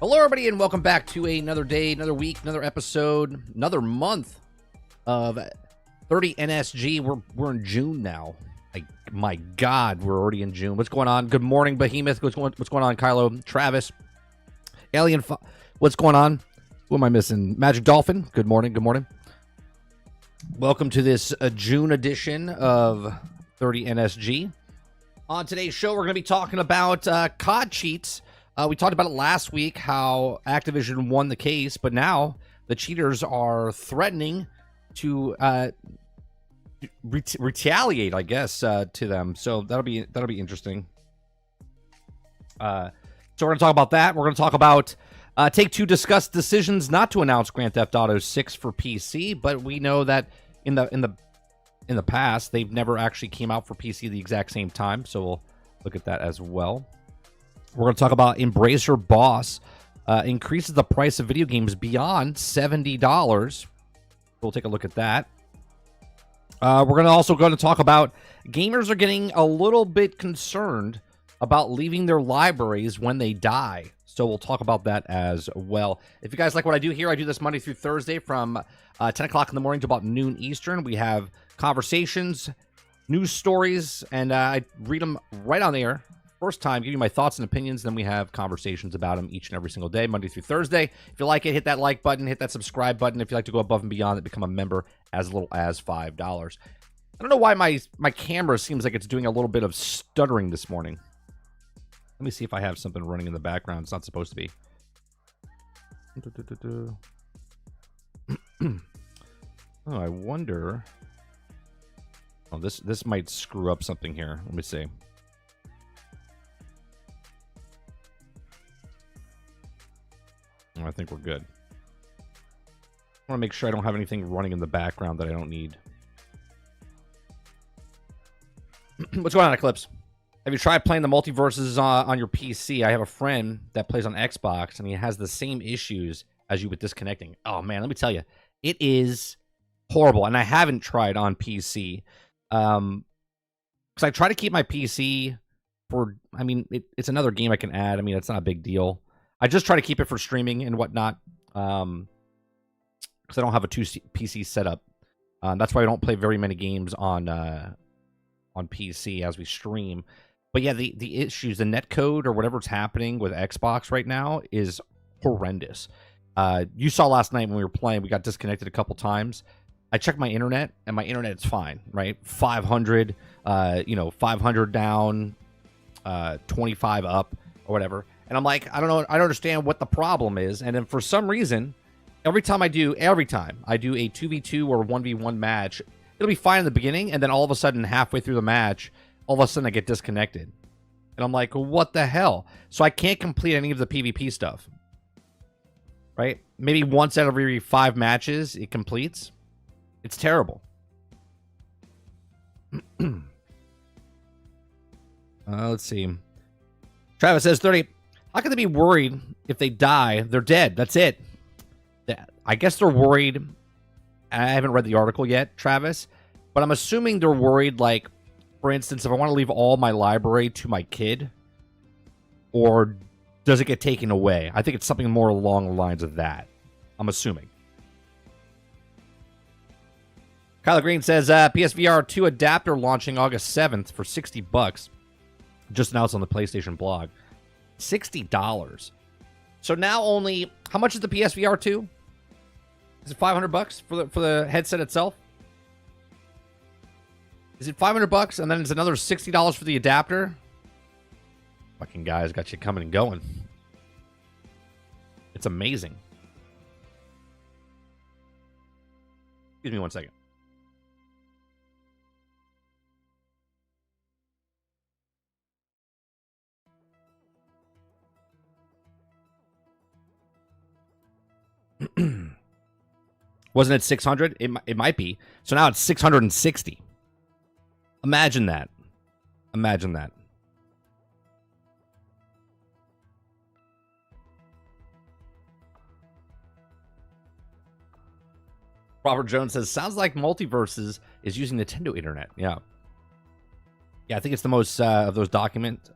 Hello, everybody, and welcome back to another day, another week, another episode, another month of 30 NSG. We're in June now. My God, we're already in June. What's going on? Good morning, Behemoth. What's going on, Kylo? Travis, Alien. What's going on? Who am I missing? Magic Dolphin. Good morning. Good morning. Welcome to this June edition of 30 NSG. On today's show, we're going to be talking about COD cheats. We talked about it last week, how Activision won the case, but now the cheaters are threatening to retaliate, I guess, to them. So that'll be interesting. So we're going to talk about that. We're going to talk about Take-Two discussed decisions not to announce Grand Theft Auto 6 for PC, but we know that in the past they've never actually came out for PC the exact same time. So we'll look at that as well. We're going to talk about Embracer Boss increases the price of video games beyond $70. We'll take a look at that. We're also going to talk about gamers are getting a little bit concerned about leaving their libraries when they die. So we'll talk about that as well. If you guys like what I do here, I do this Monday through Thursday from 10 o'clock in the morning to about noon Eastern. We have conversations, news stories, and I read them right on the air. First time, give you my thoughts and opinions, then we have conversations about them each and every single day, Monday through Thursday. If you like it, hit that like button, hit that subscribe button. If you like to go above and beyond it, become a member as little as $5. I don't know why my camera seems like it's doing a little bit of stuttering this morning. Let me see if I have something running in the background. It's not supposed to be. Oh, I wonder. Oh, this might screw up something here. Let me see. I think we're good. I want to make sure I don't have anything running in the background that I don't need. What's going on, Eclipse? Have you tried playing the multiverses on your PC? I have a friend that plays on Xbox, and he has the same issues as you with disconnecting. Oh, man, let me tell you. It is horrible, and I haven't tried on PC. Because I try to keep my PC for... I mean, it's another game I can add. I mean, it's not a big deal. I just try to keep it for streaming and whatnot, because I don't have a PC setup. That's why I don't play very many games on PC as we stream. But yeah, the issues, the netcode or whatever's happening with Xbox right now is horrendous. You saw last night when we were playing, we got disconnected a couple times. I checked my internet, and my internet's fine, right? 500, 500 down, 25 up, or whatever. And I'm like, I don't know, I don't understand what the problem is. And then for some reason, every time I do a 2v2 or 1v1 match, it'll be fine in the beginning, and then all of a sudden, halfway through the match, all of a sudden I get disconnected. And I'm like, what the hell? So I can't complete any of the PvP stuff. Right? Maybe once out of every 5 matches, it completes. It's terrible. Let's see. Travis says, 30... How can they be worried if they die? They're dead. That's it. I guess they're worried. I haven't read the article yet, Travis, but I'm assuming they're worried, like, for instance, if I want to leave all my library to my kid, or does it get taken away? I think it's something more along the lines of that. I'm assuming. Kyla Green says, PSVR 2 adapter launching August 7th for $60. Just announced on the PlayStation blog. $60. So now only, how much is the PSVR 2? Is it $500 for the headset itself? Is it $500 and then it's another $60 for the adapter? Fucking guys got you coming and going. It's amazing. Excuse me one second. Wasn't it 600? It might be. So now it's 660. Imagine that. Imagine that. Robert Jones says, sounds like Multiverses is using Nintendo Internet. Yeah. Yeah, I think it's the most of those documents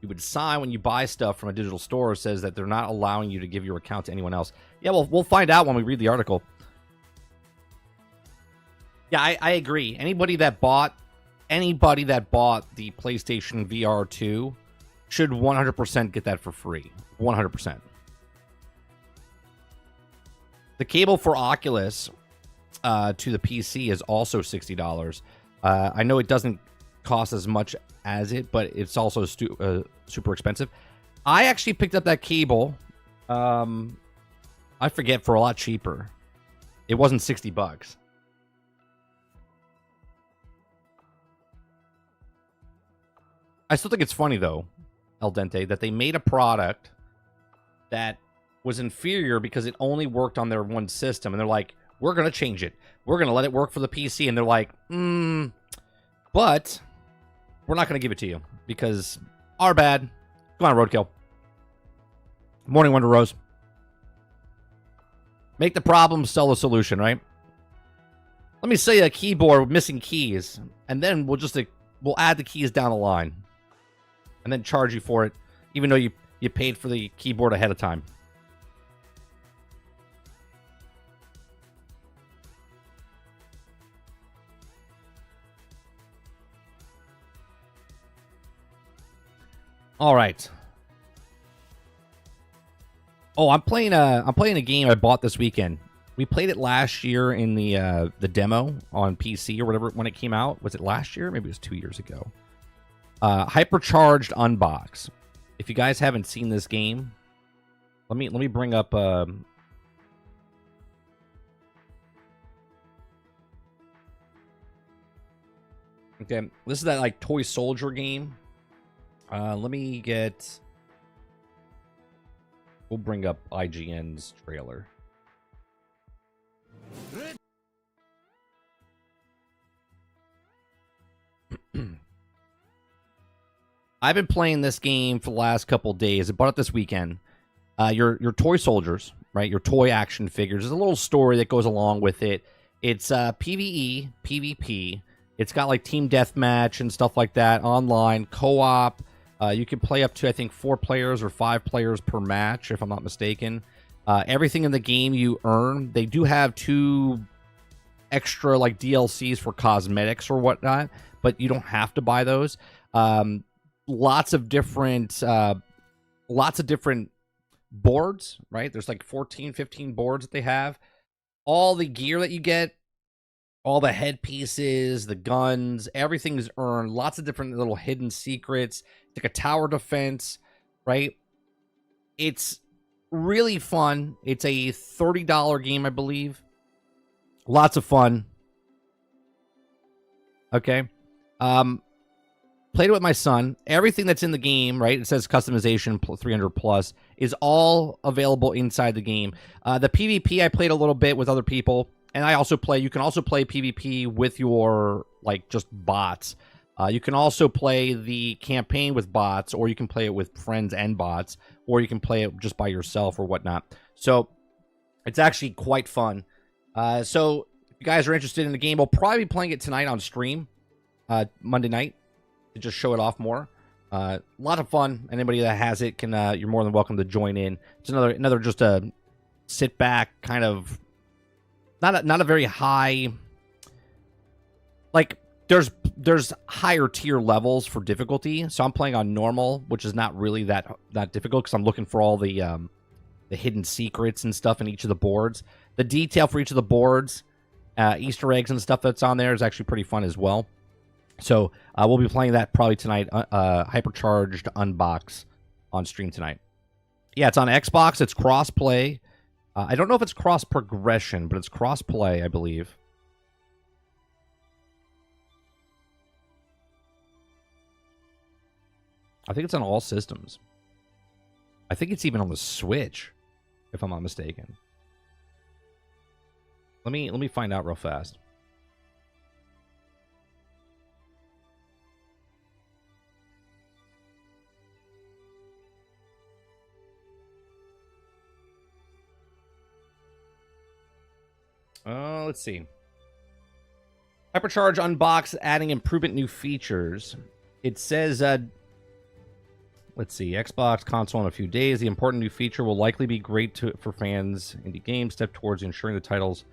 you would sign when you buy stuff from a digital store says that they're not allowing you to give your account to anyone else. Yeah, well, we'll find out when we read the article. Yeah, I agree. Anybody that bought the PlayStation VR 2 should 100% get that for free. 100%. The cable for Oculus to the PC is also $60. I know it doesn't cost as much as it, but it's also super expensive. I actually picked up that cable, I forget, for a lot cheaper. It wasn't $60. I still think it's funny, though, El Dente, that they made a product that was inferior because it only worked on their one system. And they're like, we're going to change it. We're going to let it work for the PC. And they're like, but we're not going to give it to you because our bad. Come on, Roadkill. Morning, Wonder Rose. Make the problem, sell the solution, right? Let me sell you a keyboard with missing keys, and then we'll add the keys down the line. And then charge you for it, even though you paid for the keyboard ahead of time. All right. Oh, I'm playing a game I bought this weekend. We played it last year in the demo on PC or whatever when it came out. Was it last year? Maybe it was 2 years ago. Hypercharged Unbox. If you guys haven't seen this game, let me bring up okay, this is that like toy soldier game. Let me get, we'll bring up IGN's trailer. I've been playing this game for the last couple days. I bought it this weekend. Your toy soldiers, right? Your toy action figures. There's a little story that goes along with it. It's PvE, PvP. It's got like team deathmatch and stuff like that. Online, co-op. You can play up to, I think, 4 players or 5 players per match, if I'm not mistaken. Everything in the game you earn. They do have 2 extra like DLCs for cosmetics or whatnot, but you don't have to buy those. Lots of different boards, right? There's like 14, 15 boards that they have. All the gear that you get, all the headpieces, the guns, everything's earned. Lots of different little hidden secrets. It's like a tower defense, right? It's really fun. It's a $30 game, I believe. Lots of fun. Okay. Played it with my son. Everything that's in the game, right? It says customization 300 plus is all available inside the game. The PvP I played a little bit with other people, and I also play. You can also play PvP with your like just bots. You can also play the campaign with bots, or you can play it with friends and bots, or you can play it just by yourself or whatnot. So it's actually quite fun. So if you guys are interested in the game, we'll probably be playing it tonight on stream, Monday night, to just show it off more. A lot of fun. Anybody that has it can, you're more than welcome to join in. It's another just a sit back kind of, not a very high, like there's higher tier levels for difficulty. So I'm playing on normal, which is not really that difficult because I'm looking for all the hidden secrets and stuff in each of the boards. The detail for each of the boards, Easter eggs and stuff that's on there is actually pretty fun as well. So we'll be playing that probably tonight. Hypercharged Unbox on stream tonight. Yeah, it's on Xbox. It's cross-play. I don't know if it's cross-progression, but it's cross-play, I believe. I think it's on all systems. I think it's even on the Switch, if I'm not mistaken. Let me find out real fast. Let's see. Hypercharge Unbox adding improvement new features. It says, let's Let's see. Xbox console in a few days. The important new feature will likely be great for fans. Indie games step towards ensuring the titles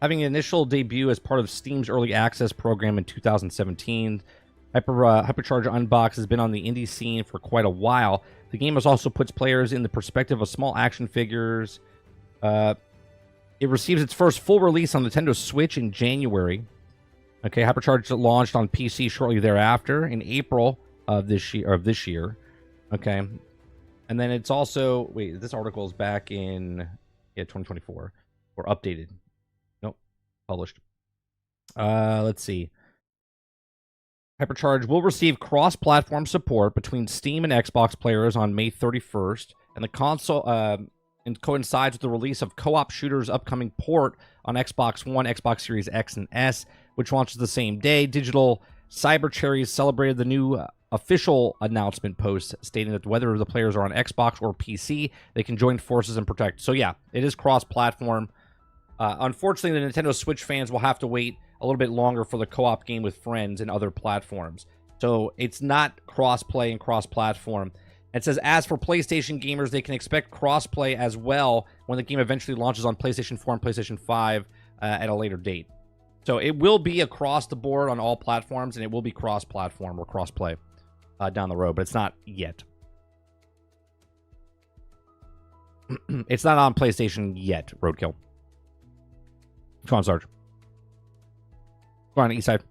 having an initial debut as part of Steam's early access program in 2017. Hypercharge Unbox has been on the indie scene for quite a while. The game also puts players in the perspective of small action figures. It receives its first full release on Nintendo Switch in January. Okay, Hypercharge launched on PC shortly thereafter in April of this year. Okay, and then it's also this article is back in 2024 or updated. Nope, published. Let's see. Hypercharge will receive cross-platform support between Steam and Xbox players on May 31st, and the console and coincides with the release of Co-op Shooter's upcoming port on Xbox One, Xbox Series X and S, which launches the same day. Digital Cyber Cherries celebrated the new official announcement post stating that whether the players are on Xbox or PC, they can join forces and protect. So yeah, it is cross-platform. Unfortunately, the Nintendo Switch fans will have to wait a little bit longer for the co-op game with friends and other platforms. So it's not cross-play and cross-platform. It says, as for PlayStation gamers, they can expect cross-play as well when the game eventually launches on PlayStation 4 and PlayStation 5 at a later date. So it will be across the board on all platforms, and it will be cross-platform or cross-play down the road, but it's not yet. It's not on PlayStation yet, Roadkill. Come on, Sarge. Go on, Eastside.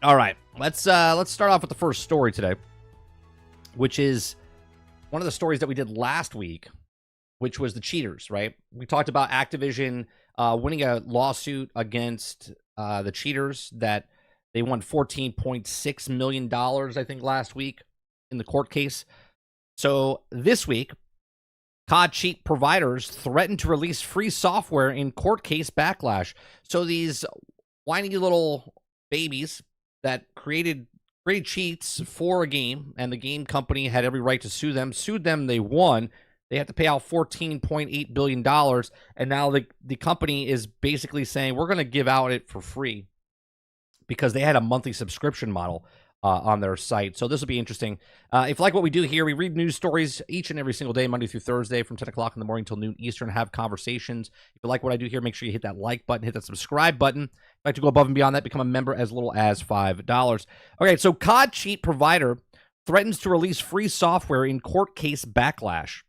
All right, let's start off with the first story today, which is one of the stories that we did last week, which was the cheaters, right? We talked about Activision winning a lawsuit against the cheaters that they won $14.6 million, I think, last week in the court case. So this week, COD cheat providers threatened to release free software in court case backlash. So these whiny little babies that created cheats for a game, and the game company had every right to sue them. Sued them, they won. They had to pay out $14.8 billion, and now the company is basically saying, we're going to give out it for free because they had a monthly subscription model on their site. So this will be interesting. If you like what we do here, we read news stories each and every single day, Monday through Thursday, from 10 o'clock in the morning till noon Eastern, have conversations. If you like what I do here, make sure you hit that like button, hit that subscribe button. If you'd like to go above and beyond that, become a member as little as $5. Okay, so COD cheat provider threatens to release free software in court case backlash.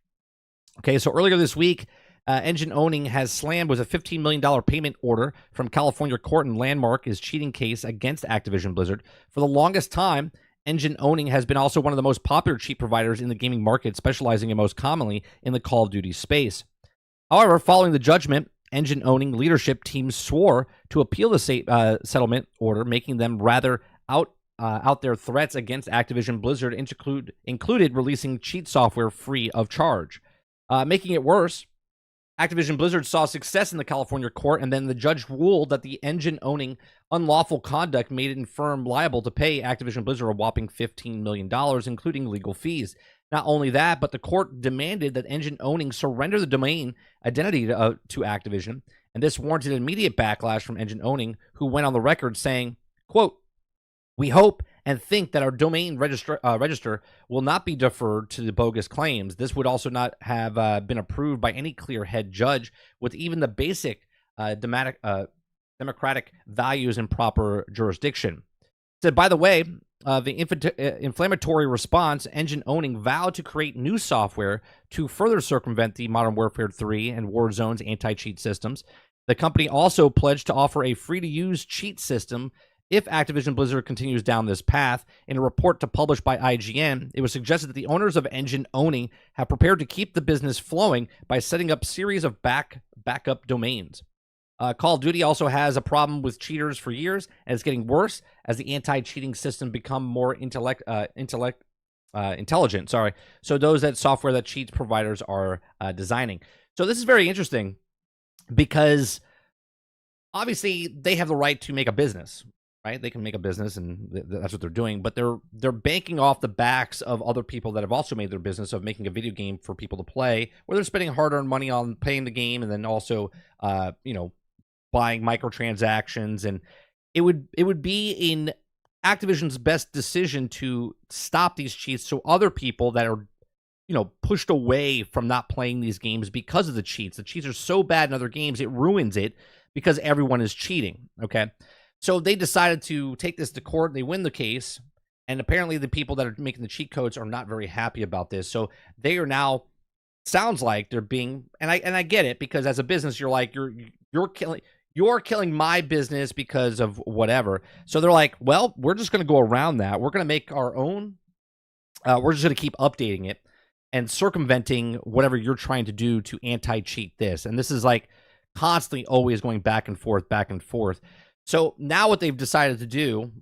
Okay, so earlier this week, Engine Owning has slammed with a $15 million payment order from California court and landmark his cheating case against Activision Blizzard. For the longest time, Engine Owning has been also one of the most popular cheat providers in the gaming market, specializing in most commonly in the Call of Duty space. However, following the judgment, Engine Owning leadership team swore to appeal the settlement order, making them rather out their threats against Activision Blizzard included releasing cheat software free of charge. Making it worse, Activision Blizzard saw success in the California court, and then the judge ruled that the Engine Owning unlawful conduct made it firm liable to pay Activision Blizzard a whopping $15 million, including legal fees. Not only that, but the court demanded that Engine Owning surrender the domain identity to Activision, and this warranted immediate backlash from Engine Owning, who went on the record saying, quote, "We hope and think that our domain register will not be deferred to the bogus claims. This would also not have been approved by any clear-head judge with even the basic democratic values in proper jurisdiction." Said, by the way, the inflammatory response, Engine Owning vowed to create new software to further circumvent the Modern Warfare 3 and Warzone's anti-cheat systems. The company also pledged to offer a free-to-use cheat system if Activision Blizzard continues down this path. In a report published by IGN, it was suggested that the owners of Engine Owning have prepared to keep the business flowing by setting up a series of backup domains. Call of Duty also has a problem with cheaters for years, and it's getting worse as the anti-cheating system become more intelligent. So those that software that cheats providers are designing. So this is very interesting because obviously they have the right to make a business. Right, they can make a business, and that's what they're doing. But they're banking off the backs of other people that have also made their business of making a video game for people to play, where they're spending hard-earned money on paying the game, and then also, buying microtransactions, and it would be in Activision's best decision to stop these cheats so other people that are, you know, pushed away from not playing these games because of the cheats. The cheats are so bad in other games, it ruins it because everyone is cheating, okay? So they decided to take this to court. They win the case, and apparently the people that are making the cheat codes are not very happy about this. So they are now, sounds like they're being, and I get it, because as a business, you're like, you're killing my business because of whatever. So they're like, well, we're just going to go around that. We're going to make our own. We're just going to keep updating it and circumventing whatever you're trying to do to anti-cheat this. And this is like constantly always going back and forth, back and forth. So now what they've decided to do,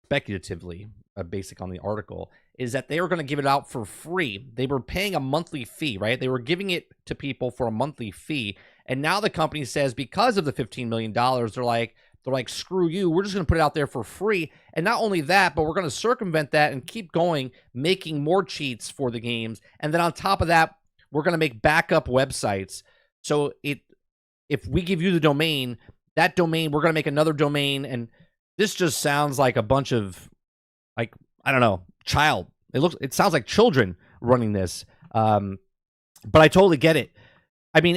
speculatively, basic on the article, is that they were going to give it out for free. They were paying a monthly fee, right? They were giving it to people for a monthly fee. And now the company says, because of the $15 million, they're like, screw you. We're just going to put it out there for free. And not only that, but we're going to circumvent that and keep going, making more cheats for the games. And then on top of that, we're going to make backup websites. So if we give you the domain, that domain, we're going to make another domain. And this just sounds like a bunch of, like, I don't know, it sounds like children running this. But I totally get it. I mean,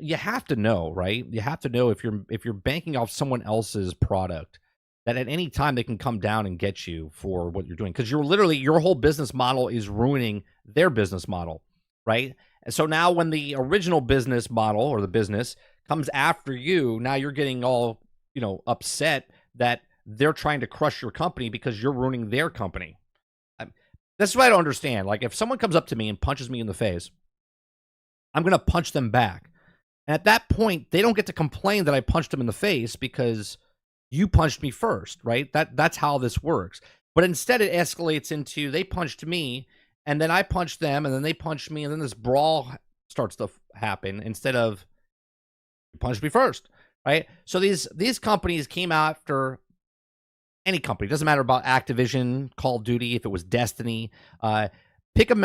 you have to know, right? You have to know if you're banking off someone else's product, that at any time they can come down and get you for what you're doing, because your whole business model is ruining their business model, right? And so now when the original business model or the business comes after you, now you're getting all, you know, upset that they're trying to crush your company because you're ruining their company. That's what I don't understand. Like, if someone comes up to me and punches me in the face, I'm going to punch them back. And at that point, they don't get to complain that I punched them in the face because you punched me first, right? That's how this works. But instead, it escalates into they punched me, and then I punched them, and then they punched me, and then this brawl starts to happen instead of you punched me first, right? So these companies came after any company. It doesn't matter about Activision, Call of Duty, if it was Destiny. Pick a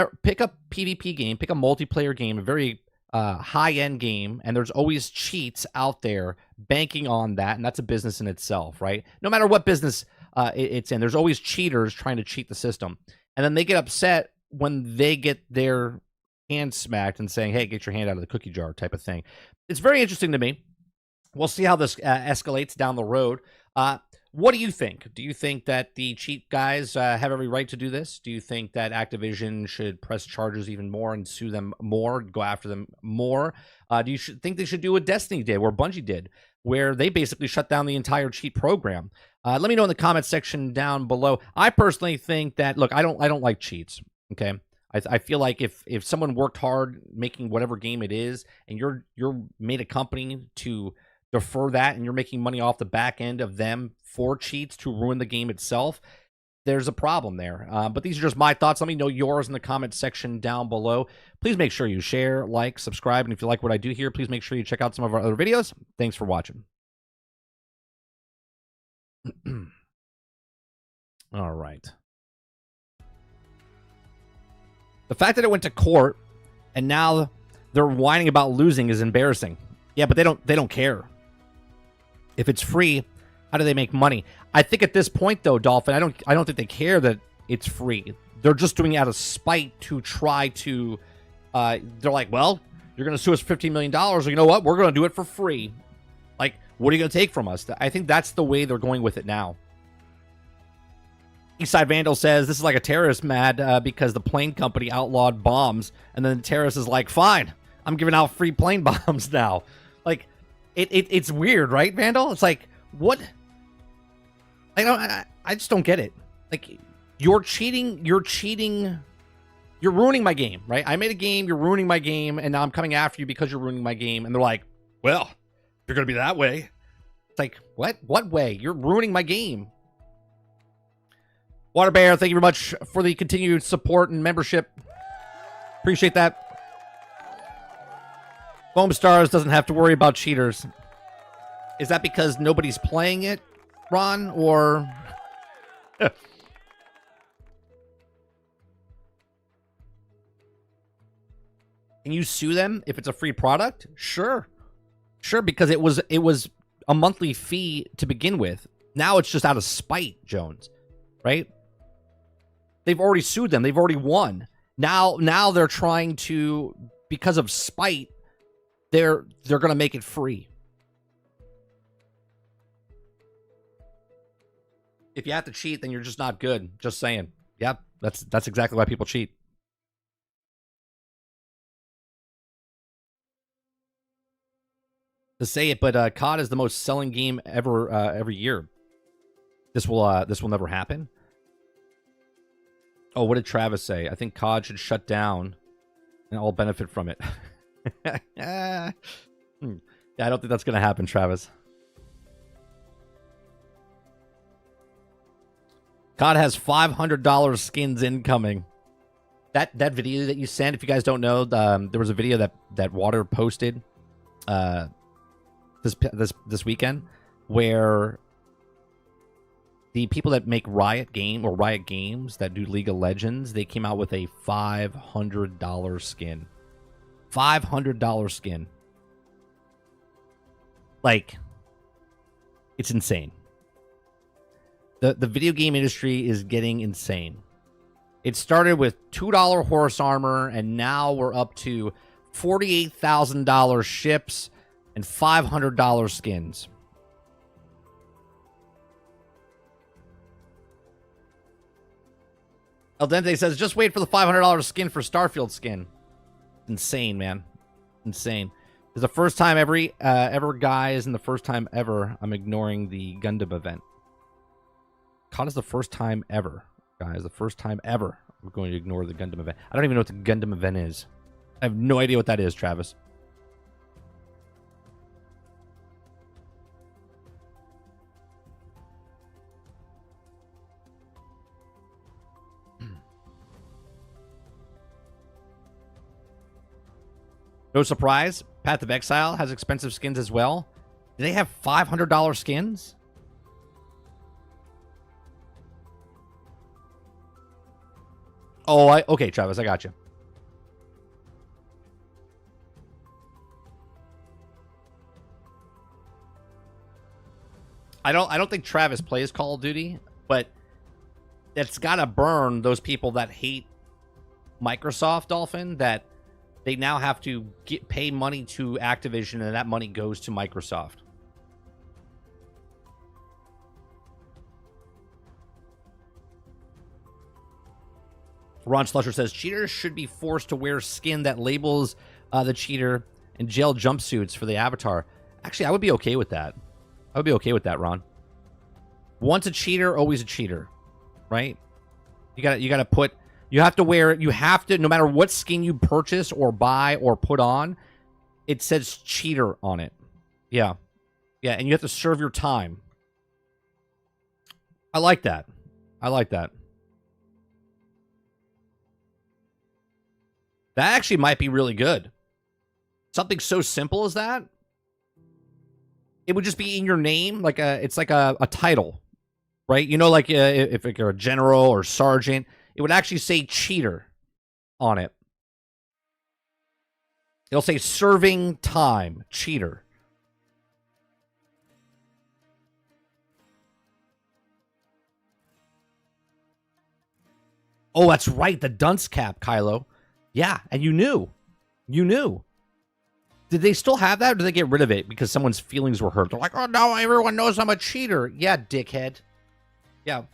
PvP game, pick a multiplayer game, a very high-end game, and there's always cheats out there banking on that, and that's a business in itself, right? No matter what business it's in, there's always cheaters trying to cheat the system. And then they get upset when they get their hand smacked and saying, hey, get your hand out of the cookie jar type of thing. It's very interesting to me. We'll see how this escalates down the road. What do you think? Do you think that the cheat guys have every right to do this? Do you think that Activision should press charges even more and sue them more, go after them more? Do you think they should do what Destiny did, or Bungie did, where they basically shut down the entire cheat program? Let me know in the comment section down below. I personally think that, look, I don't like cheats, okay? I feel like if someone worked hard making whatever game it is, and you're made a company to defer that, and you're making money off the back end of them for cheats to ruin the game itself, there's a problem there. But these are just my thoughts. Let me know yours in the comment section down below. Please make sure you share, like, subscribe, and if you like what I do here, please make sure you check out some of our other videos. Thanks for watching. All right. The fact that it went to court and now they're whining about losing is embarrassing. Yeah, but they don't care. If it's free, how do they make money? I think at this point, though, Dolphin, I don't think they care that it's free. They're just doing it out of spite to try to. They're like, well, you're going to sue us for $15 million. Or you know what? We're going to do it for free. Like, what are you going to take from us? I think that's the way they're going with it now. Eastside Vandal says this is like a terrorist mad because the plane company outlawed bombs, and then the terrorist is like, fine, I'm giving out free plane bombs now. Like, it's weird, right, Vandal? It's like, what? I just don't get it. Like, you're cheating, you're ruining my game, right? I made a game, you're ruining my game, and now I'm coming after you because you're ruining my game. And they're like, well, you're gonna be that way. It's like, what way? You're ruining my game. Water Bear, thank you very much for the continued support and membership. Appreciate that. Foam Stars doesn't have to worry about cheaters. Is that because nobody's playing it, Ron? Or... Can you sue them if it's a free product? Sure. Sure, because it was a monthly fee to begin with. Now it's just out of spite, Jones, right? They've already sued them. They've already won. Now they're trying to, because of spite, they're going to make it free. If you have to cheat, then you're just not good. Just saying. Yep, that's exactly why people cheat. To say it, but COD is the most selling game ever every year. This will never happen. Oh, what did Travis say? I think COD should shut down and all benefit from it. Yeah, I don't think that's gonna happen, Travis. COD has $500 skins incoming. That video that you sent, if you guys don't know, there was a video that Water posted this weekend where the people that make Riot Games that do League of Legends, they came out with a $500 skin. $500 skin. Like, it's insane. The video game industry is getting insane. It started with $2 horse armor, and now we're up to $48,000 ships and $500 skins. El Dente says, just wait for the $500 skin for Starfield skin. Insane, man. Insane. It's the first time ever, guys, and the first time ever I'm ignoring the Gundam event. COD is the first time ever, guys. The first time ever I'm going to ignore the Gundam event. I don't even know what the Gundam event is. I have no idea what that is, Travis. No surprise, Path of Exile has expensive skins as well. Do they have $500 skins? Oh, okay, Travis, I got you. I don't think Travis plays Call of Duty, but it's got to burn those people that hate Microsoft, Dolphin, that they now have to pay money to Activision, and that money goes to Microsoft. Ron Slusher says, cheaters should be forced to wear skin that labels the cheater and gel jumpsuits for the avatar. Actually, I would be okay with that. I would be okay with that, Ron. Once a cheater, always a cheater, right? You gotta put... You have to wear it. You have to, no matter what skin you purchase or buy or put on, it says cheater on it. Yeah. Yeah, and you have to serve your time. I like that. I like that. That actually might be really good. Something so simple as that. It would just be in your name, like it's like a title, right? You know, like if you're a general or sergeant, it would actually say cheater on it. It'll say serving time, cheater. Oh, that's right, the dunce cap, Kylo. Yeah, and you knew. You knew. Did they still have that, or did they get rid of it because someone's feelings were hurt? They're like, oh, no, everyone knows I'm a cheater. Yeah, dickhead. Yeah.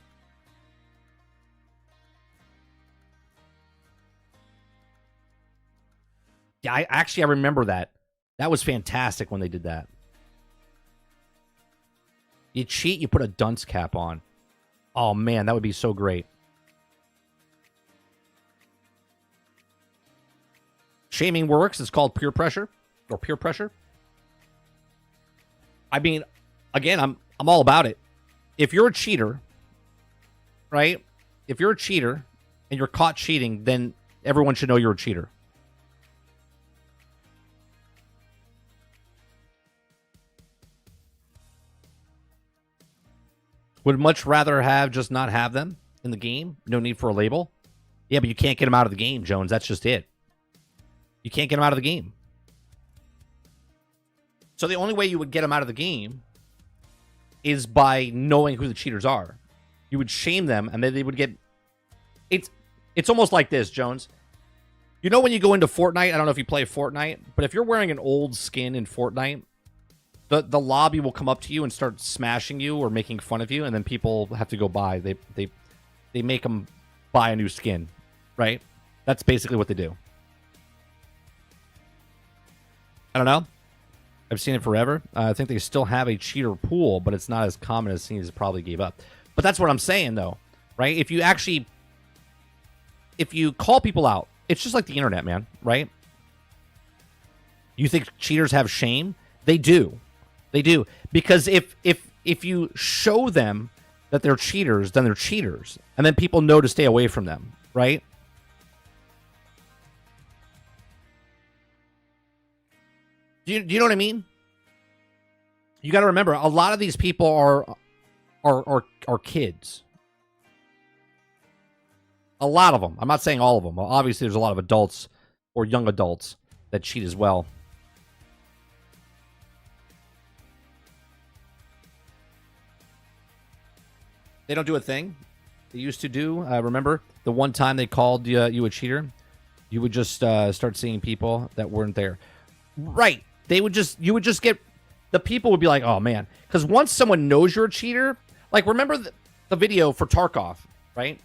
Yeah, I remember that. That was fantastic when they did that. You cheat, you put a dunce cap on. Oh, man, that would be so great. Shaming works. It's called peer pressure or peer pressure. I mean, again, I'm all about it. If you're a cheater, right? If you're a cheater and you're caught cheating, then everyone should know you're a cheater. Would much rather have just not have them in the game. No need for a label. Yeah, but you can't get them out of the game, Jones. That's just it. You can't get them out of the game. So the only way you would get them out of the game is by knowing who the cheaters are. You would shame them, and then they would get... It's almost like this, Jones. You know when you go into Fortnite, I don't know if you play Fortnite, but if you're wearing an old skin in Fortnite, the lobby will come up to you and start smashing you or making fun of you, and then people have to go buy. They make them buy a new skin, right? That's basically what they do. I don't know. I've seen it forever. I think they still have a cheater pool, but it's not as common as Sneeze probably gave up. But that's what I'm saying, though, right? If you call people out, it's just like the internet, man, right? You think cheaters have shame? They do. They do. Because if you show them that they're cheaters, then they're cheaters. And then people know to stay away from them, right? Do you know what I mean? You got to remember, a lot of these people are kids. A lot of them. I'm not saying all of them. Well, obviously, there's a lot of adults or young adults that cheat as well. They don't do a thing. They used to do. Remember the one time they called you a cheater? You would just start seeing people that weren't there. Right. You would just get, the people would be like, oh man. Because once someone knows you're a cheater, like remember the video for Tarkov, right?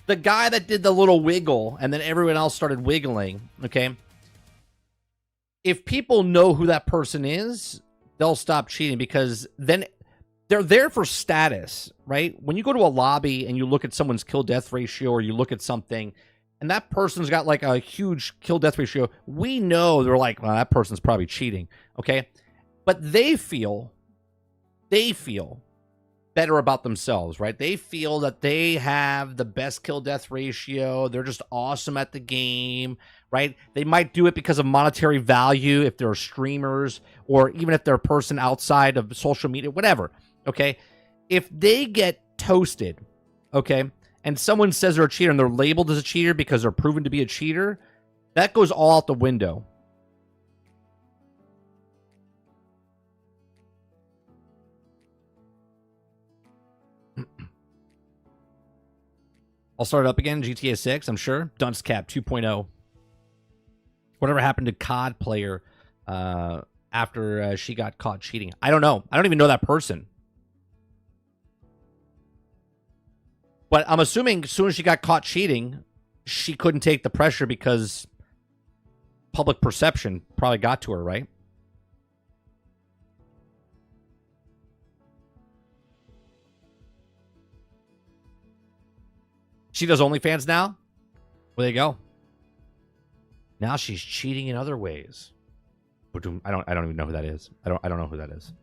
The guy that did the little wiggle and then everyone else started wiggling, okay? If people know who that person is, they'll stop cheating because then they're there for status, right? When you go to a lobby and you look at someone's kill-death ratio or you look at something and that person's got like a huge kill-death ratio, we know they're like, well, that person's probably cheating, okay? But they feel better about themselves, right? They feel that they have the best kill-death ratio. They're just awesome at the game, right? They might do it because of monetary value if they're streamers or even if they're a person outside of social media, whatever, okay? If they get toasted, okay, and someone says they're a cheater and they're labeled as a cheater because they're proven to be a cheater, that goes all out the window. I'll start it up again. GTA 6, I'm sure. Dunce Cap 2.0. Whatever happened to COD player after she got caught cheating? I don't know. I don't even know that person. But I'm assuming as soon as she got caught cheating, she couldn't take the pressure because public perception probably got to her, right? She does OnlyFans now? Well, there you go. Now she's cheating in other ways. I don't even know who that is. I don't know who that is.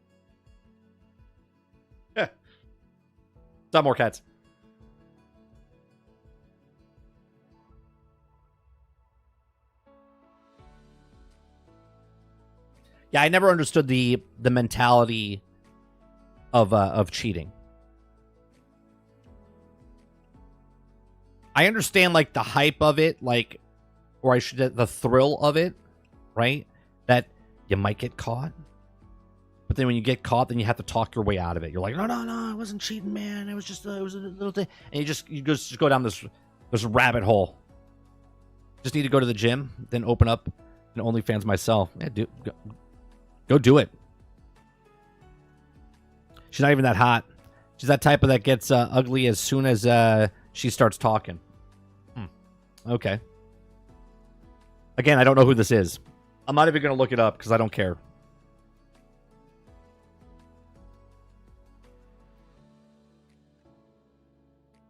Stop more cats. Yeah, I never understood the mentality of cheating. I understand like the hype of it, like, or I should the thrill of it, right? That you might get caught, but then when you get caught, then you have to talk your way out of it. You're like, no, I wasn't cheating, man. It was just it was a little thing, and you just go down this rabbit hole. Just need to go to the gym, then open up an OnlyFans myself. Yeah, go do it. She's not even that hot. She's that type of that gets ugly as soon as she starts talking. Okay. Again, I don't know who this is. I'm not even going to look it up because I don't care.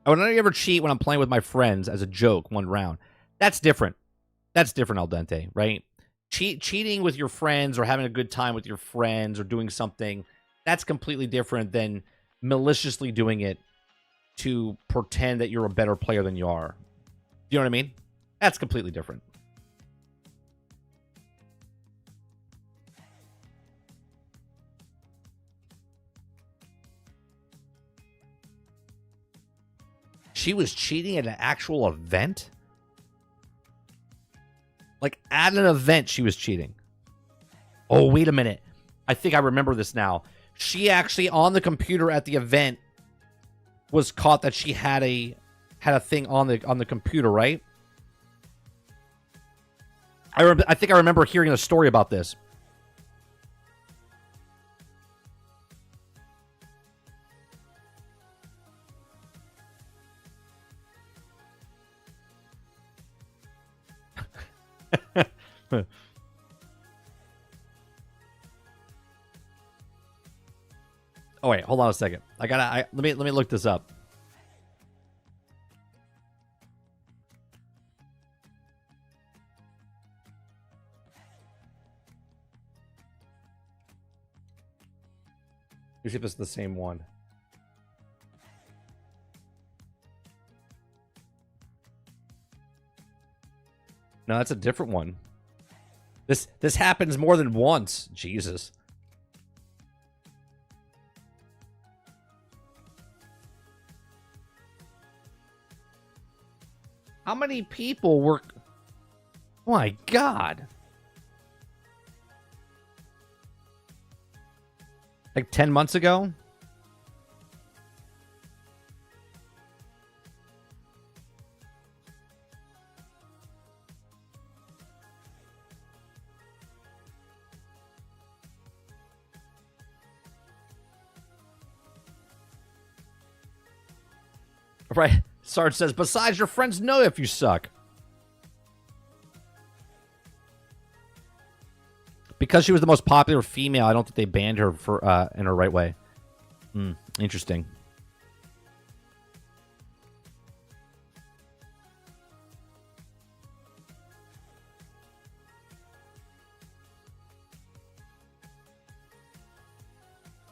I would only ever cheat when I'm playing with my friends as a joke, one round. That's different. That's different, Al Dente, right? Cheating with your friends or having a good time with your friends or doing something, that's completely different than maliciously doing it to pretend that you're a better player than you are. You know what I mean? That's completely different. She was cheating at an actual event? Like, at an event, she was cheating. Oh, wait a minute. I think I remember this now. She actually, on the computer at the event, was caught that she had a thing on the computer, right? I think I remember hearing a story about this. Oh wait, hold on a second. Let me look this up. You see if it's the same one. No, that's a different one. This happens more than once. Jesus. How many people were... Oh my God. Like 10 months ago? Right. Sarge says, besides, your friends know if you suck. Because she was the most popular female, I don't think they banned her for in her right way. Interesting.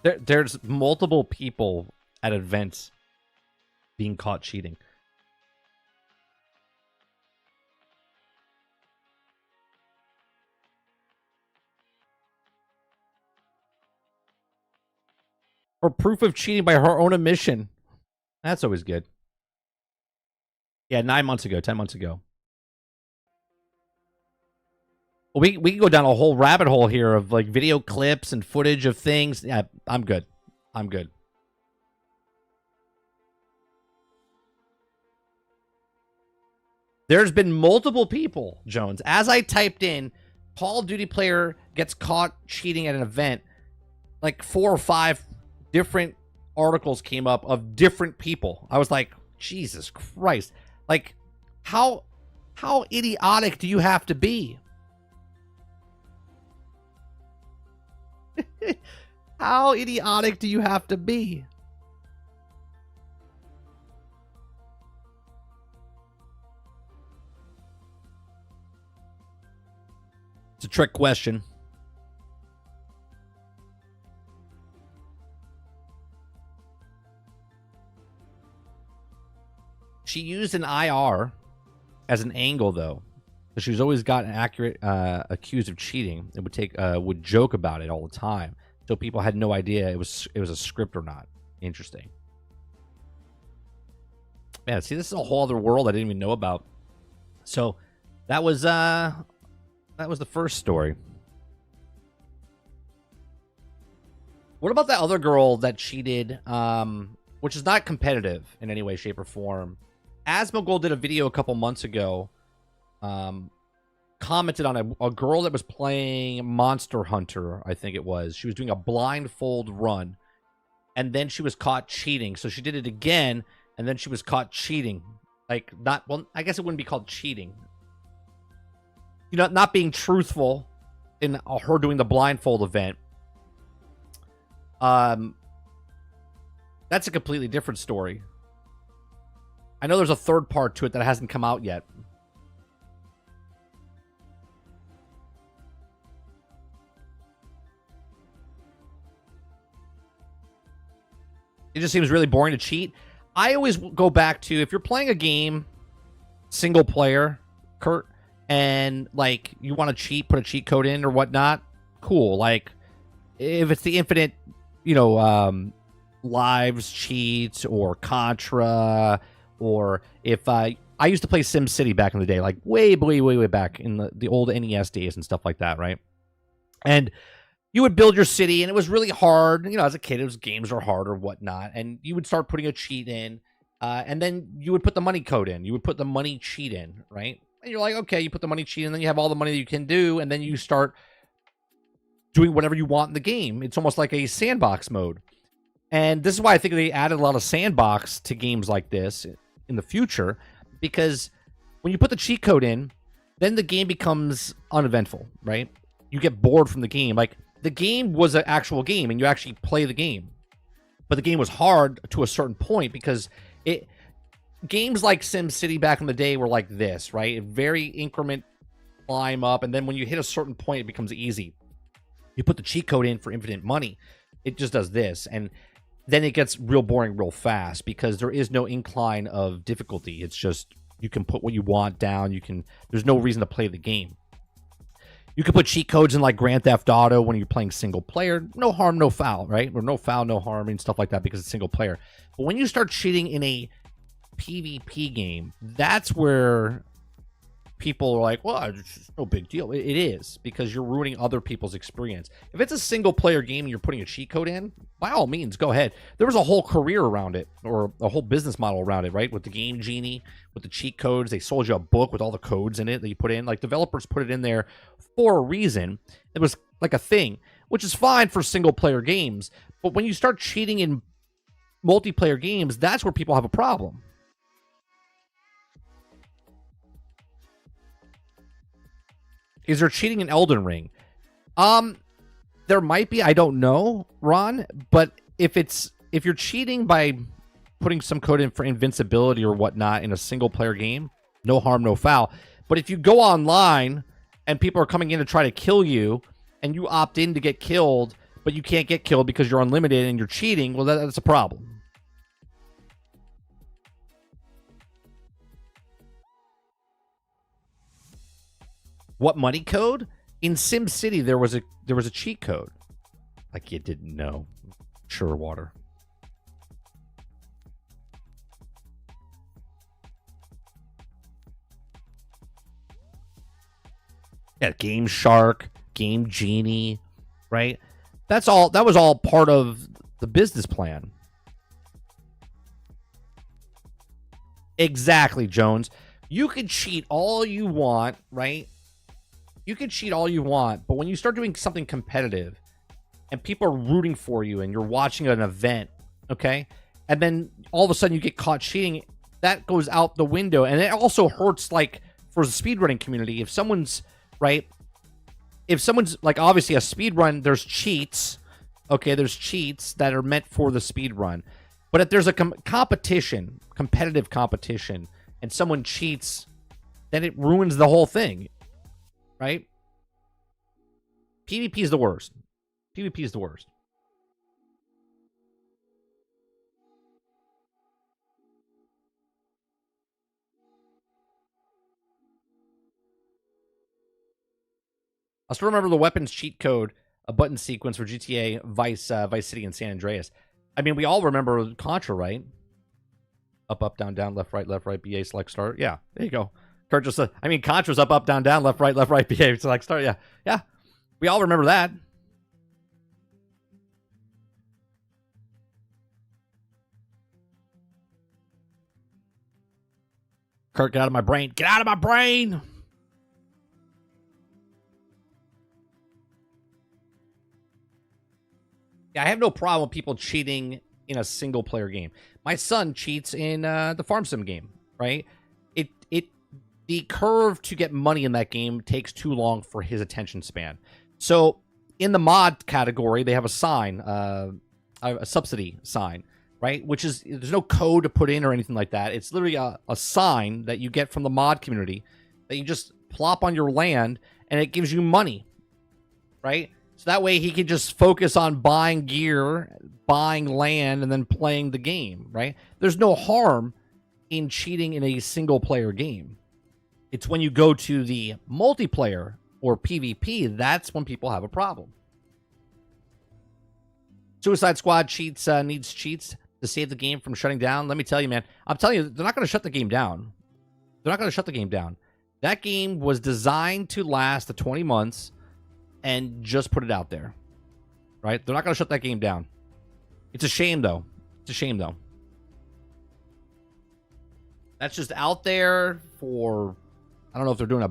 There's multiple people at events being caught cheating. Or proof of cheating by her own admission. That's always good. Yeah, 9 months ago, 10 months ago. We can go down a whole rabbit hole here of like video clips and footage of things. Yeah, I'm good. I'm good. There's been multiple people, Jones. As I typed in, Call of Duty player gets caught cheating at an event, like 4 or 5 different articles came up of different people. I was like, Jesus Christ. Like, how idiotic do you have to be? How idiotic do you have to be? It's a trick question. She used an IR as an angle, though. So she was always gotten accurate, accused of cheating. It would would joke about it all the time, so people had no idea it was a script or not. Interesting. Man, see, this is a whole other world I didn't even know about. So that was the first story. What about that other girl that cheated, which is not competitive in any way, shape, or form? Asmongold did a video a couple months ago, commented on a girl that was playing Monster Hunter, I think it was. She was doing a blindfold run, and then she was caught cheating. So she did it again, and then she was caught cheating. Like, well, I guess it wouldn't be called cheating. You know, not being truthful in her doing the blindfold event. That's a completely different story. I know there's a third part to it that hasn't come out yet. It just seems really boring to cheat. I always go back to, if you're playing a game, single player, Kurt, and like you want to cheat, put a cheat code in or whatnot, cool. Like if it's the infinite, you know, lives cheats or Contra, or if I used to play SimCity back in the day, like way back in the old NES days and stuff like that, right? And you would build your city, and it was really hard. You know, as a kid, games are hard or whatnot. And you would start putting a cheat in, and then you would put the money code in. You would put the money cheat in, right? And you're like, okay, you put the money cheat in, and then you have all the money that you can do, and then you start doing whatever you want in the game. It's almost like a sandbox mode. And this is why I think they added a lot of sandbox to games like this in the future, because when you put the cheat code in, then the game becomes uneventful, right? You get bored from the game. Like, the game was an actual game, and you actually play the game. But the game was hard to a certain point because games like SimCity back in the day were like this, right? A very increment climb up, and then when you hit a certain point, it becomes easy. You put the cheat code in for infinite money, it just does this, and then it gets real boring real fast because there is no incline of difficulty. It's just you can put what you want down. There's no reason to play the game. You can put cheat codes in like Grand Theft Auto when you're playing single player. No harm, no foul, right? Or no foul, no harm and stuff like that because it's single player. But when you start cheating in a PvP game, that's where people are like, well, it's no big deal. It is, because you're ruining other people's experience. If it's a single player game and you're putting a cheat code in, by all means, go ahead. There was a whole career around it, or a whole business model around it, right? With the Game Genie, with the cheat codes. They sold you a book with all the codes in it that you put in. Like, developers put it in there for a reason. It was like a thing, which is fine for single player games. But when you start cheating in multiplayer games, that's where people have a problem. Is there cheating in Elden Ring? There might be. I don't know, Ron. But if you're cheating by putting some code in for invincibility or whatnot in a single player game, no harm, no foul. But if you go online and people are coming in to try to kill you, and you opt in to get killed, but you can't get killed because you're unlimited and you're cheating, well, that's a problem. What money code? In SimCity, there was a cheat code. Like you didn't know. Sure, water. Yeah, Game Shark, Game Genie, right? That was all part of the business plan. Exactly, Jones. You can cheat all you want, right? You can cheat all you want, but when you start doing something competitive and people are rooting for you and you're watching an event, okay? And then all of a sudden you get caught cheating, that goes out the window. And it also hurts, like, for the speedrunning community. If someone's, right? If someone's, like, obviously a speedrun, there's cheats, okay? There's cheats that are meant for the speedrun. But if there's a competitive competition, and someone cheats, then it ruins the whole thing. Right? PvP is the worst. PvP is the worst. I still remember the weapons cheat code, a button sequence for GTA, Vice City, and San Andreas. I mean, we all remember Contra, right? Up, up, down, down, left, right, BA, select, start. Yeah, there you go. Kurt just said, I mean, Contra's up, up, down, down, left, right, BA, select, start. Yeah, yeah. We all remember that. Kurt, get out of my brain. Get out of my brain! Yeah, I have no problem with people cheating in a single-player game. My son cheats in the Farm Sim game, right? The curve to get money in that game takes too long for his attention span. So in the mod category, they have a sign, a subsidy sign, right? Which is, there's no code to put in or anything like that. It's literally a sign that you get from the mod community that you just plop on your land, and it gives you money, right? So that way he can just focus on buying gear, buying land, and then playing the game, right? There's no harm in cheating in a single-player game. It's when you go to the multiplayer or PvP, that's when people have a problem. Suicide Squad cheats needs cheats to save the game from shutting down. Let me tell you, man. I'm telling you, they're not going to shut the game down. They're not going to shut the game down. That game was designed to last the 20 months. and just put it out there, right? They're not going to shut that game down. It's a shame, though. It's a shame, though. That's just out there for, I don't know if they're doing a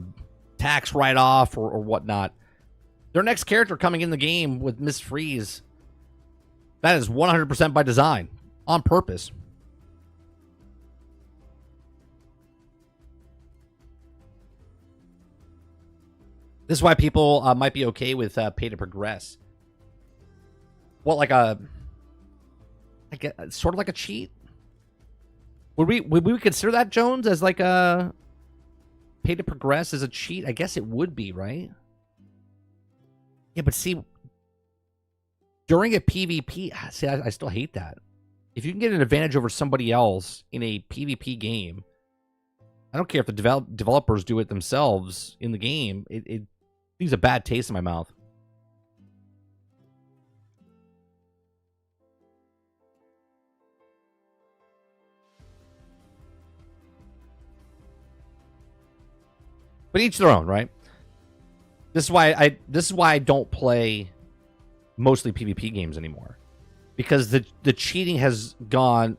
tax write-off or whatnot. Their next character coming in the game with Miss Freeze, that is 100% by design, on purpose. This is why people might be okay with pay to progress. What, like a, I guess, sort of like a cheat? Would we consider that, Jones, as like a pay to progress as a cheat? I guess it would be, right? Yeah, but see, during a PvP, see, I still hate that. If you can get an advantage over somebody else in a PvP game, I don't care if the developers do it themselves in the game. It leaves a bad taste in my mouth. But each their own, right? This is why I don't play mostly PvP games anymore, because the cheating has gone.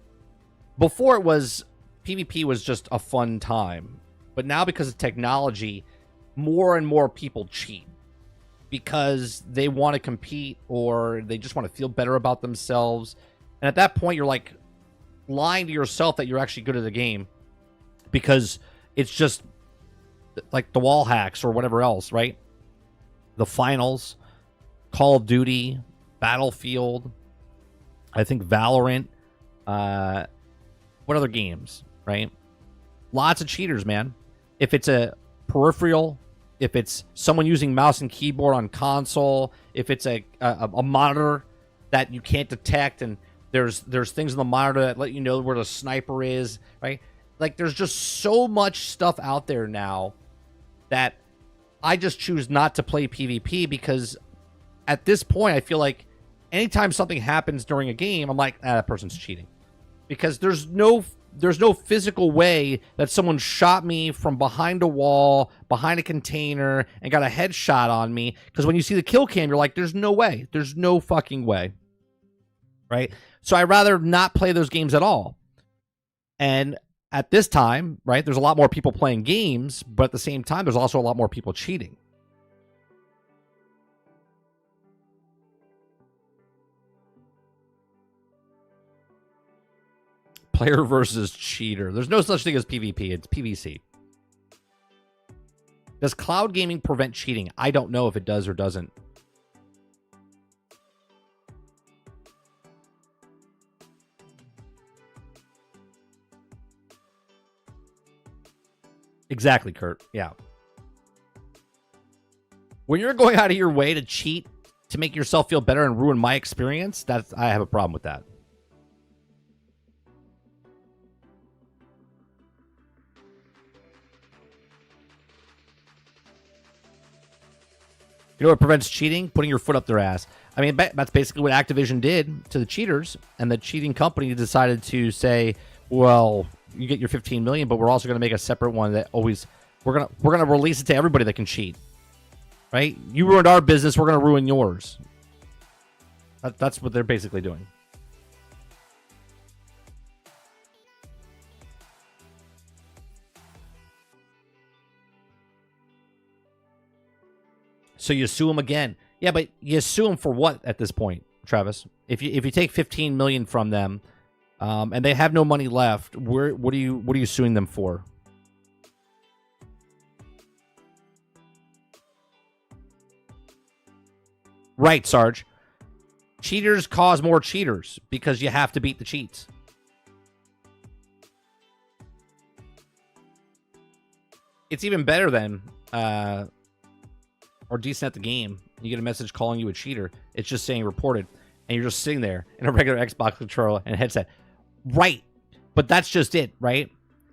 Before it was PvP was just a fun time, but now because of technology, more and more people cheat because they want to compete or they just want to feel better about themselves. And at that point, you're like lying to yourself that you're actually good at the game because it's just like the wall hacks or whatever else, right? The finals, Call of Duty, Battlefield, I think Valorant, what other games, right? Lots of cheaters, man. If it's a peripheral, if it's someone using mouse and keyboard on console, if it's a monitor that you can't detect and there's things in the monitor that let you know where the sniper is, right? Like, there's just so much stuff out there now that I just choose not to play PvP because at this point, I feel like anytime something happens during a game, I'm like, that person's cheating. Because there's no physical way that someone shot me from behind a wall, behind a container, and got a headshot on me. Because when you see the kill cam, you're like, there's no way. There's no fucking way. Right? So I'd rather not play those games at all. And at this time, right, there's a lot more people playing games, but at the same time, there's also a lot more people cheating. Player versus cheater. There's no such thing as PvP. It's PvC. Does cloud gaming prevent cheating? I don't know if it does or doesn't. Exactly, Kurt. Yeah. When you're going out of your way to cheat to make yourself feel better and ruin my experience, I have a problem with that. You know what prevents cheating? Putting your foot up their ass. I mean, that's basically what Activision did to the cheaters, and the cheating company decided to say, well, you get your 15 million, but we're also going to make a separate one that always we're going to release it to everybody that can cheat. Right? You ruined our business, we're going to ruin yours. That's what they're basically doing. So you sue them again. Yeah, but you sue them for what at this point, Travis? If you take 15 million from them, and they have no money left, what are you suing them for? Right, Sarge. Cheaters cause more cheaters because you have to beat the cheats. It's even better than or decent at the game. You get a message calling you a cheater. It's just saying reported, and you're just sitting there in a regular Xbox controller and headset. Right, but that's just it, right?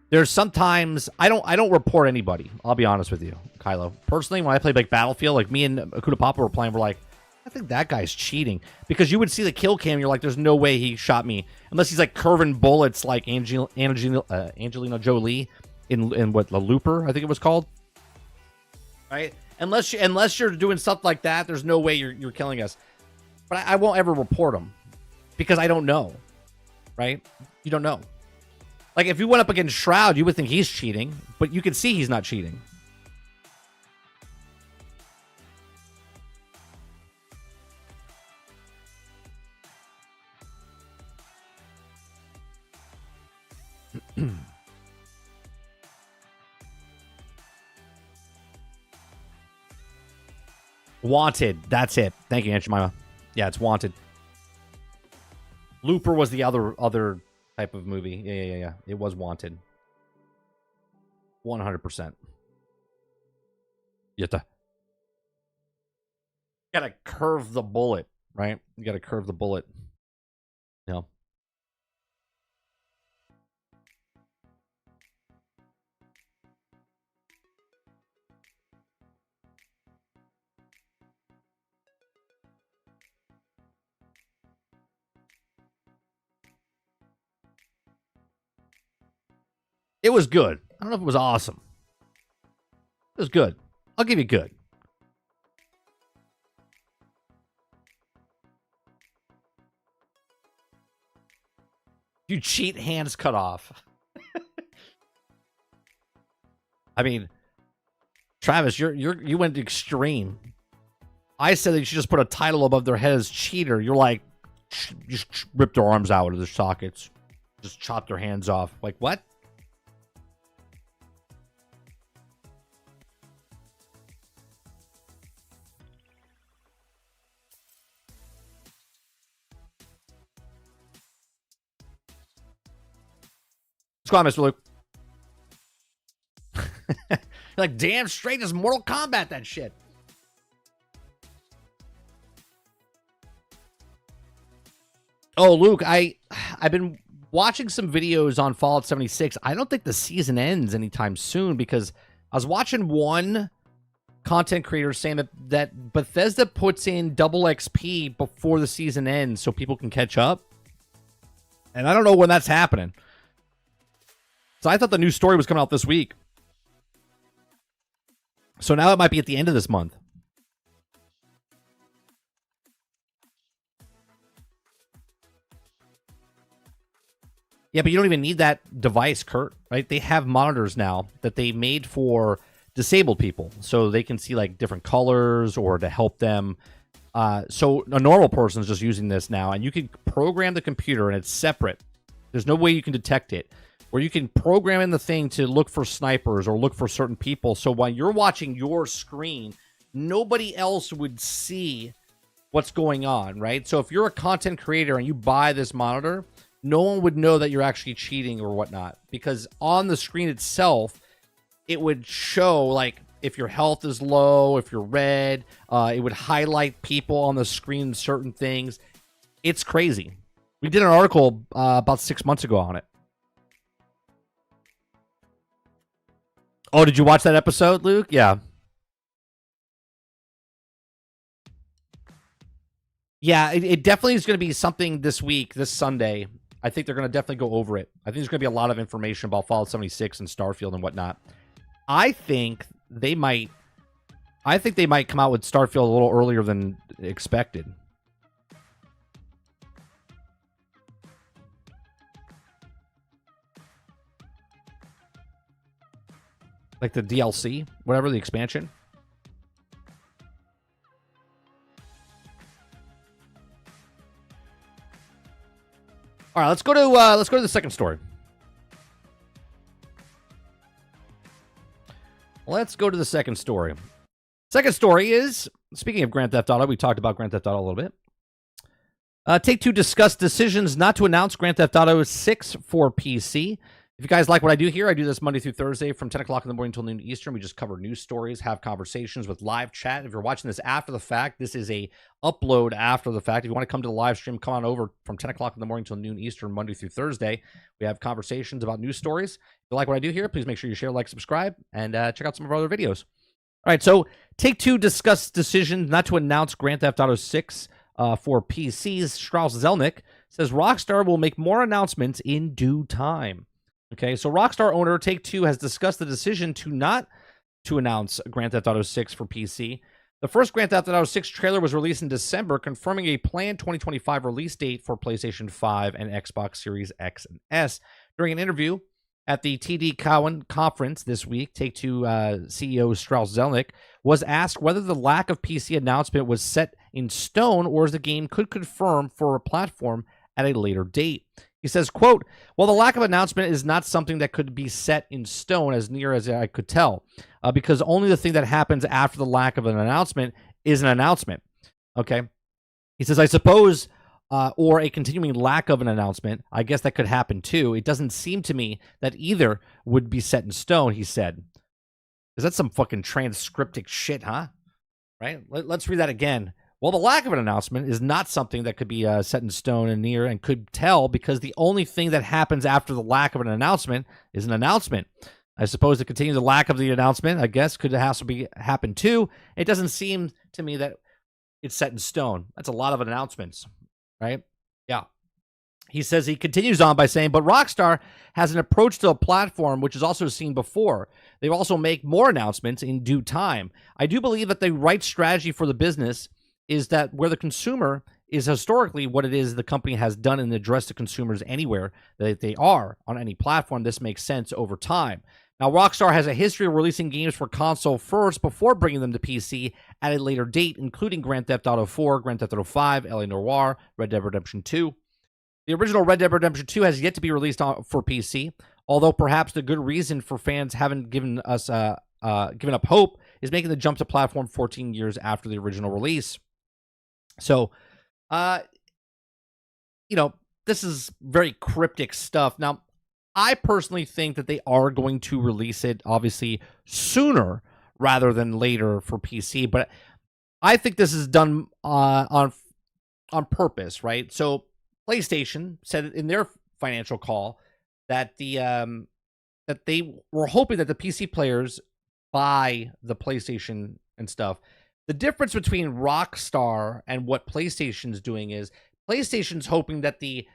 There's sometimes I don't report anybody. I'll be honest with you, Kylo. Personally, when I play like Battlefield, like me and Akuda Papa were playing, we're like, I think that guy's cheating, because you would see the kill cam. You're like, there's no way he shot me unless he's like curving bullets like Angelina Jolie in what, the Looper, I think it was called, right? unless you're doing stuff like that, there's no way you're killing us. But I won't ever report them because I don't know, right? You don't know. Like if you went up against Shroud, you would think he's cheating, but you can see he's not cheating. Wanted. That's it. Thank you, Aunt Jemima. Yeah, it's Wanted. Looper was the other type of movie. Yeah. It was Wanted. 100%. You gotta curve the bullet, right? You gotta curve the bullet. No. It was good. I don't know if it was awesome. It was good. I'll give you good. You cheat, hands cut off. I mean, Travis, you went extreme. I said that you should just put a title above their head as cheater. You're like, just rip their arms out of their sockets. Just chop their hands off. Like, what? What's going on, Mr. Luke? Like, damn straight as Mortal Kombat, that shit. Oh, Luke, I've been watching some videos on Fallout 76. I don't think the season ends anytime soon because I was watching one content creator saying that Bethesda puts in double XP before the season ends so people can catch up. And I don't know when that's happening. So I thought the new story was coming out this week. So now it might be at the end of this month. Yeah, but you don't even need that device, Kurt, right? They have monitors now that they made for disabled people so they can see like different colors or to help them. So a normal person is just using this now, and you can program the computer and it's separate. There's no way you can detect it. Where you can program in the thing to look for snipers or look for certain people. So while you're watching your screen, nobody else would see what's going on, right? So if you're a content creator and you buy this monitor, no one would know that you're actually cheating or whatnot. Because on the screen itself, it would show, like, if your health is low, if you're red, it would highlight people on the screen, certain things. It's crazy. We did an article about 6 months ago on it. Oh, did you watch that episode, Luke? Yeah. Yeah, it definitely is going to be something this week, this Sunday. I think they're going to definitely go over it. I think there's going to be a lot of information about Fallout 76 and Starfield and whatnot. I think they might come out with Starfield a little earlier than expected. Like the DLC, whatever, the expansion. All right, let's go to the second story. Let's go to the second story. Second story is, speaking of Grand Theft Auto, we talked about Grand Theft Auto a little bit. Take-Two discussed decisions not to announce Grand Theft Auto 6 for PC. If you guys like what I do here, I do this Monday through Thursday from 10 o'clock in the morning until noon Eastern. We just cover news stories, have conversations with live chat. If you're watching this after the fact, this is a upload after the fact. If you want to come to the live stream, come on over from 10 o'clock in the morning until noon Eastern, Monday through Thursday. We have conversations about news stories. If you like what I do here, please make sure you share, like, subscribe, and check out some of our other videos. All right, so Take-Two discussed decision not to announce Grand Theft Auto 6 for PCs. Strauss Zelnick says Rockstar will make more announcements in due time. Okay, so Rockstar owner Take-Two has discussed the decision to not to announce Grand Theft Auto 6 for PC. The first Grand Theft Auto 6 trailer was released in December, confirming a planned 2025 release date for PlayStation 5 and Xbox Series X and S. During an interview at the TD Cowen conference this week, Take-Two CEO Strauss Zelnick was asked whether the lack of PC announcement was set in stone or as the game could confirm for a platform at a later date. He says, quote, "Well, the lack of announcement is not something that could be set in stone as near as I could tell, because only the thing that happens after the lack of an announcement is an announcement." Okay. He says, "I suppose, or a continuing lack of an announcement, I guess that could happen too. It doesn't seem to me that either would be set in stone," he said. Is that some fucking transcriptic shit, huh? Right? Let's read that again. "Well, the lack of an announcement is not something that could be set in stone and near and could tell, because the only thing that happens after the lack of an announcement is an announcement. I suppose to continue the lack of the announcement, I guess, could happen too. It doesn't seem to me that it's set in stone." That's a lot of announcements, right? Yeah. He says, he continues on by saying, "But Rockstar has an approach to a platform which is also seen before. They also make more announcements in due time. I do believe that the right strategy for the business is that where the consumer is historically what it is the company has done and addressed to consumers anywhere that they are on any platform. This makes sense over time. Now, Rockstar has a history of releasing games for console first before bringing them to PC at a later date, including Grand Theft Auto 4, Grand Theft Auto 5, LA Noire, Red Dead Redemption 2. The original Red Dead Redemption 2 has yet to be released for PC, although perhaps the good reason for fans haven't given up hope is making the jump to platform 14 years after the original release." So, this is very cryptic stuff. Now, I personally think that they are going to release it, obviously, sooner rather than later for PC. But I think this is done on purpose, right? So, PlayStation said in their financial call that that they were hoping that the PC players buy the PlayStation and stuff. The difference between Rockstar and what PlayStation's doing is PlayStation's hoping that the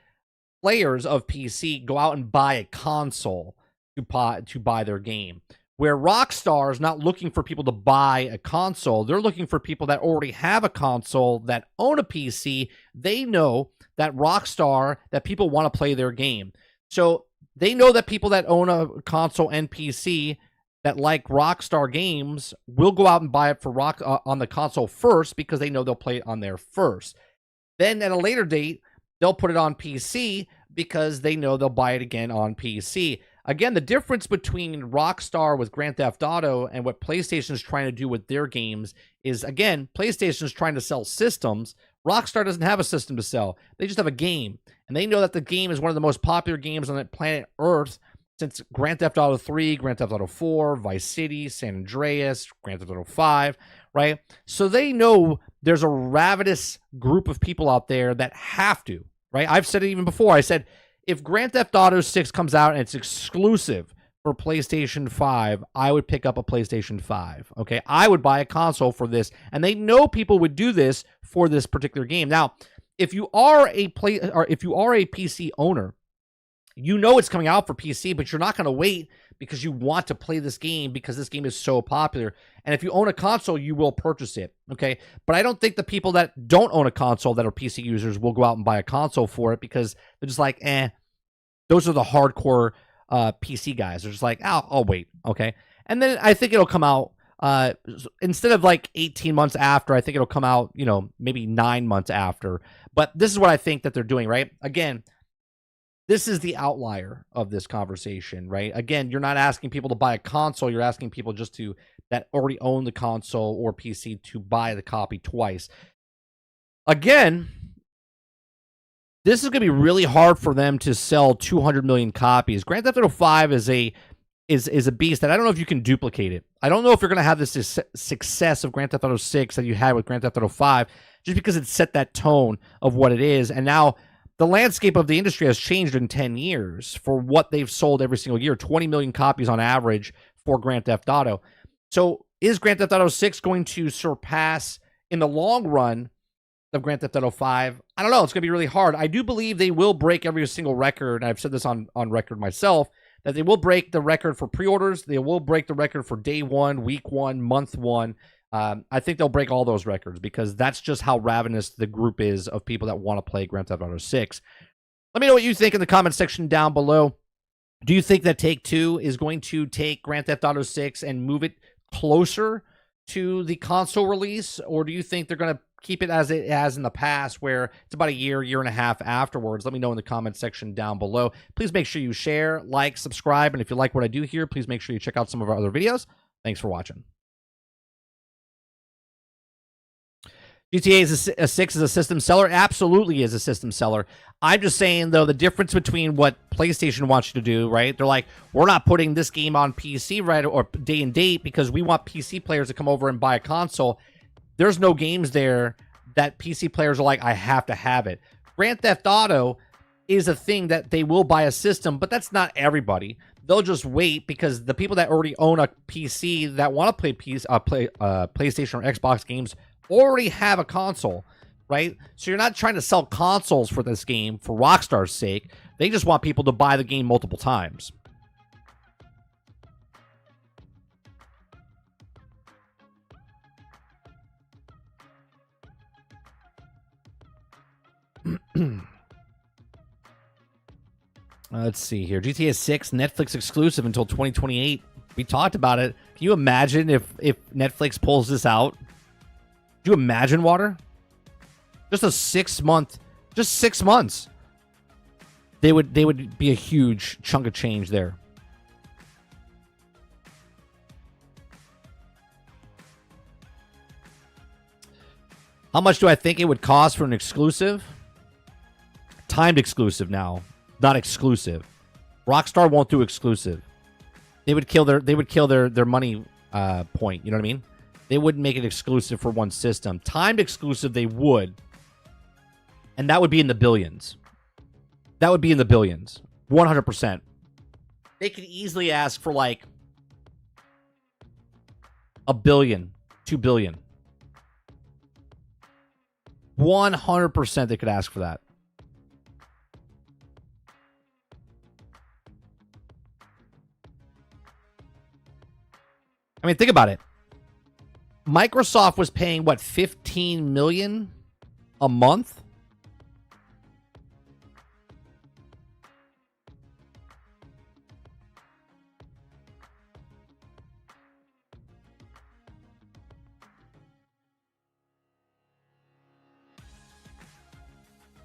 players of PC go out and buy a console to buy their game. Where Rockstar is not looking for people to buy a console, they're looking for people that already have a console, that own a PC. They know that that people want to play their game. So they know that people that own a console and PC that like Rockstar games will go out and buy it for on the console first, because they know they'll play it on there first. Then at a later date, they'll put it on PC because they know they'll buy it again on PC. Again, the difference between Rockstar with Grand Theft Auto and what PlayStation is trying to do with their games is, again, PlayStation is trying to sell systems. Rockstar doesn't have a system to sell. They just have a game. And they know that the game is one of the most popular games on the planet Earth since Grand Theft Auto 3, Grand Theft Auto 4, Vice City, San Andreas, Grand Theft Auto 5, right? So they know there's a ravenous group of people out there that have to, right? I've said it even before. I said, if Grand Theft Auto 6 comes out and it's exclusive for PlayStation 5, I would pick up a PlayStation 5, okay? I would buy a console for this, and they know people would do this for this particular game. Now, if you are a PC owner, you know it's coming out for PC, but you're not going to wait because you want to play this game because this game is so popular. And if you own a console, you will purchase it, okay? But I don't think the people that don't own a console that are PC users will go out and buy a console for it, because they're just like, those are the hardcore PC guys. They're just like, I'll wait, okay? And then I think it'll come out, instead of like 18 months after, I think it'll come out, maybe 9 months after. But this is what I think that they're doing, right? Again, this is the outlier of this conversation, right? Again, you're not asking people to buy a console. You're asking people that already own the console or PC to buy the copy twice. Again, this is going to be really hard for them to sell 200 million copies. Grand Theft Auto 5 is a beast that I don't know if you can duplicate it. I don't know if you're going to have this success of Grand Theft Auto 6 that you had with Grand Theft Auto 5, just because it set that tone of what it is. And now the landscape of the industry has changed in 10 years for what they've sold every single year, 20 million copies on average for Grand Theft Auto. So is Grand Theft Auto 6 going to surpass in the long run of Grand Theft Auto 5? I don't know. It's going to be really hard. I do believe they will break every single record. I've said this on record myself, that they will break the record for pre-orders. They will break the record for day one, week one, month one. I think they'll break all those records because that's just how ravenous the group is of people that want to play Grand Theft Auto 6. Let me know what you think in the comment section down below. Do you think that Take-Two is going to take Grand Theft Auto 6 and move it closer to the console release? Or do you think they're going to keep it as it has in the past, where it's about a year and a half afterwards? Let me know in the comment section down below. Please make sure you share, like, subscribe, and if you like what I do here, please make sure you check out some of our other videos. Thanks for watching. GTA is 6 is a system seller? Absolutely is a system seller. I'm just saying, though, the difference between what PlayStation wants you to do, right? They're like, we're not putting this game on PC right or day and date because we want PC players to come over and buy a console. There's no games there that PC players are like, I have to have it. Grand Theft Auto is a thing that they will buy a system, but that's not everybody. They'll just wait because the people that already own a PC that want to play PlayStation or Xbox games already have a console, right? So you're not trying to sell consoles for this game for Rockstar's sake. They just want people to buy the game multiple times. Let's see here. GTA 6 Netflix exclusive until 2028. We talked about it. Can you imagine if Netflix pulls this out? Could you imagine, Water? Just a 6 month, just 6 months. They would be a huge chunk of change there. How much do I think it would cost for an exclusive? Timed exclusive now, not exclusive. Rockstar won't do exclusive. They would kill their money point. You know what I mean? They wouldn't make it exclusive for one system. Timed exclusive, they would. And that would be in the billions. That would be in the billions. 100%. They could easily ask for like $1 billion, $2 billion. 100% they could ask for that. I mean, think about it. Microsoft was paying, what, $15 million a month?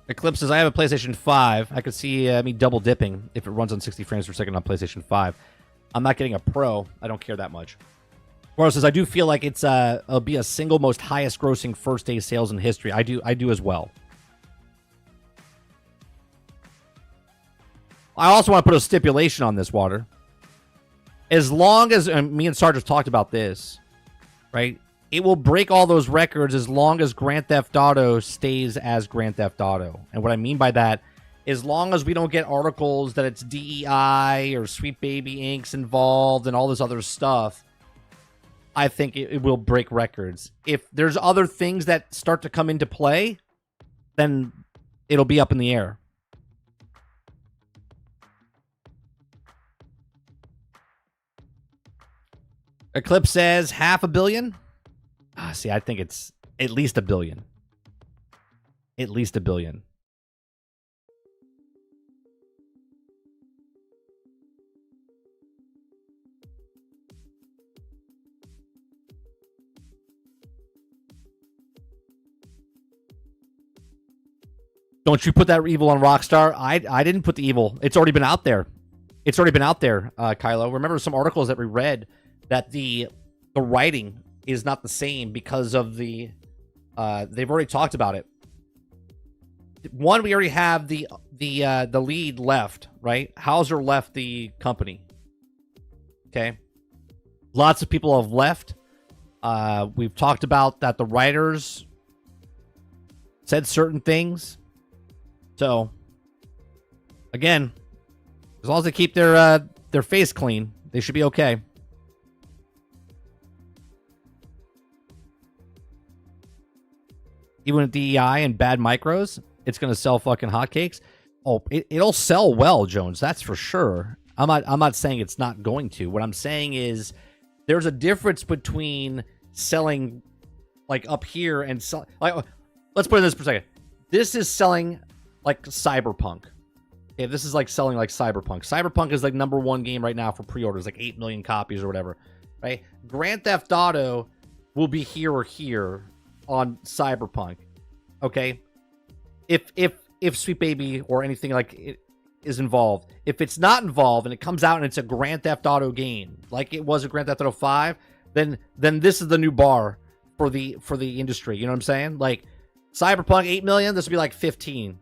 Eclipse says, I have a PlayStation 5. I could see me double dipping if it runs on 60 frames per second on PlayStation 5. I'm not getting a Pro. I don't care that much. Laura says, I do feel like it'll be a single most highest grossing first day sales in history. I do as well. I also want to put a stipulation on this, Water. As long as, and me and Sarge have talked about this, right? It will break all those records as long as Grand Theft Auto stays as Grand Theft Auto. And what I mean by that, as long as we don't get articles that it's DEI or Sweet Baby Inc.'s involved and all this other stuff, I think it will break records. If there's other things that start to come into play, then it'll be up in the air. Eclipse says $500 million. See, I think it's at least $1 billion. At least $1 billion. Don't you put that evil on Rockstar? I didn't put the evil. It's already been out there. It's already been out there, Kylo. Remember some articles that we read that the writing is not the same because of the they've already talked about it. One, we already have the lead left, right? Hauser left the company. Okay. Lots of people have left. We've talked about that the writers said certain things. So, again, as long as they keep their face clean, they should be okay. Even with DEI and bad micros, it's going to sell fucking hotcakes. Oh, it'll sell well, Jones. That's for sure. I'm not saying it's not going to. What I'm saying is there's a difference between selling like up here and sell, like, let's put it in this for a second. This is selling like Cyberpunk. Okay, this is like selling like Cyberpunk. Cyberpunk is like #1 game right now for pre-orders, like 8 million copies or whatever, right? Grand Theft Auto will be here or here on Cyberpunk. Okay? If Sweet Baby or anything like it is involved. If it's not involved and it comes out and it's a Grand Theft Auto game, like it was a Grand Theft Auto 5, then this is the new bar for the industry. You know what I'm saying? Like Cyberpunk 8 million, this will be like 15.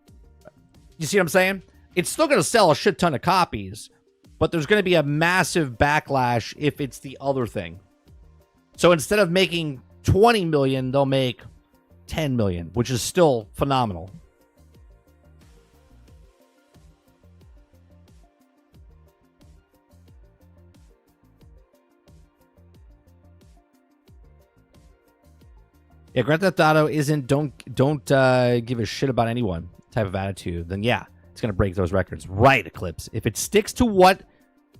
You see what I'm saying? It's still going to sell a shit ton of copies, but there's going to be a massive backlash if it's the other thing. So instead of making 20 million, they'll make 10 million, which is still phenomenal. Yeah, Grand Theft Auto isn't don't give a shit about anyone type of attitude. Then yeah, it's gonna break those records, right? Eclipse. If it sticks to what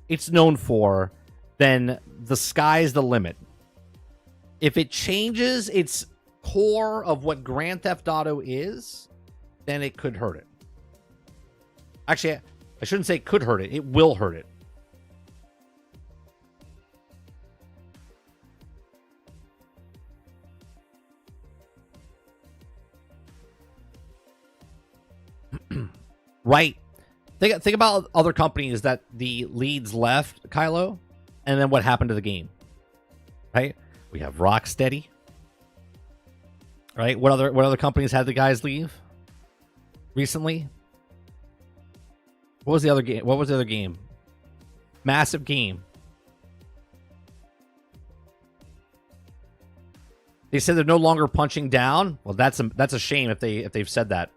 it's known for, then the sky's the limit. If it changes its core of what Grand Theft Auto is, then it could hurt it. Actually, I shouldn't say could hurt it. It will hurt it. Right. Think about other companies that the leads left, Kylo, and then what happened to the game. Right? We have Rocksteady. Right? What other companies had the guys leave recently? What was the other game? What was the other game? Massive game. They said they're no longer punching down. Well, that's a shame if they've said that.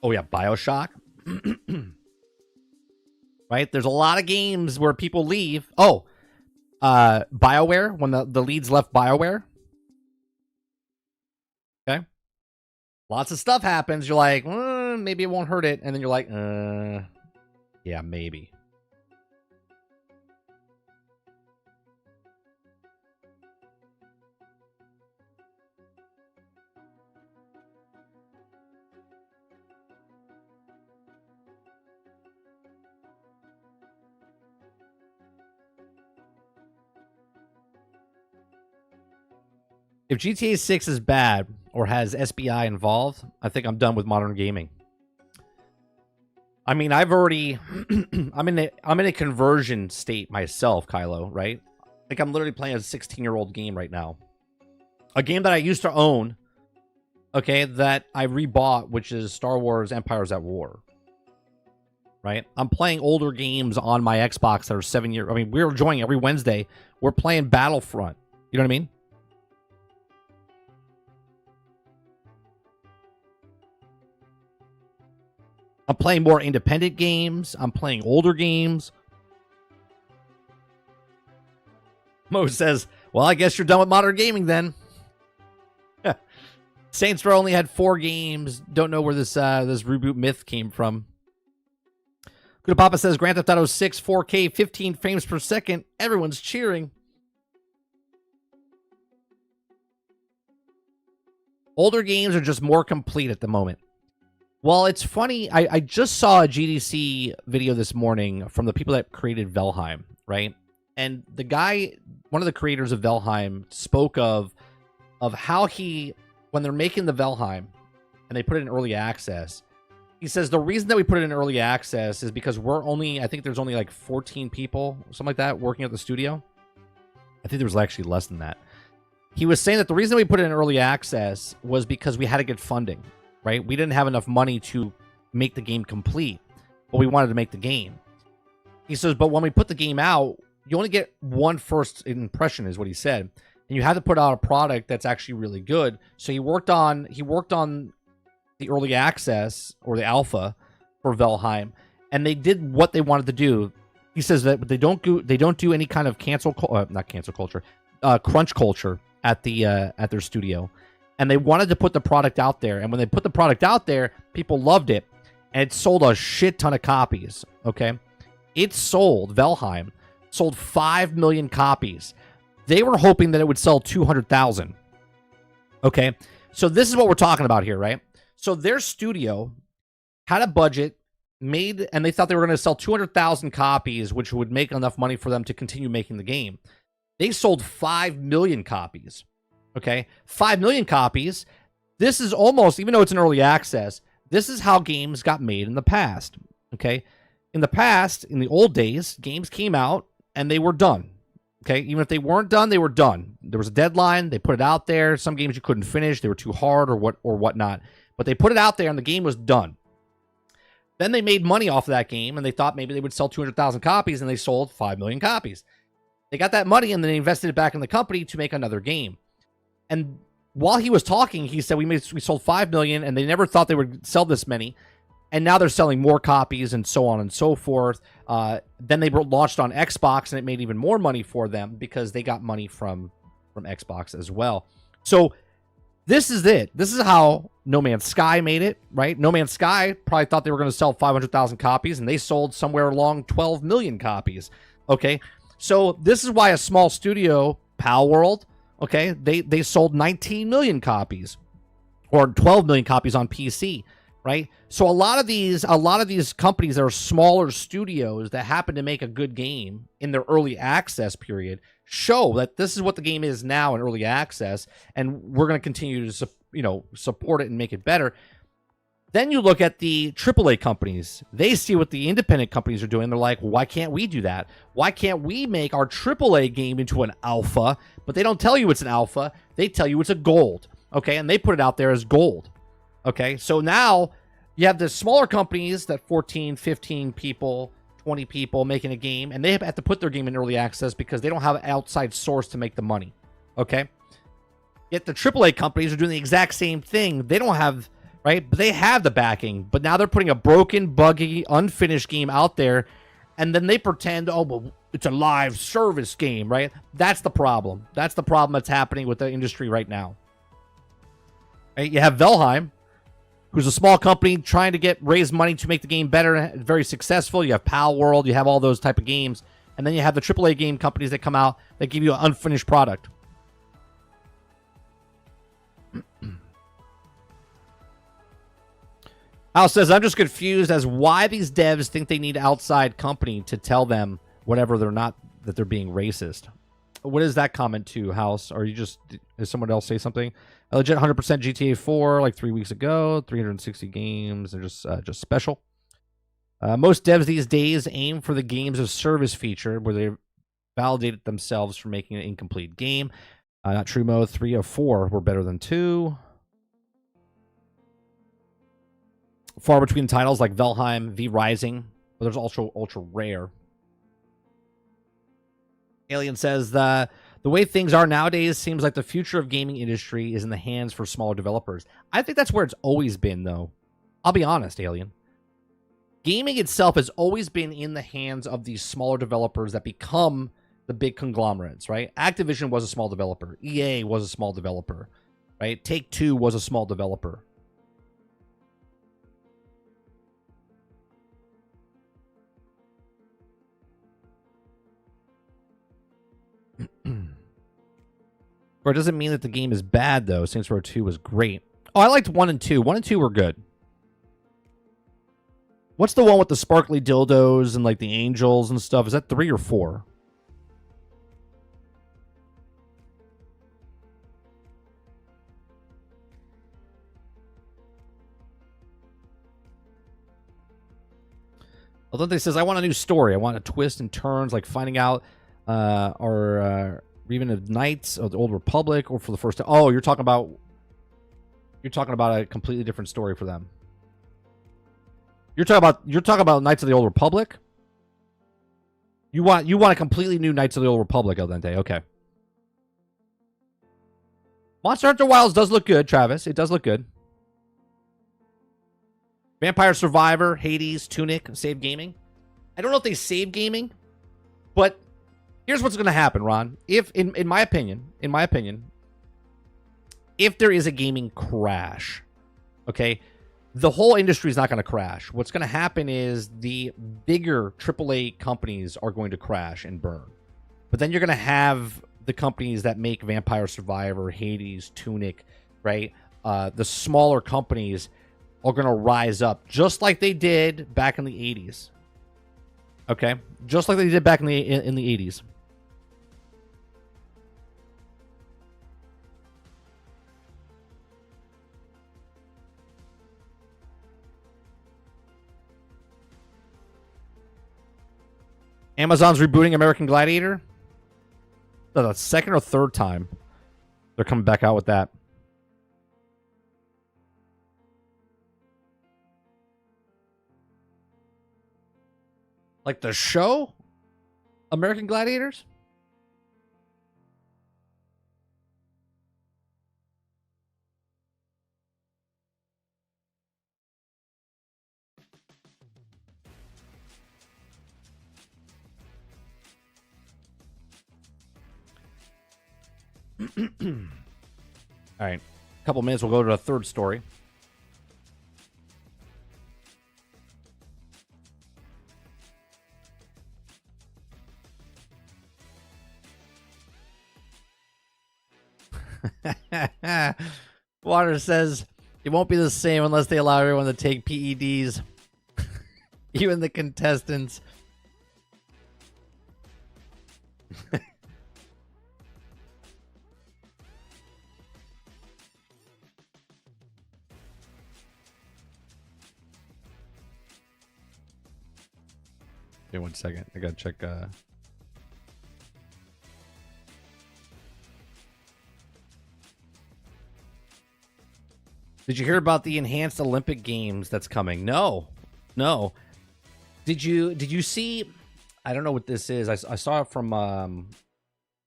Oh yeah, BioShock. Right? There's a lot of games where people leave. Oh, BioWare, when the leads left BioWare. Okay. Lots of stuff happens. You're like, maybe it won't hurt it. And then you're like, yeah, maybe. If GTA 6 is bad or has SBI involved, I think I'm done with modern gaming. I mean, I've already I'm in a conversion state myself, Kylo, right? Like I'm literally playing a 16-year-old game right now. A game that I used to own, okay, that I rebought, which is Star Wars Empires at War. Right? I'm playing older games on my Xbox that are 7 years. I mean, we're enjoying every Wednesday. We're playing Battlefront. You know what I mean? I'm playing more independent games. I'm playing older games. Mo says, well, I guess you're done with modern gaming then. Saints Row only had 4 games. Don't know where this reboot myth came from. Good Papa says, Grand Theft Auto 6, 4K, 15 frames per second. Everyone's cheering. Older games are just more complete at the moment. Well, it's funny. I just saw a GDC video this morning from the people that created Valheim, right? And the guy, one of the creators of Valheim, spoke of how when they're making the Valheim and they put it in early access, he says the reason that we put it in early access is because I think there's only like 14 people, something like that, working at the studio. I think there was actually less than that. He was saying that the reason we put it in early access was because we had to get funding. Right? We didn't have enough money to make the game complete, but we wanted to make the game. He says, but when we put the game out, you only get one first impression, is what he said. And you have to put out a product that's actually really good. So he worked on the early access or the alpha for Valheim, and they did what they wanted to do. He says that they don't do any kind of crunch culture at their studio. And they wanted to put the product out there. And when they put the product out there, people loved it. and it sold a shit ton of copies. Okay, it sold Valheim sold 5 million copies. They were hoping that it would sell 200,000. Okay, so this is what we're talking about here, right? So their studio had a budget made, and they thought they were going to sell 200,000 copies, which would make enough money for them to continue making the game. They sold 5 million copies. Okay, 5 million copies. This is almost, even though it's an early access, this is how games got made in the past. Okay, in the past, in the old days, games came out and they were done. Okay, even if they weren't done, they were done. There was a deadline. They put it out there. Some games you couldn't finish; they were too hard or whatnot. But they put it out there, and the game was done. Then they made money off of that game, and they thought maybe they would sell 200,000 copies, and they sold 5 million copies. They got that money, and then they invested it back in the company to make another game. And while he was talking, he said, we sold 5 million, and they never thought they would sell this many. And now they're selling more copies and so on and so forth. Then they launched on Xbox, and it made even more money for them because they got money from Xbox as well. So this is it. This is how No Man's Sky made it, right? No Man's Sky probably thought they were going to sell 500,000 copies, and they sold somewhere along 12 million copies. Okay, so this is why a small studio, Pal World, okay, they sold 19 million copies or 12 million copies on PC. Right, so a lot of these companies that are smaller studios that happen to make a good game in their early access period show that this is what the game is now in early access, and we're going to continue to support it and make it better. Then you look at the AAA companies; they see what the independent companies are doing. They're like, why can't we do that? Why can't we make our AAA game into an alpha? But they don't tell you it's an alpha; they tell you it's a gold. Okay, and they put it out there as gold. Okay, so now you have the smaller companies that 14, 15 people, 20 people making a game, and they have to put their game in early access because they don't have an outside source to make the money. Okay? Yet the AAA companies are doing the exact same thing. They don't have, right? But they have the backing. But now they're putting a broken, buggy, unfinished game out there, and then they pretend, oh, well, it's a live service game, right? That's the problem. That's the problem that's happening with the industry right now. Right? You have Valheim, who's a small company trying to raise money to make the game better, very successful. You have Pal World, you have all those type of games. And then you have the AAA game companies that come out that give you an unfinished product. Al says, I'm just confused as why these devs think they need outside company to tell them whatever they're not, that they're being racist. What is that comment to, House? Or you just, did someone else say something? A legit 100% GTA 4 like 3 weeks ago, 360 games, and just special. Most devs these days aim for the games of service feature where they validate themselves for making an incomplete game. Not true, Mo. 3 of 4 were better than 2. Far between titles like Valheim, V Rising, but there's also ultra rare. Alien says the way things are nowadays seems like the future of gaming industry is in the hands for smaller developers. I think that's where it's always been, though. I'll be honest, Alien. Gaming itself has always been in the hands of these smaller developers that become the big conglomerates, right? Activision was a small developer. EA was a small developer, right? Take-Two was a small developer. Or it doesn't mean that the game is bad, though. Saints Row 2 was great. Oh, I liked 1 and 2. 1 and 2 were good. What's the one with the sparkly dildos and like the angels and stuff? Is that 3 or 4? Although says, I want a new story. I want a twist and turns, like finding out even of Knights of the Old Republic, or for the first time. Oh, you're talking about a completely different story for them. You're talking about Knights of the Old Republic. You want a completely new Knights of the Old Republic, El Dente. Okay. Monster Hunter Wilds does look good, Travis. It does look good. Vampire Survivor, Hades, Tunic, Save Gaming. I don't know if they save gaming, but here's what's going to happen, Ron. If, in my opinion, if there is a gaming crash, okay, The whole industry is not going to crash. What's going to happen is the bigger AAA companies are going to crash and burn. But then you're going to have the companies that make Vampire Survivor, Hades, Tunic, right? The smaller companies are going to rise up just like they did back in the 80s. Okay? Just like they did back in the 80s. Amazon's rebooting American Gladiator. The second or third time they're coming back out with that. Like the show? American Gladiators? All right. A couple minutes, we'll go to the third story. Water says it won't be the same unless they allow everyone to take PEDs. Even the contestants. Hey, 1 second. I gotta check. Did you hear about the enhanced Olympic Games that's coming? No. Did you see? I don't know what this is. I saw it from.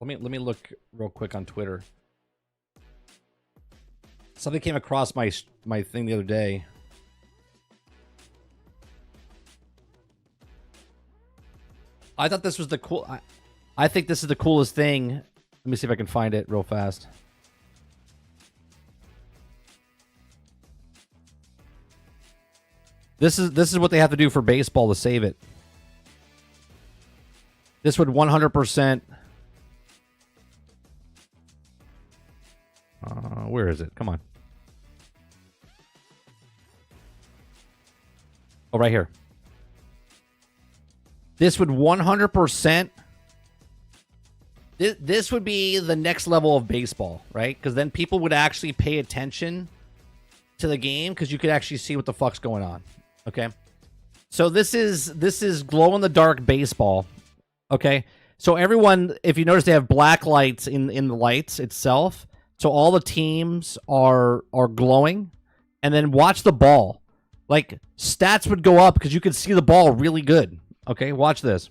Let me look real quick on Twitter. Something came across my thing the other day. I thought this was the cool. I think this is the coolest thing. Let me see if I can find it real fast. This is what they have to do for baseball to save it. This would 100%. Where is it? Come on. Oh, right here. This would 100%. This would be the next level of baseball, right? Because then people would actually pay attention to the game because you could actually see what the fuck's going on. Okay, so this is glow in the dark baseball. Okay, so everyone, if you notice, they have black lights in the lights itself. So all the teams are glowing, and then watch the ball. Like stats would go up because you could see the ball really good. Okay, watch this.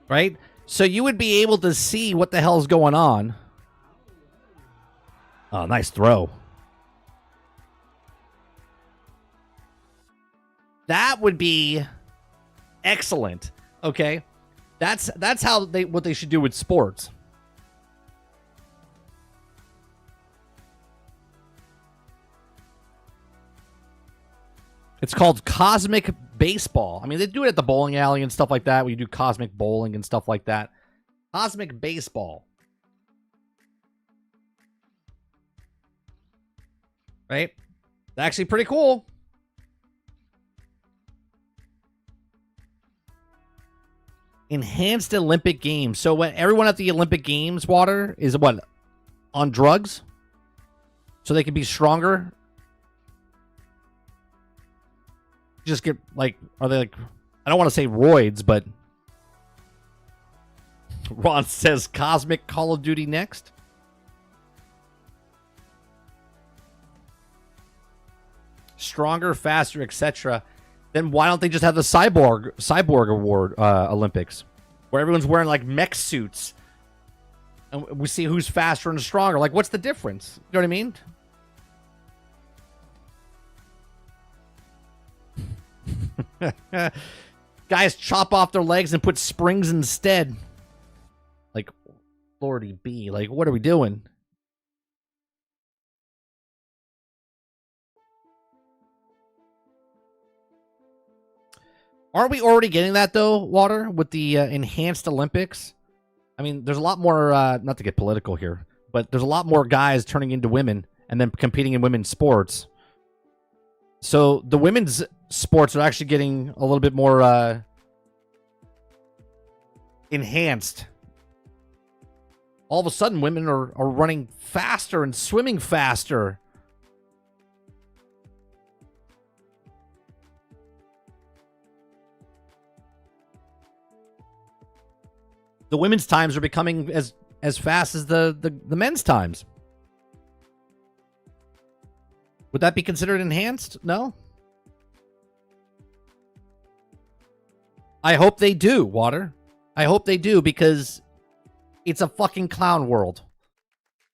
Right? So you would be able to see what the hell's going on. Oh, nice throw. That would be excellent. Okay? That's how what they should do with sports. It's called Cosmic Baseball. I mean, they do it at the bowling alley and stuff like that, where you do cosmic bowling and stuff like that. Cosmic Baseball. Right? Actually pretty cool. Enhanced Olympic Games. So when everyone at the Olympic Games, Water, is what? On drugs? So they can be stronger? Just get like, are they like, I don't want to say roids, but Ron says Cosmic Call of Duty next. Stronger, faster, etc. Then why don't they just have the cyborg award Olympics, where everyone's wearing like mech suits, and we see who's faster and stronger? Like, what's the difference? You know what I mean? Guys chop off their legs and put springs instead. Like, Lordy B, like, what are we doing? Aren't we already getting that, though, Water, with the enhanced Olympics? I mean, there's a lot more, not to get political here, but there's a lot more guys turning into women and then competing in women's sports. So the women's sports are actually getting a little bit more enhanced. All of a sudden, women are running faster and swimming faster. The women's times are becoming as fast as the men's times. Would that be considered enhanced? No? I hope they do, Water. I hope they do, because it's a fucking clown world.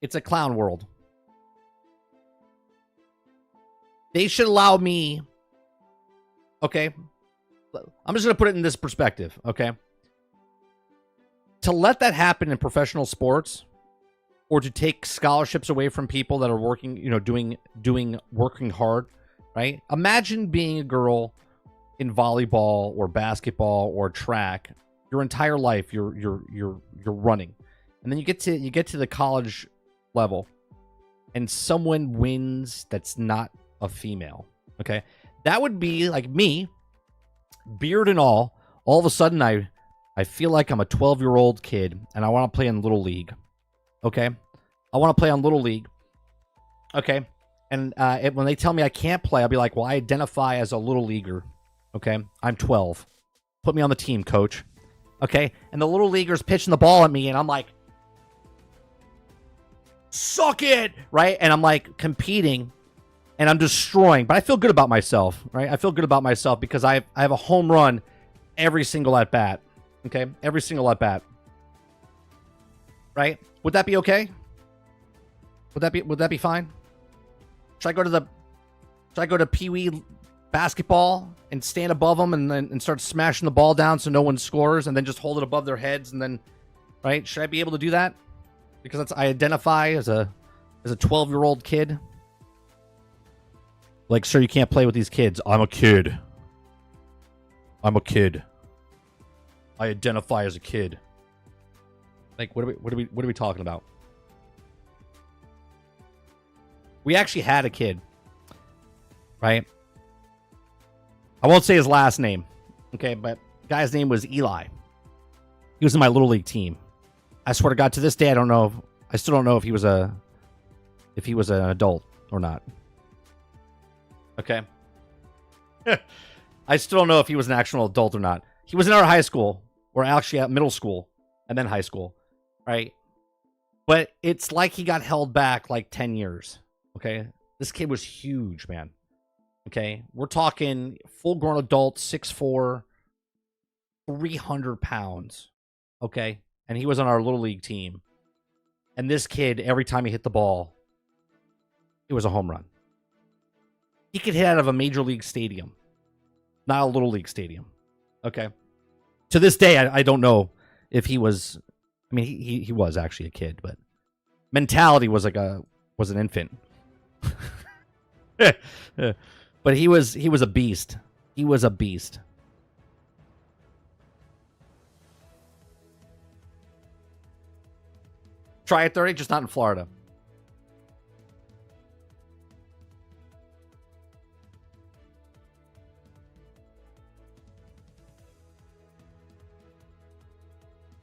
It's a clown world. They should allow me... Okay? I'm just going to put it in this perspective, okay? To let that happen in professional sports, or to take scholarships away from people that are working, you know, working hard, right? Imagine being a girl in volleyball or basketball or track. Your entire life, you're running, and then you get to the college level, and someone wins that's not a female. Okay, that would be like me, beard and all. All of a sudden, I feel like I'm a 12-year-old kid, and I want to play in Little League. Okay? I want to play on Little League. Okay? And when they tell me I can't play, I'll be like, well, I identify as a Little Leaguer. Okay? I'm 12. Put me on the team, coach. Okay? And the Little Leaguer's pitching the ball at me, and I'm like, suck it! Right? And I'm like competing, and I'm destroying. But I feel good about myself, right? I feel good about myself because I have a home run every single at-bat. Okay, every single at bat. Right? Would that be okay? Would that be fine? Should I go to Pee Wee basketball and stand above them and start smashing the ball down so no one scores, and then just hold it above their heads, and then, right? Should I be able to do that? Because I identify as a 12-year-old kid. Like, sir, you can't play with these kids. I'm a kid. I'm a kid. I identify as a kid. Like, what are we talking about? We actually had a kid, right? I won't say his last name, okay? But the guy's name was Eli. He was in my Little League team. I swear to God, to this day, I still don't know if he was an adult or not. Okay. I still don't know if he was an actual adult or not. He was in our high school, or actually at middle school, and then high school, right? But it's like he got held back like 10 years, okay? This kid was huge, man, okay? We're talking full-grown adult, 6'4", 300 pounds, okay? And he was on our Little League team. And this kid, every time he hit the ball, it was a home run. He could hit out of a major league stadium, not a Little League stadium, okay? To this day, I don't know if he was... I mean, he was actually a kid, but mentality was like was an infant. But he was a beast. He was a beast. Try at 30, just not in Florida.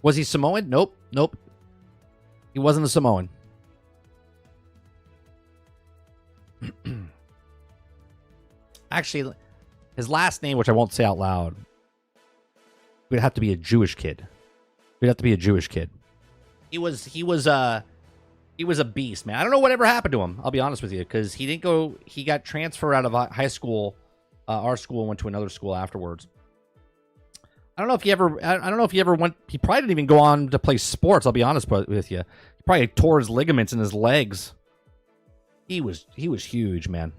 Was he Samoan? Nope. Nope. He wasn't a Samoan. Actually, his last name, which I won't say out loud, would have to be a Jewish kid. He'd have to be a Jewish kid. He was a beast, man. I don't know whatever happened to him. I'll be honest with you, because he didn't go. He got transferred out of high school, our school, and went to another school afterwards. I don't know if he ever. I don't know if he ever went. He probably didn't even go on to play sports. I'll be honest with you. He probably tore his ligaments in his legs. He was huge, man.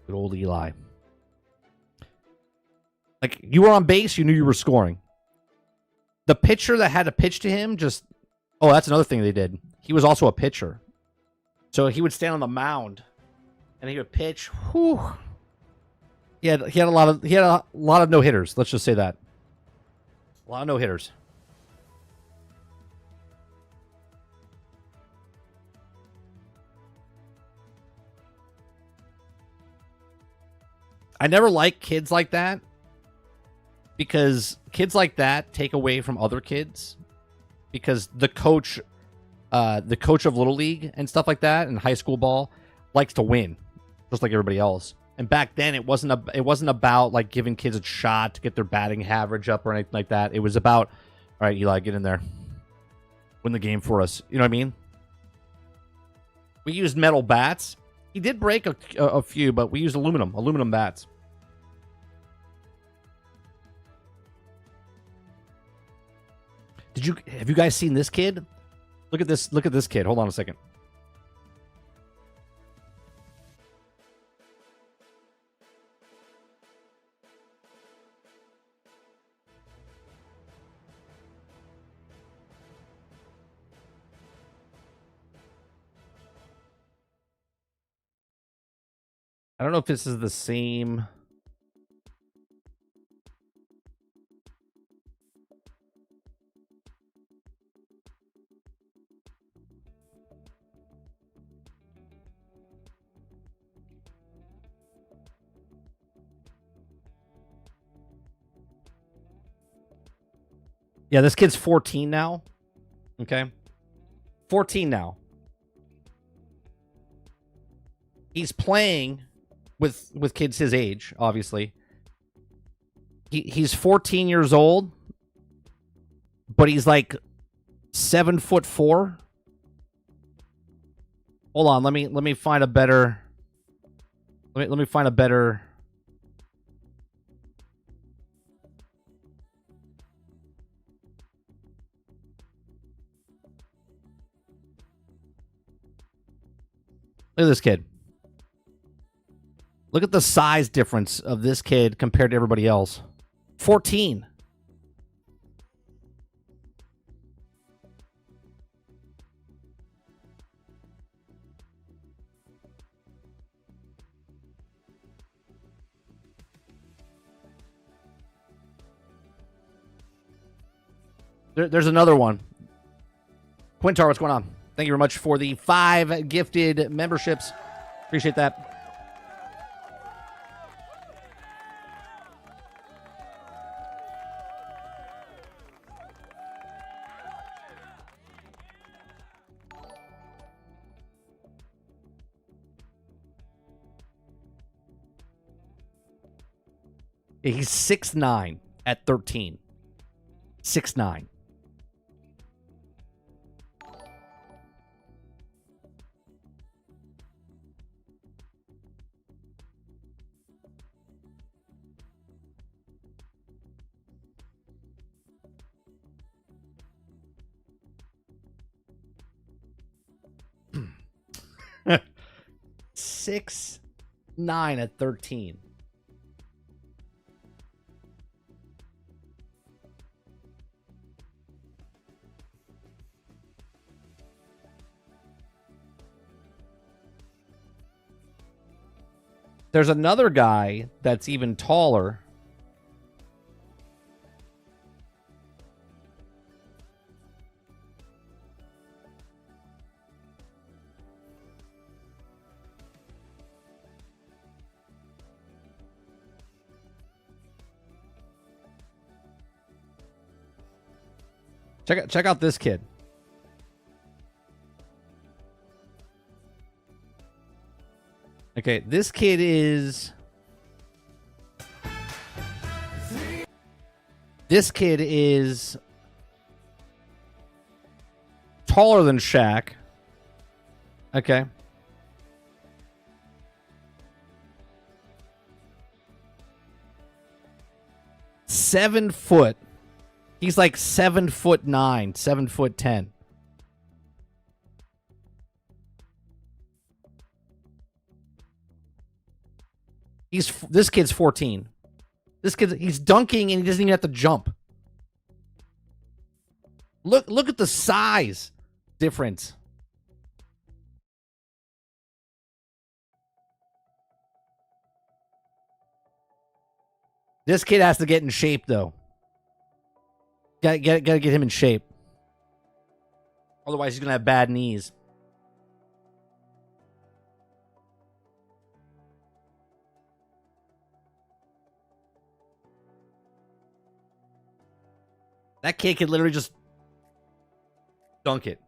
Good old Eli. Like, you were on base, you knew you were scoring. The pitcher that had to pitch to him just... Oh, that's another thing they did. He was also a pitcher. So he would stand on the mound, and he would pitch. Whew. He had a lot of no-hitters. Let's just say that. A lot of no-hitters. I never liked kids like that because kids like that take away from other kids because the coach of Little League and stuff like that and high school ball likes to win just like everybody else. And back then it wasn't about like giving kids a shot to get their batting average up or anything like that. It was about, all right, Eli, get in there. Win the game for us. You know what I mean? We used metal bats. He did break a few, but we used aluminum bats. Have you guys seen this kid? Look at this kid. Hold on a second. I don't know if this is the same. Yeah, this kid's 14 now. Okay. 14 now. He's playing with kids his age, obviously. He's 14 years old, but he's like 7'4". Hold on, let me find a better. Let me find a better. Look at this kid. Look at the size difference of this kid compared to everybody else. 14. There's another one. Quintar, what's going on? Thank you very much for the 5 gifted memberships. Appreciate that. He's 6'9" at 13. 6'9". Six, 9 at 13. There's another guy that's even taller. Check out this kid. Okay, this kid is... This kid is taller than Shaq. Okay. Seven foot. He's like 7'9", 7'10". This kid's 14. He's dunking and he doesn't even have to jump. Look at the size difference. This kid has to get in shape, though. Gotta get him in shape. Otherwise, he's gonna have bad knees. That kid could literally just dunk it.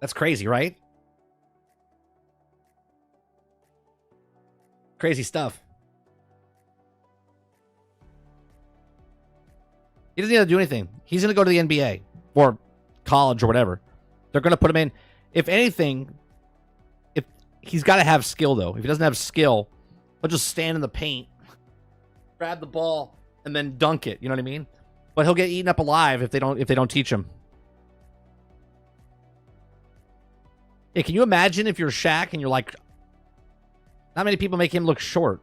That's crazy, right? Crazy stuff. He doesn't have to do anything. He's going to go to the NBA or college or whatever. They're going to put him in. If anything, if he's got to have skill, though. If he doesn't have skill, he'll just stand in the paint, grab the ball, and then dunk it. You know what I mean? But he'll get eaten up alive if they don't teach him. Yeah, can you imagine if you're Shaq and you're like, not many people make him look short.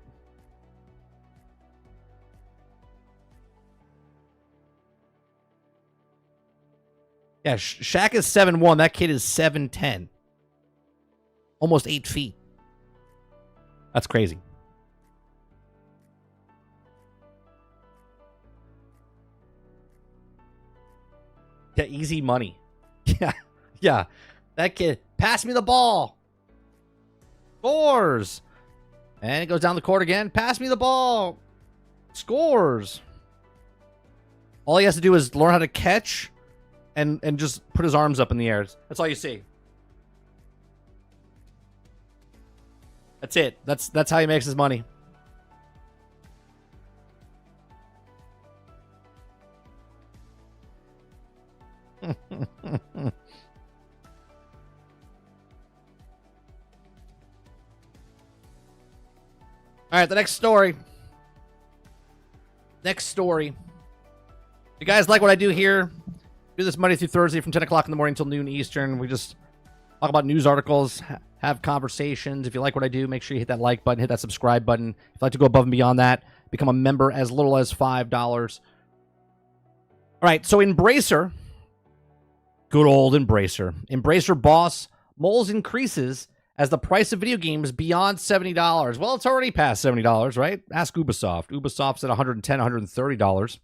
Yeah, Shaq is 7'1". That kid is 7'10". Almost 8 feet. That's crazy. Yeah, easy money. Yeah. That kid, pass me the ball. Scores. And it goes down the court again. Pass me the ball. Scores. All he has to do is learn how to catch and just put his arms up in the air. That's all you see. That's it. That's how he makes his money. All right, the next story. If you guys like what I do here, do this Monday through Thursday from 10 o'clock in the morning until noon Eastern. We just talk about news articles, have conversations. If you like what I do, make sure you hit that like button, hit that subscribe button. If you'd like to go above and beyond that, become a member as little as $5. All right, so Embracer, good old Embracer. Embracer boss, moles increases as the price of video games beyond $70. Well, it's already past $70, right? Ask Ubisoft. Ubisoft's at $110, $130.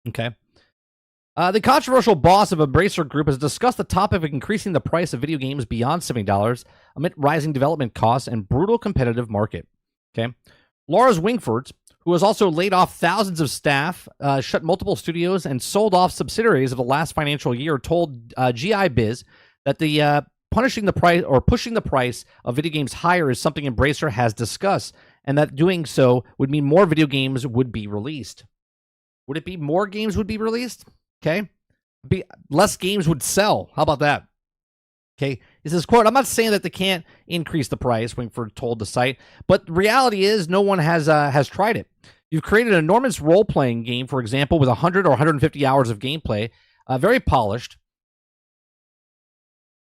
Okay. The controversial boss of Embracer Group has discussed the topic of increasing the price of video games beyond $70 amid rising development costs and brutal competitive market. Okay. Lars Wingford, who has also laid off thousands of staff, shut multiple studios, and sold off subsidiaries of the last financial year, told GI Biz that the pushing the price of video games higher is something Embracer has discussed, and that doing so would mean more video games would be released. Would it be more games would be released? Okay. Less games would sell. How about that? Okay. This is quote, I'm not saying that they can't increase the price, Wingford told the site, but the reality is no one has tried it. You've created an enormous role-playing game, for example, with 100 or 150 hours of gameplay, very polished.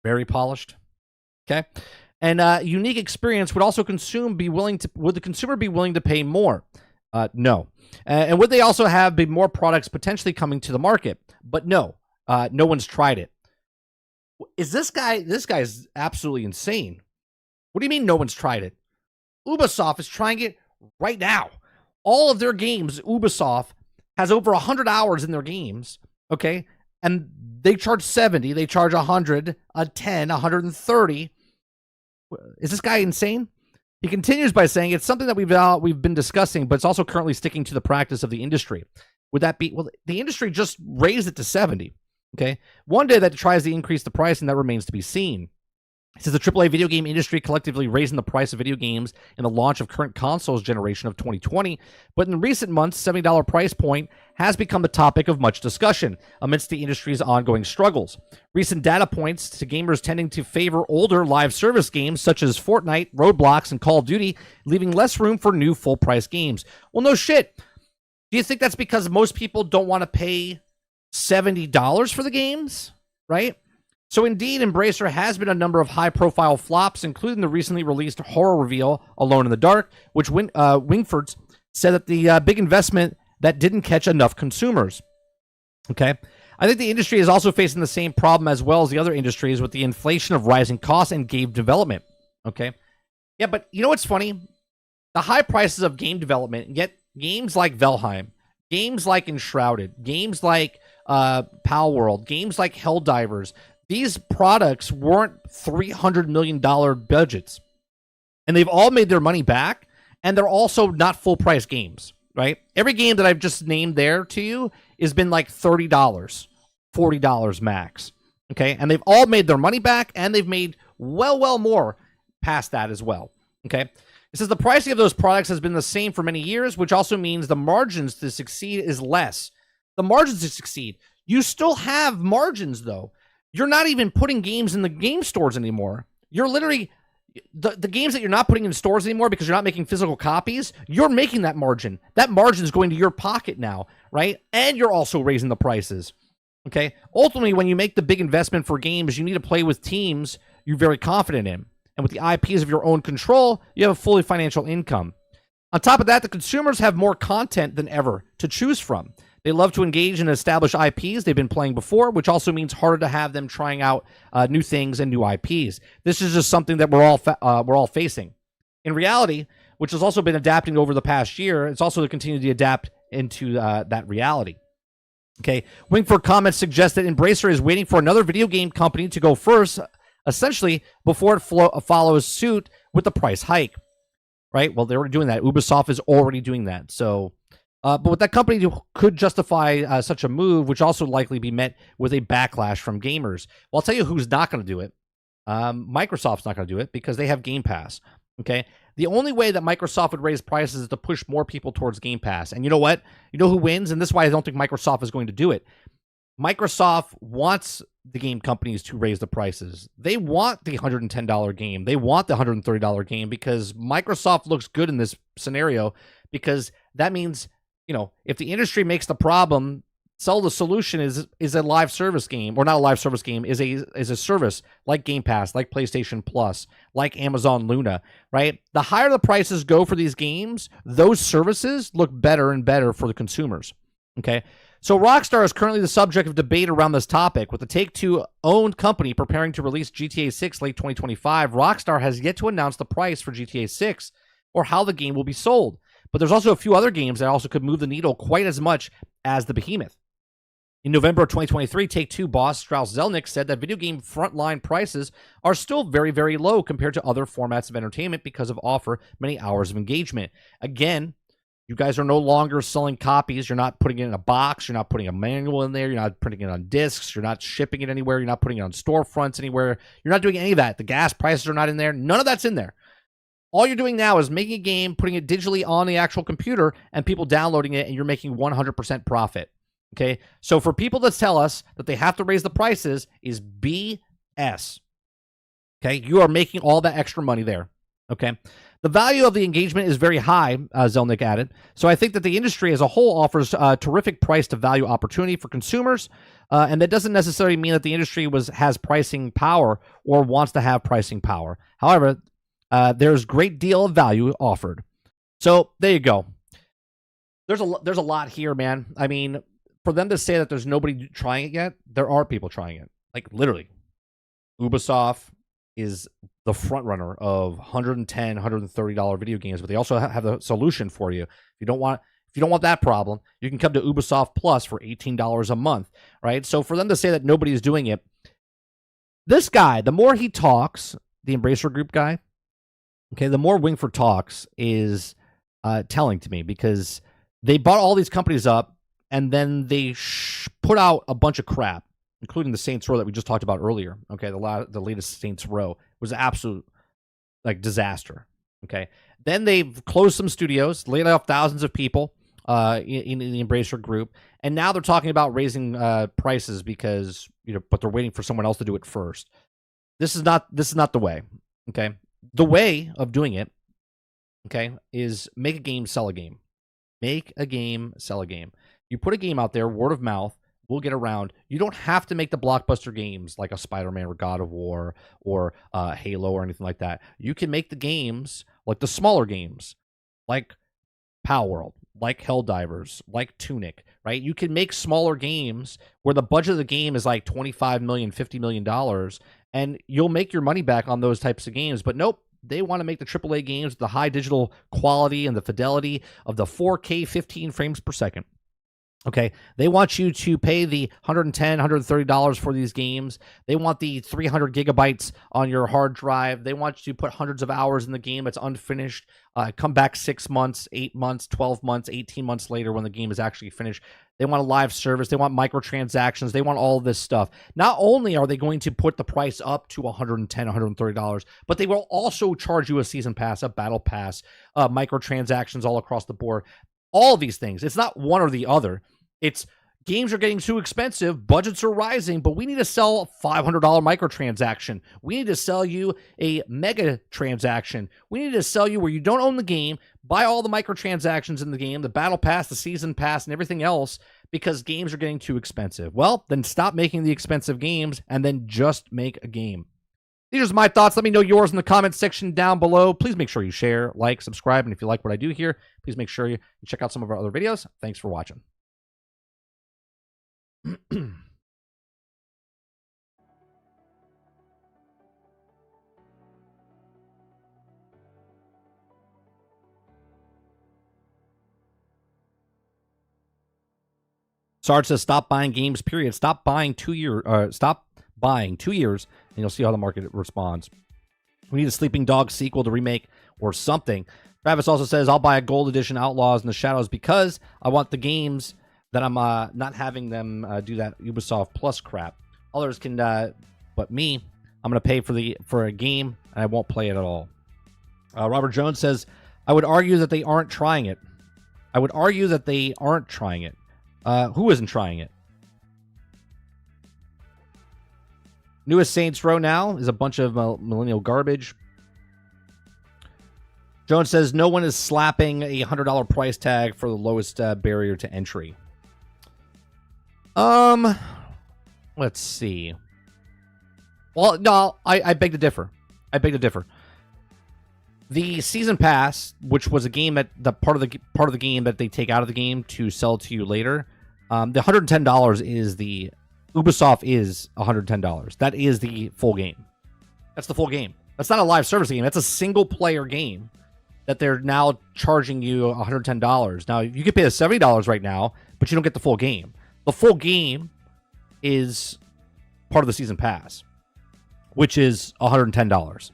Very polished. Okay. And unique experience would also would the consumer be willing to pay more? No. And would they also have more products potentially coming to the market? But no. No one's tried it. This guy's absolutely insane. What do you mean no one's tried it? Ubisoft is trying it right now. All of their games, Ubisoft has over 100 hours in their games, okay? And they charge 70, they charge 100, 10, 130. Is this guy insane? He continues by saying it's something that we've been discussing, but it's also currently sticking to the practice of the industry. Would that be, well, the industry just raised it to 70. Okay. One day that tries to increase the price, and that remains to be seen. It says the AAA video game industry collectively raising the price of video games in the launch of current consoles generation of 2020, but in recent months, $70 price point has become the topic of much discussion amidst the industry's ongoing struggles. Recent data points to gamers tending to favor older live service games such as Fortnite, Roblox, and Call of Duty, leaving less room for new full-price games. Well, no shit. Do you think that's because most people don't want to pay $70 for the games, right? So indeed, Embracer has been a number of high-profile flops, including the recently released horror reveal, Alone in the Dark, which Wingford said that the big investment that didn't catch enough consumers. Okay. I think the industry is also facing the same problem as well as the other industries with the inflation of rising costs and game development. Okay. Yeah, but you know what's funny? The high prices of game development, yet games like Valheim, games like Enshrouded, games like Pal World, games like Helldivers, these products weren't $300 million budgets. And they've all made their money back, and they're also not full-price games, right? Every game that I've just named there to you has been like $30, $40 max, okay? And they've all made their money back, and they've made well more past that as well, okay? It says the pricing of those products has been the same for many years, which also means the margins to succeed is less. The margins to succeed. You still have margins, though. You're not even putting games in the game stores anymore. You're literally... The games that you're not putting in stores anymore because you're not making physical copies, you're making that margin. That margin is going to your pocket now, right? And you're also raising the prices, okay? Ultimately, when you make the big investment for games, you need to play with teams you're very confident in. And with the IPs of your own control, you have a fully financial income. On top of that, the consumers have more content than ever to choose from. They love to engage in established IPs they've been playing before, which also means harder to have them trying out new things and new IPs. This is just something that we're all facing. In reality, which has also been adapting over the past year, it's also to continue to adapt into that reality. Okay, Wingford comments suggest that Embracer is waiting for another video game company to go first, essentially before it follows suit with the price hike. Right? Well, they're already doing that. Ubisoft is already doing that. So. But with that company could justify such a move, which also likely be met with a backlash from gamers. Well, I'll tell you who's not going to do it. Microsoft's not going to do it because they have Game Pass. Okay, the only way that Microsoft would raise prices is to push more people towards Game Pass. And you know what? You know who wins? And this is why I don't think Microsoft is going to do it. Microsoft wants the game companies to raise the prices. They want the $110 game. They want the $130 game because Microsoft looks good in this scenario because that means... You know, if the industry makes the problem, the solution is a live service game, or not a live service game, is a service like Game Pass, like PlayStation Plus, like Amazon Luna, right? The higher the prices go for these games, those services look better and better for the consumers, okay? So Rockstar is currently the subject of debate around this topic. With the Take-Two owned company preparing to release GTA 6 late 2025, Rockstar has yet to announce the price for GTA 6 or how the game will be sold. But there's also a few other games that also could move the needle quite as much as the behemoth. In November of 2023, Take-Two boss Strauss Zelnick said that video game frontline prices are still very, very low compared to other formats of entertainment because of offer many hours of engagement. Again, you guys are no longer selling copies. You're not putting it in a box. You're not putting a manual in there. You're not putting it on discs. You're not shipping it anywhere. You're not putting it on storefronts anywhere. You're not doing any of that. The gas prices are not in there. None of that's in there. All you're doing now is making a game, putting it digitally on the actual computer, and people downloading it, and you're making 100% profit. Okay? So for people to tell us that they have to raise the prices is BS. Okay? You are making all that extra money there. Okay? The value of the engagement is very high, Zelnick added. So I think that the industry as a whole offers a terrific price to value opportunity for consumers, and that doesn't necessarily mean that the industry has pricing power or wants to have pricing power. However, there's great deal of value offered. So there you go. There's a lot here, man. I mean, for them to say that there's nobody trying it yet, there are people trying it. Like literally, Ubisoft is the front runner of $110, $130 video games, but they also have a solution for you. If you don't want that problem, you can come to Ubisoft Plus for $18 a month, right? So for them to say that nobody is doing it, this guy, the more he talks, the Embracer Group guy, okay, the more Wingford talks is telling to me because they bought all these companies up and then they put out a bunch of crap, including the Saints Row that we just talked about earlier. Okay, the latest Saints Row was an absolute disaster. Okay, then they've closed some studios, laid off thousands of people in the Embracer Group, and now they're talking about raising prices because but they're waiting for someone else to do it first. This is not the way. Okay. The way of doing it, okay, is make a game, sell a game. Make a game, sell a game. You put a game out there, word of mouth will get around. You don't have to make the blockbuster games like a Spider-Man or God of War or Halo or anything like that. You can make the games like the smaller games, like Power World, like Helldivers, like Tunic, right? You can make smaller games where the budget of the game is like $25 million, $50 million, and you'll make your money back on those types of games. But nope, they want to make the AAA games with the high digital quality and the fidelity of the 4K 15 frames per second. Okay, they want you to pay the $110, $130 for these games. They want the 300 gigabytes on your hard drive. They want you to put hundreds of hours in the game that's unfinished. Come back 6 months, 8 months, 12 months, 18 months later when the game is actually finished. They want a live service. They want microtransactions. They want all this stuff. Not only are they going to put the price up to $110, $130, but they will also charge you a season pass, a battle pass, microtransactions all across the board. All of these things. It's not one or the other. It's games are getting too expensive, budgets are rising, but we need to sell a $500 microtransaction. We need to sell you a mega transaction. We need to sell you where you don't own the game, buy all the microtransactions in the game, the battle pass, the season pass, and everything else, because games are getting too expensive. Well, then stop making the expensive games and then just make a game. These are my thoughts. Let me know yours in the comment section down below. Please make sure you share, like, subscribe, and if you like what I do here, please make sure you check out some of our other videos. Thanks for watching. Sarge says, stop buying games, period. Stop buying 2 years, and you'll see how the market responds. We need a Sleeping Dogs sequel to remake or something. Travis also says, I'll buy a gold edition Outlaws in the Shadows because I want the games that I'm not having them do that Ubisoft Plus crap. Others can, but me, I'm going to pay for a game, and I won't play it at all. Robert Jones says, I would argue that they aren't trying it. I would argue that they aren't trying it. Who isn't trying it? Newest Saints Row now is a bunch of millennial garbage. Jones says no one is slapping a $100 price tag for the lowest barrier to entry. Let's see. Well, no, I beg to differ. I beg to differ. The season pass, which was a game that the part of the game that they take out of the game to sell to you later, the $110 is the Ubisoft is $110. That is the full game. That's the full game. That's not a live service game. That's a single player game that they're now charging you $110. Now you can pay the $70 right now, but you don't get the full game. The full game is part of the season pass, which is $110.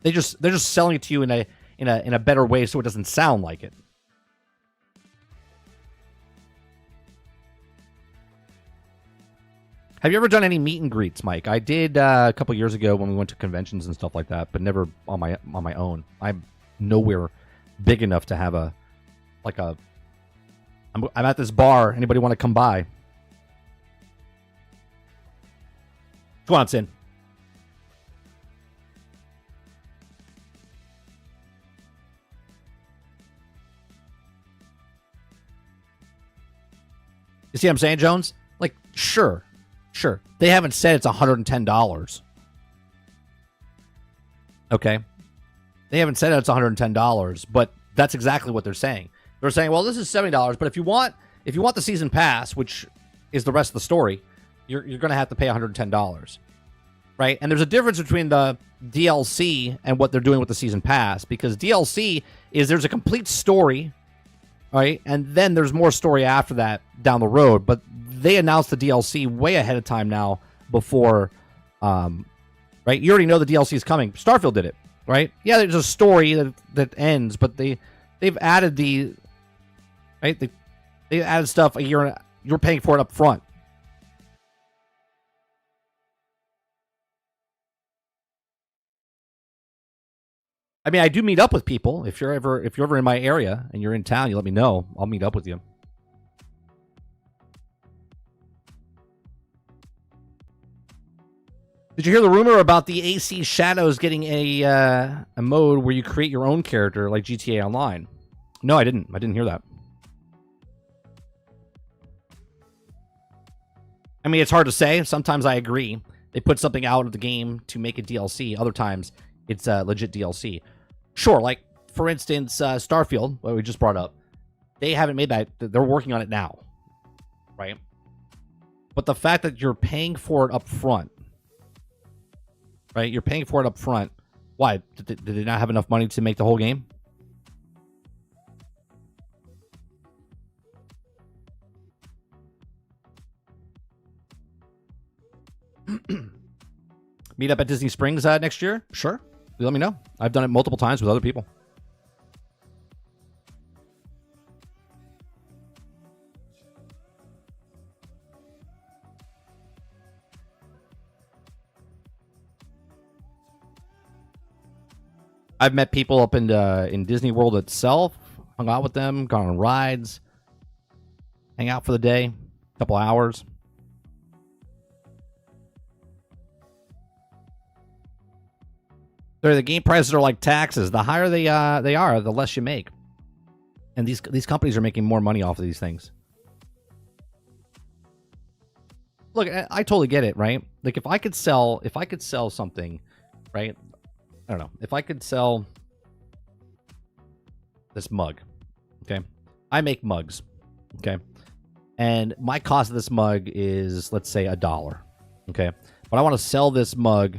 They're just selling it to you in a better way so it doesn't sound like it. Have you ever done any meet and greets, Mike? I did a couple years ago when we went to conventions and stuff like that, but never on my own. I'm nowhere big enough to have I'm at this bar. Anybody want to come by? Go on, Sin. You see what I'm saying, Jones? Like, sure. They haven't said it's $110. Okay? They haven't said it's $110, but that's exactly what they're saying. They're saying, well, this is $70, but if you want the season pass, which is the rest of the story, you're going to have to pay $110. Right? And there's a difference between the DLC and what they're doing with the season pass, because DLC is there's a complete story, right? And then there's more story after that down the road, but they announced the DLC way ahead of time now before, right? You already know the DLC is coming. Starfield did it, right? Yeah, there's a story that ends, but they've added right? They added stuff a year. You're paying for it up front. I mean, I do meet up with people. If you're ever in my area and you're in town, you let me know. I'll meet up with you. Did you hear the rumor about the AC Shadows getting a mode where you create your own character like GTA Online? No, I didn't. I didn't hear that. I mean, it's hard to say. Sometimes I agree. They put something out of the game to make a DLC. Other times, it's a legit DLC. Sure, like, for instance, Starfield, what we just brought up, they haven't made that. They're working on it now, right? But the fact that you're paying for it up front, right? You're paying for it up front. Why? Did they not have enough money to make the whole game? Meet up at Disney Springs next year? Sure. Let me know. I've done it multiple times with other people. I've met people up in Disney World itself, hung out with them, gone on rides, hang out for the day, a couple hours. The game prices are like taxes. The higher they are, the less you make. And these companies are making more money off of these things. Look, I totally get it, right? Like if I could sell something, right? I don't know. If I could sell this mug, okay? I make mugs, okay? And my cost of this mug is, let's say, $1, okay? But I want to sell this mug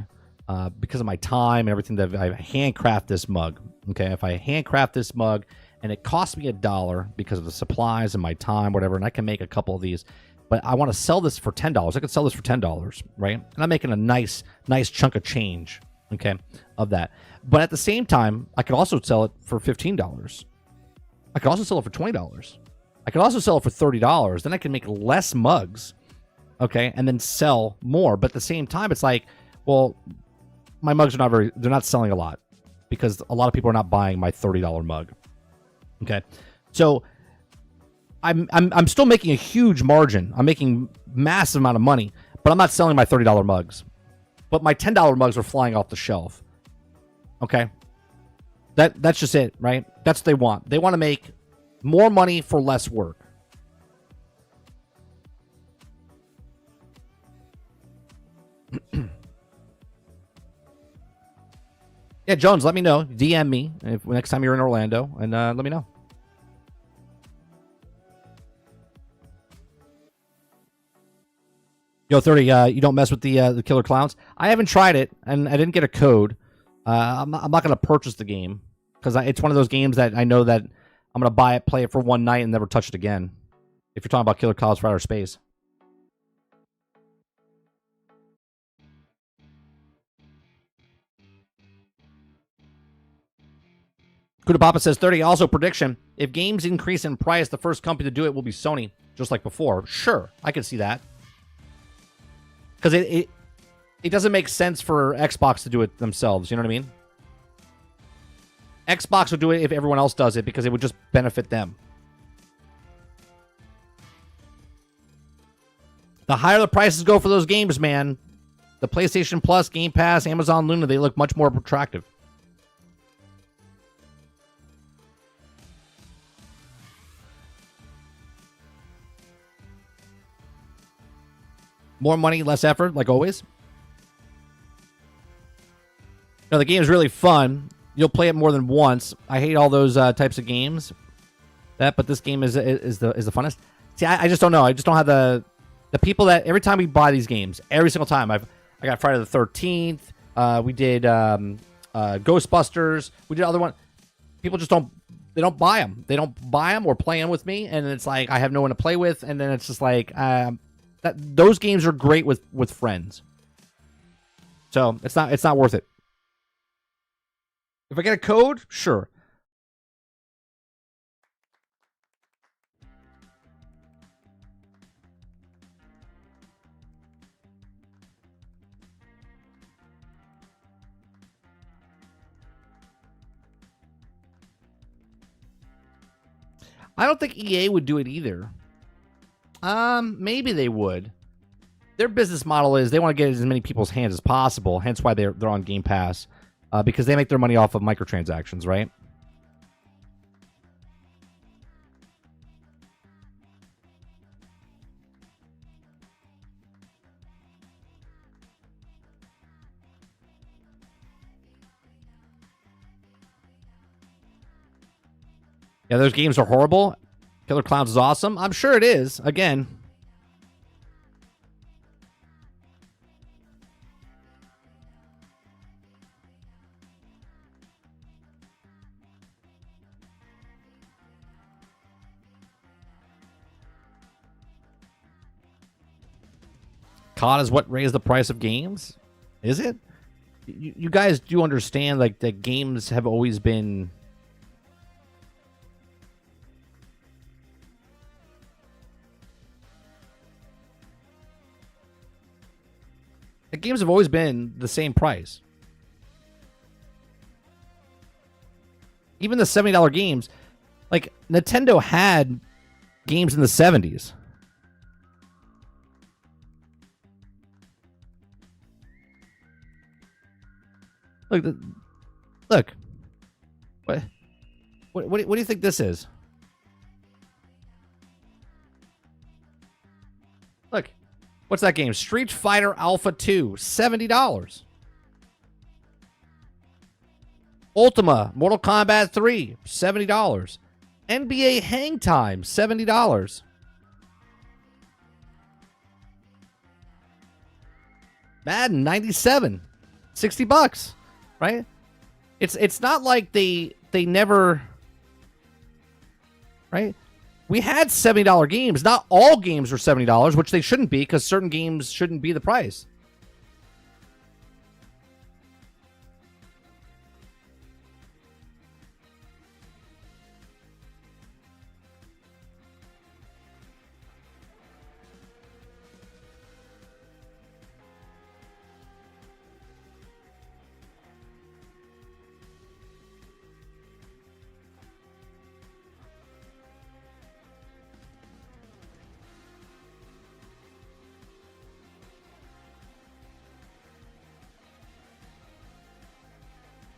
because of my time and everything that I handcraft this mug. Okay, if I handcraft this mug and it costs me $1 because of the supplies and my time, whatever, and I can make a couple of these, but I want to sell this for $10. I could sell this for $10, right? And I'm making a nice chunk of change, okay, of that. But at the same time, I could also sell it for $15. I could also sell it for $20. I could also sell it for $30. Then I can make less mugs, okay, and then sell more. But at the same time, it's like, well, my mugs are they're not selling a lot because a lot of people are not buying my $30 mug. Okay. So I'm still making a huge margin. I'm making massive amount of money, but I'm not selling my $30 mugs. But my $10 mugs are flying off the shelf. Okay. That's just it, right? That's what they want. They want to make more money for less work. Yeah, Jones, let me know. DM me if next time you're in Orlando, and let me know. Yo, 30, you don't mess with the Killer Clowns? I haven't tried it, and I didn't get a code. I'm not going to purchase the game, because it's one of those games that I know that I'm going to buy it, play it for one night, and never touch it again. If you're talking about Killer Clowns for Outer Space. Kuda Papa says 30. Also, prediction: if games increase in price, the first company to do it will be Sony, just like before. Sure, I can see that, because it doesn't make sense for Xbox to do it themselves. You know what I mean? Xbox would do it if everyone else does it because it would just benefit them. The higher the prices go for those games, man, the PlayStation Plus, Game Pass, Amazon Luna, they look much more attractive. More money, less effort, like always. No, the game is really fun. You'll play it more than once. I hate all those types of games. But this game is the funnest. See, I just don't know. I just don't have the people that every time we buy these games, every single time I got Friday the 13th. We did Ghostbusters. We did other one. People just don't buy them. They don't buy them or play them with me, and it's like I have no one to play with, and then it's just like those games are great with friends. So it's not worth it. If I get a code, sure. I don't think EA would do it either. Maybe they would. Their business model is they want to get as many people's hands as possible. Hence why they're on Game Pass, because they make their money off of microtransactions, right? Yeah, those games are horrible. Killer Clowns is awesome. I'm sure it is. Again. COD is what raised the price of games? Is it? You guys do understand, like, that games have always been... The games have always been the same price. Even the $70 games, like, Nintendo had games in the 70s. Look. What do you think this is? Look. What's that game? Street Fighter Alpha 2, $70. Ultima, Mortal Kombat 3, $70. NBA Hang Time, $70. Madden 97, $60, right? It's not like they never, right? We had $70 games. Not all games were $70, which they shouldn't be, because certain games shouldn't be the price.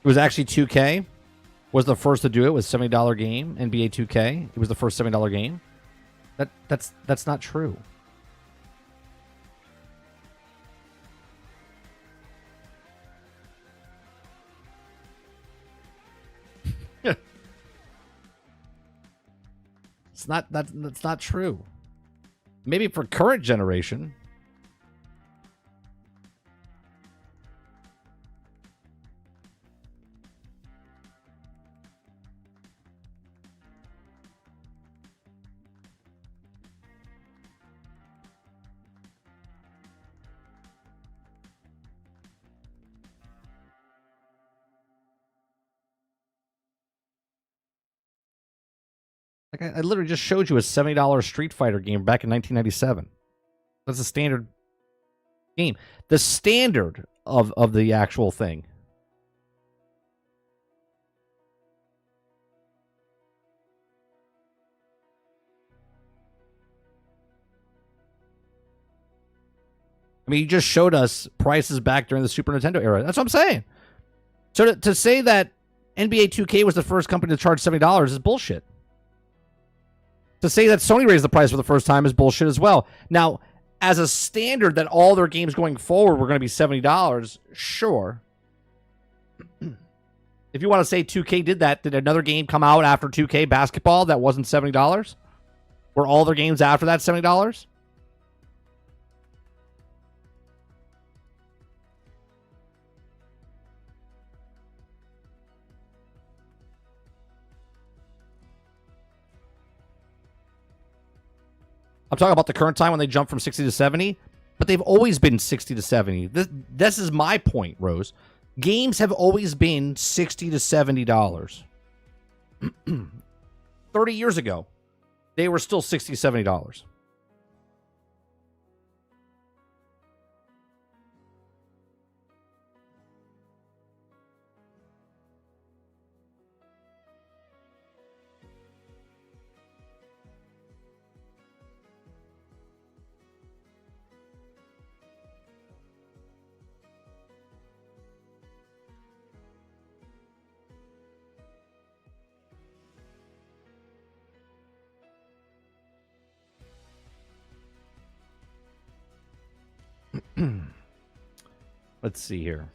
It was actually 2K was the first to do it with $70 game. NBA 2K. It was the first $70 game. That's not true. That's not true. Maybe for current generation. Like I literally just showed you a $70 Street Fighter game back in 1997. That's a standard game. The standard of the actual thing. I mean, you just showed us prices back during the Super Nintendo era. That's what I'm saying. So to say that NBA 2K was the first company to charge $70 is bullshit. To say that Sony raised the price for the first time is bullshit as well. Now, as a standard that all their games going forward were going to be $70, sure. If you want to say 2K did that, did another game come out after 2K basketball that wasn't $70? Were all their games after that $70? I'm talking about the current time when they jumped from 60 to 70, but they've always been 60 to 70. This is my point, Rose. Games have always been $60 to $70. 30 years ago, they were still $60, $70. Let's see here.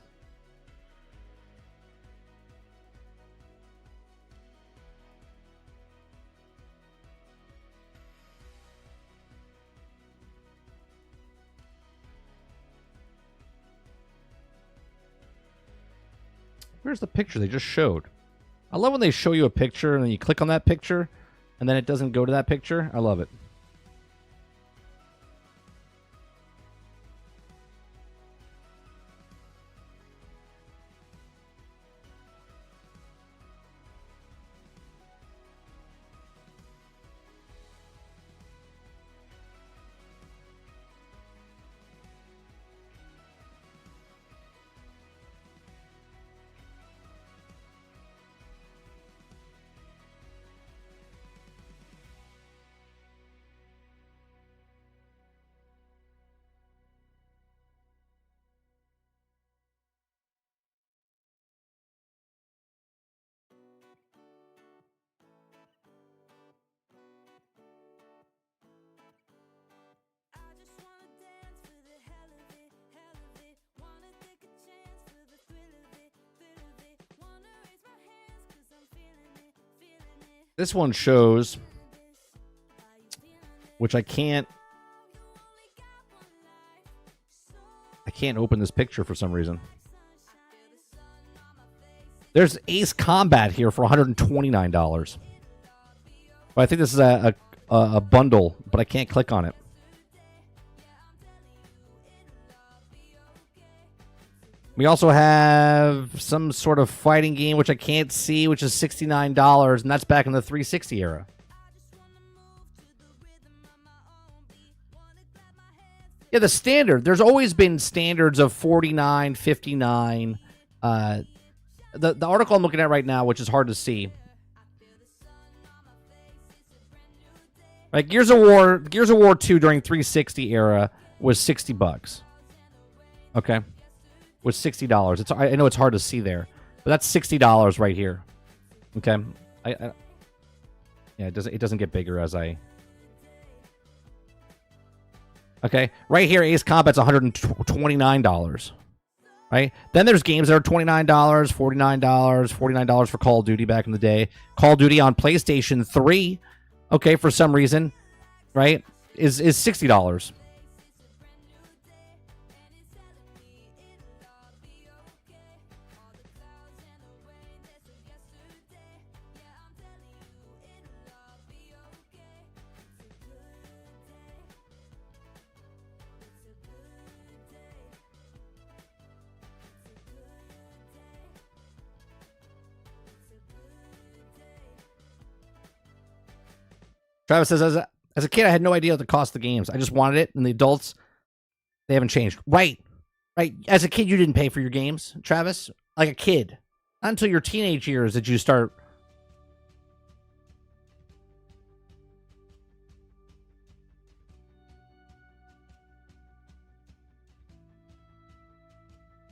Where's the picture they just showed? I love when they show you a picture and then you click on that picture and then it doesn't go to that picture. I love it. This one shows, which I can't open this picture for some reason. There's Ace Combat here for $129. Well, I think this is a bundle, but I can't click on it. We also have some sort of fighting game, which I can't see, which is $69, and that's back in the 360 era. Yeah, the standard. There's always been standards of $49, $59. The article I'm looking at right now, which is hard to see. Like Gears of War 2 during 360 era was $60. Okay. Was $60. I know it's hard to see there, but that's $60 right here. Okay, yeah, it doesn't get bigger as I. Okay, right here, Ace Combat's $129. Right, then there's games that are $29, $49, $49 for Call of Duty back in the day. Call of Duty on PlayStation 3, okay, for some reason, right, is $60. Travis says, as a kid, I had no idea the cost of the games. I just wanted it, and the adults, they haven't changed. Right. As a kid, you didn't pay for your games, Travis. Like a kid. Not until your teenage years did you start.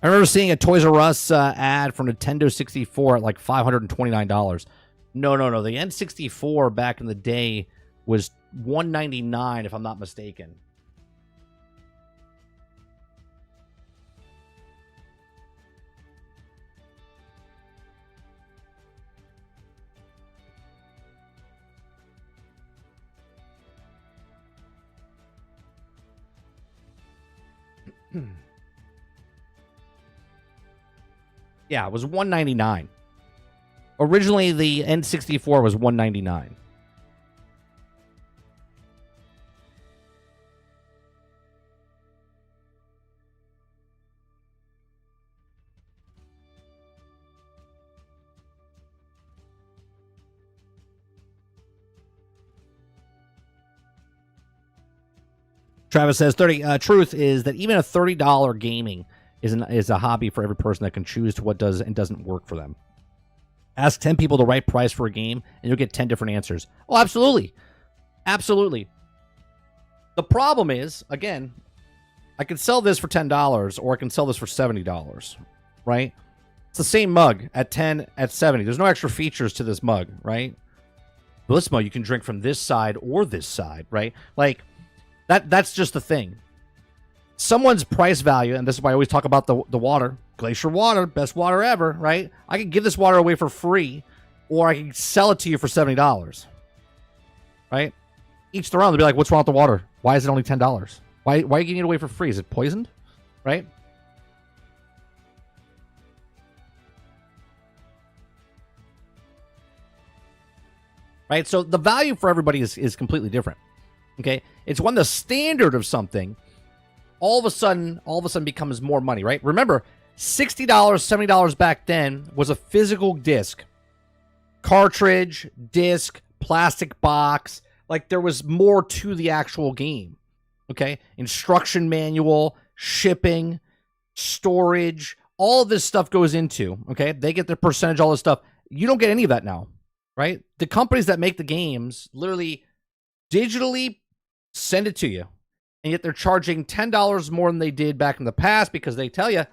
I remember seeing a Toys R Us ad for Nintendo 64 at like $529. No. The N64 back in the day was $199, if I'm not mistaken. Yeah, it was $199. Originally, the N64 was $199. Travis says, truth is that even a $30 gaming is a hobby for every person that can choose to what does and doesn't work for them. Ask 10 people the right price for a game, and you'll get 10 different answers. Oh, absolutely. Absolutely. The problem is, again, I can sell this for $10, or I can sell this for $70, right? It's the same mug at 10, at 70. There's no extra features to this mug, right? Well, this mug, you can drink from this side or this side, right? Like, that's just the thing. Someone's price value, and this is why I always talk about the water. Glacier water, best water ever, right? I can give this water away for free, or I can sell it to you for $70, right? Each their own. They'll be like, what's wrong with the water? Why is it only $10? Why are you giving it away for free? Is it poisoned? Right? right? So the value for everybody is completely different. Okay, it's when the standard of something all of a sudden becomes more money, right? Remember, $60, $70 back then was a physical disc, cartridge, disc, plastic box. Like, there was more to the actual game. Okay, instruction manual, shipping, storage, all of this stuff goes into. Okay, they get their percentage, all this stuff. You don't get any of that now, right? The companies that make the games literally digitally send it to you, and yet they're charging $10 more than they did back in the past because they tell you,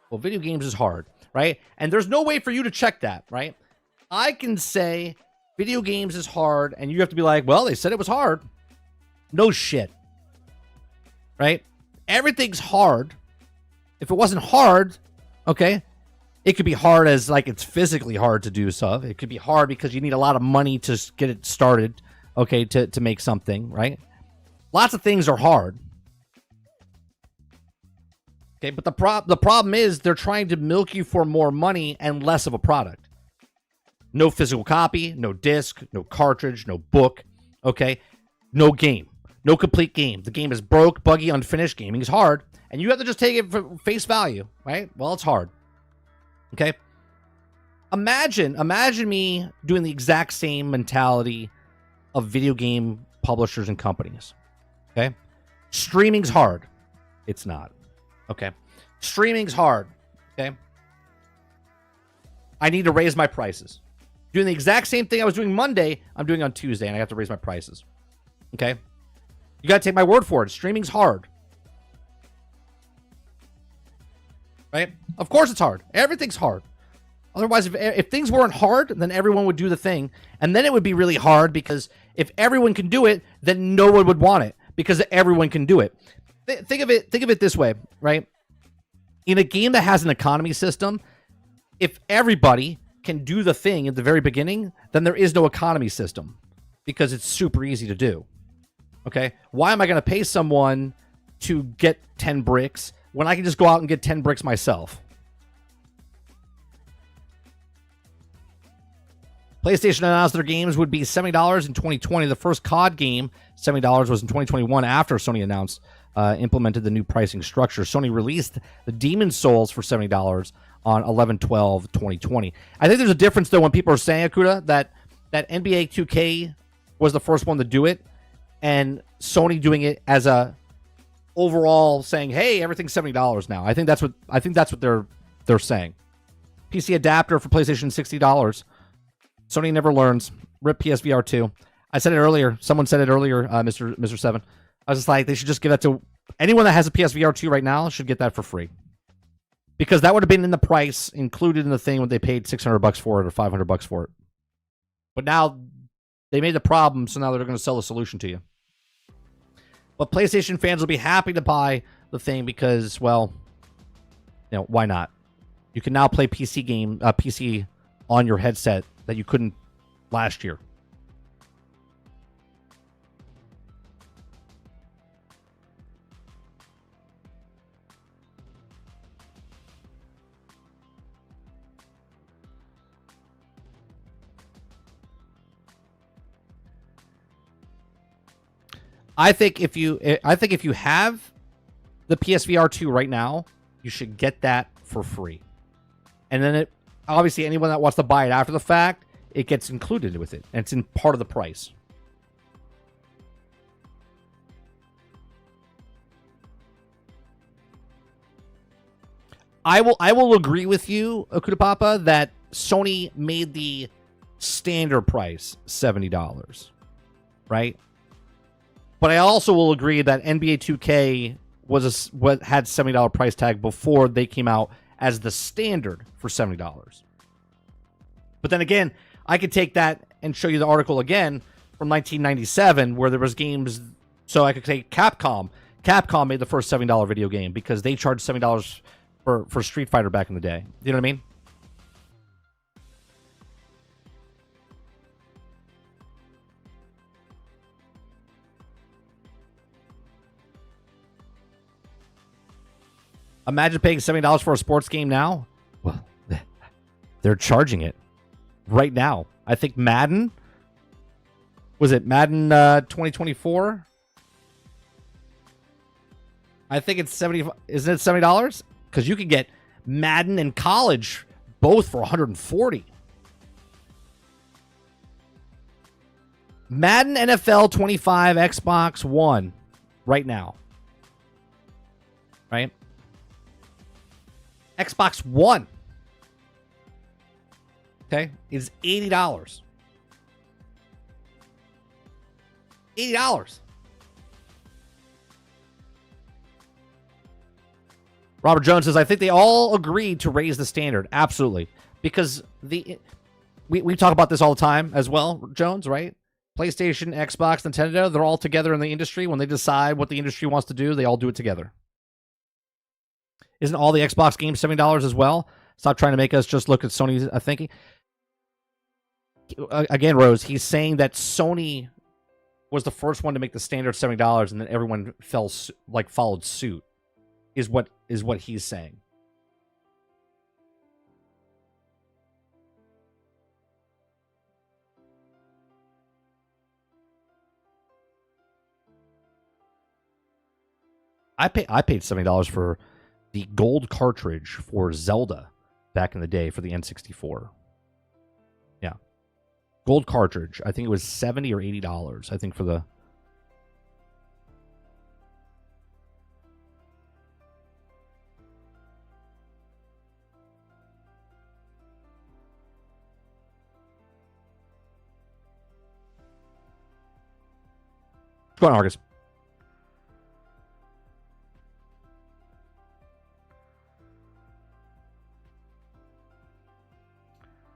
well, video games is hard, right? And there's no way for you to check that, right? I can say video games is hard, and you have to be like, well, they said it was hard. No shit, right? Everything's hard. If it wasn't hard, okay, it could be hard as like it's physically hard to do stuff. It could be hard because you need a lot of money to get it started, okay, to make something, right? Lots of things are hard. Okay, but the problem is they're trying to milk you for more money and less of a product. No physical copy, no disc, no cartridge, no book, okay? No game, no complete game. The game is broke, buggy, unfinished. Gaming is hard, and you have to just take it for face value, right? Well, it's hard. Okay? Imagine me doing the exact same mentality of video game publishers and companies. Okay? Streaming's hard. It's not. Okay? Streaming's hard. Okay? I need to raise my prices. Doing the exact same thing I was doing Monday, I'm doing on Tuesday, and I have to raise my prices. Okay? You got to take my word for it. Streaming's hard. Right? Of course it's hard. Everything's hard. Otherwise, if things weren't hard, then everyone would do the thing. And then it would be really hard because if everyone can do it, then no one would want it because everyone can do it. Think of it this way, right? In a game that has an economy system, if everybody can do the thing at the very beginning, then there is no economy system because it's super easy to do. Okay? Why am I going to pay someone to get 10 bricks when I can just go out and get 10 bricks myself? PlayStation announced their games would be $70 in 2020. The first COD game, $70, was in 2021 after Sony announced implemented the new pricing structure. Sony released the Demon's Souls for $70 on 11/12/2020. I think there's a difference, though, when people are saying, Akuda, that NBA 2K was the first one to do it, and Sony doing it as a overall saying, hey, everything's $70 now. I think that's what they're saying. PC adapter for PlayStation, $60. Sony never learns. Rip PSVR 2. I said it earlier. Someone said it earlier, Mr. 7. I was just like, they should just give that to anyone that has a PSVR 2 right now should get that for free. Because that would have been in the price included in the thing when they paid $600 for it or $500 for it. But now they made the problem, so now they're going to sell a solution to you. But PlayStation fans will be happy to buy the thing because, well, you know, why not? You can now play PC on your headset that you couldn't last year. I think if you have the PSVR 2 right now, you should get that for free. And then obviously anyone that wants to buy it after the fact, it gets included with it, and it's in part of the price. I will agree with you, Akuda Papa, that Sony made the standard price $70, right? But I also will agree that NBA 2K was what had $70 price tag before they came out as the standard for $70. But then again, I could take that and show you the article again from 1997 where there was games. So I could say Capcom. Capcom made the first $70 video game because they charged $70 for Street Fighter back in the day. You know what I mean? Imagine paying $70 for a sports game now. Well, they're charging it right now. I think Madden Was it Madden 2024? I think it's 70. Isn't it $70? Because you can get Madden and College both for 140. Madden NFL 25 Xbox One right now. Right? Xbox One. Okay? Is $80. $80. Robert Jones says, I think they all agreed to raise the standard. Absolutely. Because we talk about this all the time as well, Jones, right? PlayStation, Xbox, Nintendo, they're all together in the industry. When they decide what the industry wants to do, they all do it together. Isn't all the Xbox games $70 as well? Stop trying to make us just look at Sony's thinking. Again, Rose, he's saying that Sony was the first one to make the standard $70, and then everyone followed suit. Is what he's saying. I paid $70 for the gold cartridge for Zelda back in the day for the N64. Yeah. Gold cartridge. I think it was $70 or $80, I think, for the... What's going on, Argus?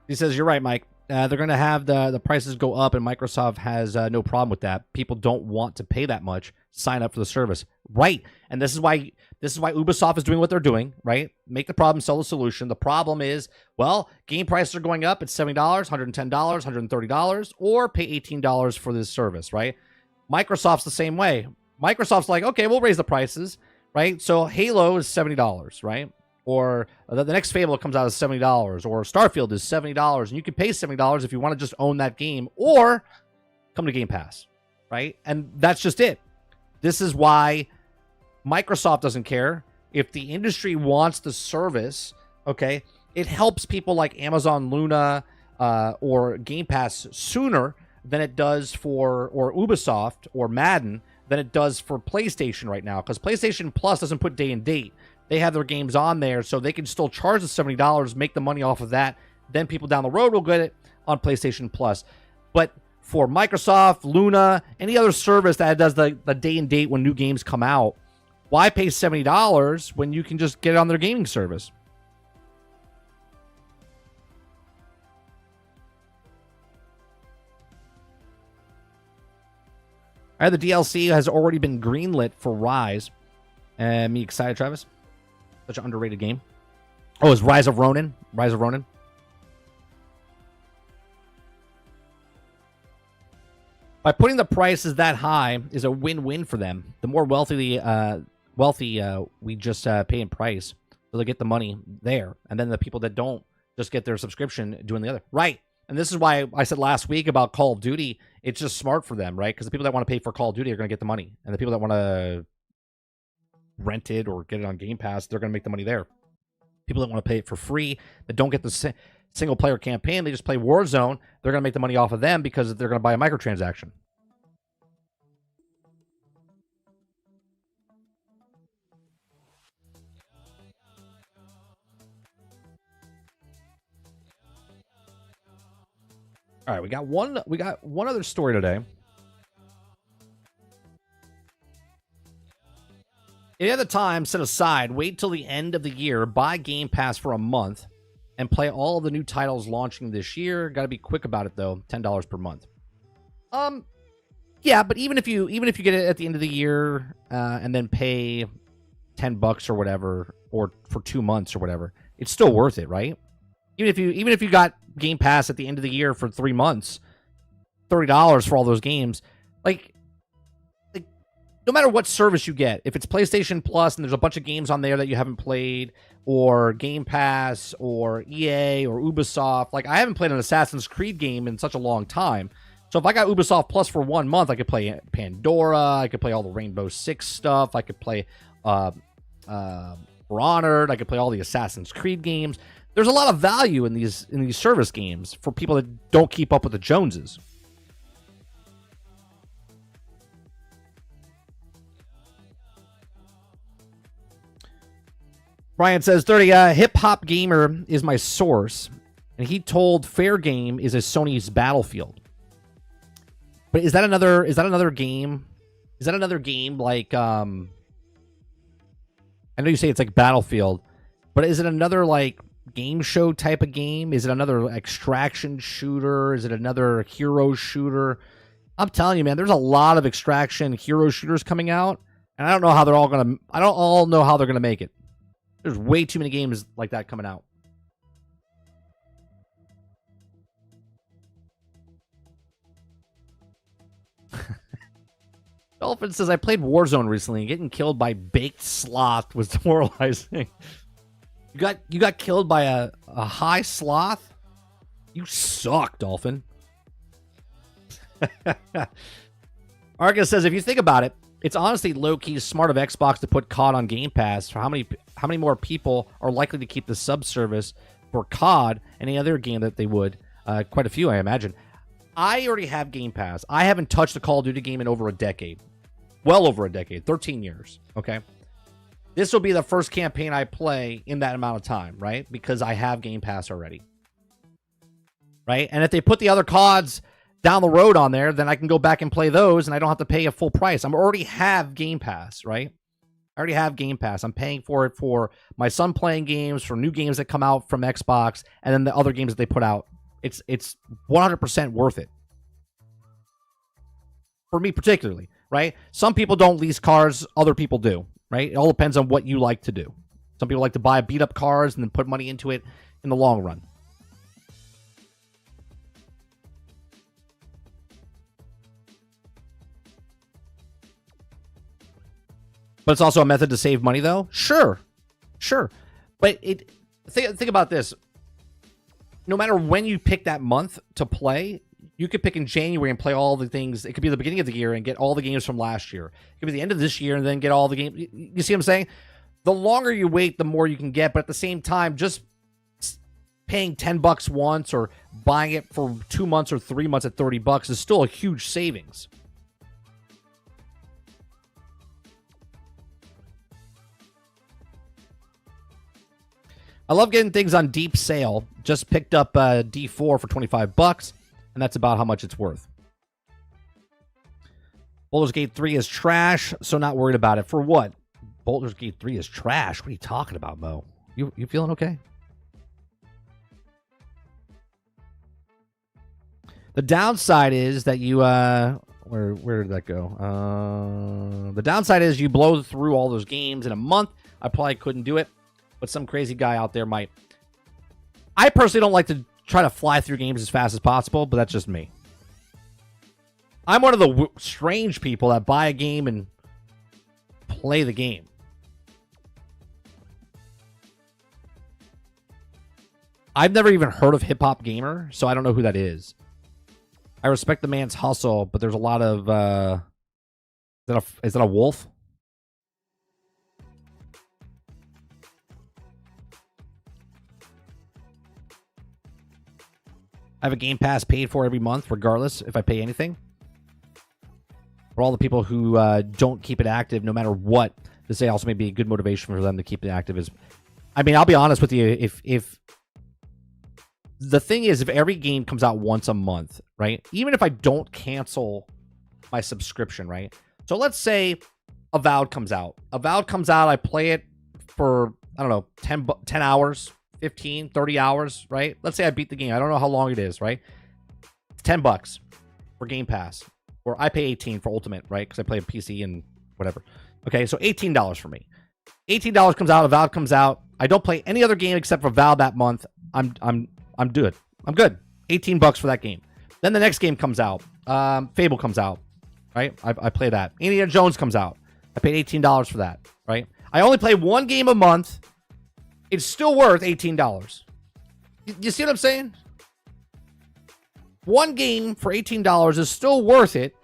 He says, you're right, Mike. They're going to have the prices go up, and Microsoft has no problem with that. People don't want to pay that much. Sign up for the service. Right. And this is why Ubisoft is doing what they're doing, right? Make the problem, sell the solution. The problem is, well, game prices are going up. It's $70, $110, $130, or pay $18 for this service, right? Microsoft's the same way. Microsoft's like, okay, we'll raise the prices, right? So Halo is $70, right? Or the next Fable comes out is $70, or Starfield is $70, and you can pay $70 if you want to just own that game, or come to Game Pass, right? And that's just it. This is why Microsoft doesn't care. If the industry wants the service, okay, it helps people like Amazon Luna or Game Pass sooner than it does or Ubisoft or Madden than it does for PlayStation right now, because PlayStation Plus doesn't put day and date. They have their games on there, so they can still charge the $70, make the money off of that. Then people down the road will get it on PlayStation Plus. But for Microsoft, Luna, any other service that does the day and date when new games come out, why pay $70 when you can just get it on their gaming service? All right, the DLC has already been greenlit for Rise. Me excited, Travis? Such an underrated game. Oh, it's Rise of Ronin? Rise of Ronin? By putting the prices that high is a win-win for them. The more wealthy we just pay in price, so they get the money there. And then the people that don't just get their subscription doing the other. Right. And this is why I said last week about Call of Duty, it's just smart for them, right? Because the people that want to pay for Call of Duty are going to get the money. And the people that want to rent it or get it on Game Pass, they're going to make the money there. People that want to pay it for free, that don't get the single-player campaign, they just play Warzone, they're going to make the money off of them because they're going to buy a microtransaction. All right, we got one other story today. Any other time set aside, wait till the end of the year, buy Game Pass for a month, and play all of the new titles launching this year. Got to be quick about it though. $10 per month. Yeah, but even if you get it at the end of the year and then pay $10 or whatever, or for 2 months or whatever, it's still worth it, right? Even if you got Game Pass at the end of the year for 3 months, $30 for all those games, like no matter what service you get, if it's PlayStation Plus and there's a bunch of games on there that you haven't played, or Game Pass, or EA, or Ubisoft, like I haven't played an Assassin's Creed game in such a long time, So if I got Ubisoft Plus for 1 month, I could play Pandora. I could play all the Rainbow Six stuff. I could play For Honored. I could play all the Assassin's Creed games. There's a lot of value in these service games for people that don't keep up with the Joneses. Brian says, 30, Hip Hop Gamer is my source, and he told Fair Game is a Sony's Battlefield. But is that another game? Is that another game like I know you say it's like Battlefield, but is it another like game show type of game? Is it another extraction shooter? Is it another hero shooter? I'm telling you, man, there's a lot of extraction hero shooters coming out, and I don't know how they're all gonna make it. There's way too many games like that coming out. Dolphin says, I played Warzone recently. Getting killed by baked sloth was demoralizing. You got killed by a high sloth? You suck, Dolphin. Argus says, if you think about it, it's honestly low-key smart of Xbox to put COD on Game Pass. For how many more people are likely to keep the sub-service for COD and any other game that they would? Quite a few, I imagine. I already have Game Pass. I haven't touched a Call of Duty game in over a decade. Well over a decade. 13 years, okay? This will be the first campaign I play in that amount of time, right? Because I have Game Pass already. Right? And if they put the other CODs down the road on there, then I can go back and play those, and I don't have to pay a full price. I already have Game Pass, right? I already have Game Pass. I'm paying for it for my son playing games, for new games that come out from Xbox, and then the other games that they put out. It's 100% worth it. For me particularly, right? Some people don't lease cars, other people do, right? It all depends on what you like to do. Some people like to buy beat-up cars and then put money into it in the long run. But it's also a method to save money, though? Sure. But think about this. No matter when you pick that month to play, you could pick in January and play all the things. It could be the beginning of the year and get all the games from last year. It could be the end of this year and then get all the games. You see what I'm saying? The longer you wait, the more you can get. But at the same time, just paying $10 once or buying it for 2 months or 3 months at $30 is still a huge savings. I love getting things on deep sale. Just picked up D4 for $25, and that's about how much it's worth. Baldur's Gate 3 is trash, so not worried about it. For what? Baldur's Gate 3 is trash? What are you talking about, Mo? You feeling okay? The downside is that you where did that go? The downside is you blow through all those games in a month. I probably couldn't do it, but some crazy guy out there might. I personally don't like to try to fly through games as fast as possible, but that's just me. I'm one of the strange people that buy a game and play the game. I've never even heard of Hip Hop Gamer, so I don't know who that is. I respect the man's hustle, but there's a lot of is that a wolf? I have a Game Pass paid for every month, regardless if I pay anything. For all the people who don't keep it active, no matter what, this also may be a good motivation for them to keep it active. I mean, I'll be honest with you. If the thing is, if every game comes out once a month, right? Even if I don't cancel my subscription, right? So let's say Avowed comes out. Avowed comes out. I play it for, I don't know, 10 hours. 15, 30 hours, right? Let's say I beat the game. I don't know how long it is, right? It's $10 for Game Pass. Or I pay $18 for Ultimate, right? Because I play a PC and whatever. Okay, so $18 for me. $18 comes out, Avowed comes out. I don't play any other game except for Avowed that month. I'm good. I'm good. $18 for that game. Then the next game comes out. Fable comes out, right? I play that. Indiana Jones comes out. I paid $18 for that, right? I only play one game a month. It's still worth $18. You see what I'm saying? One game for $18 is still worth it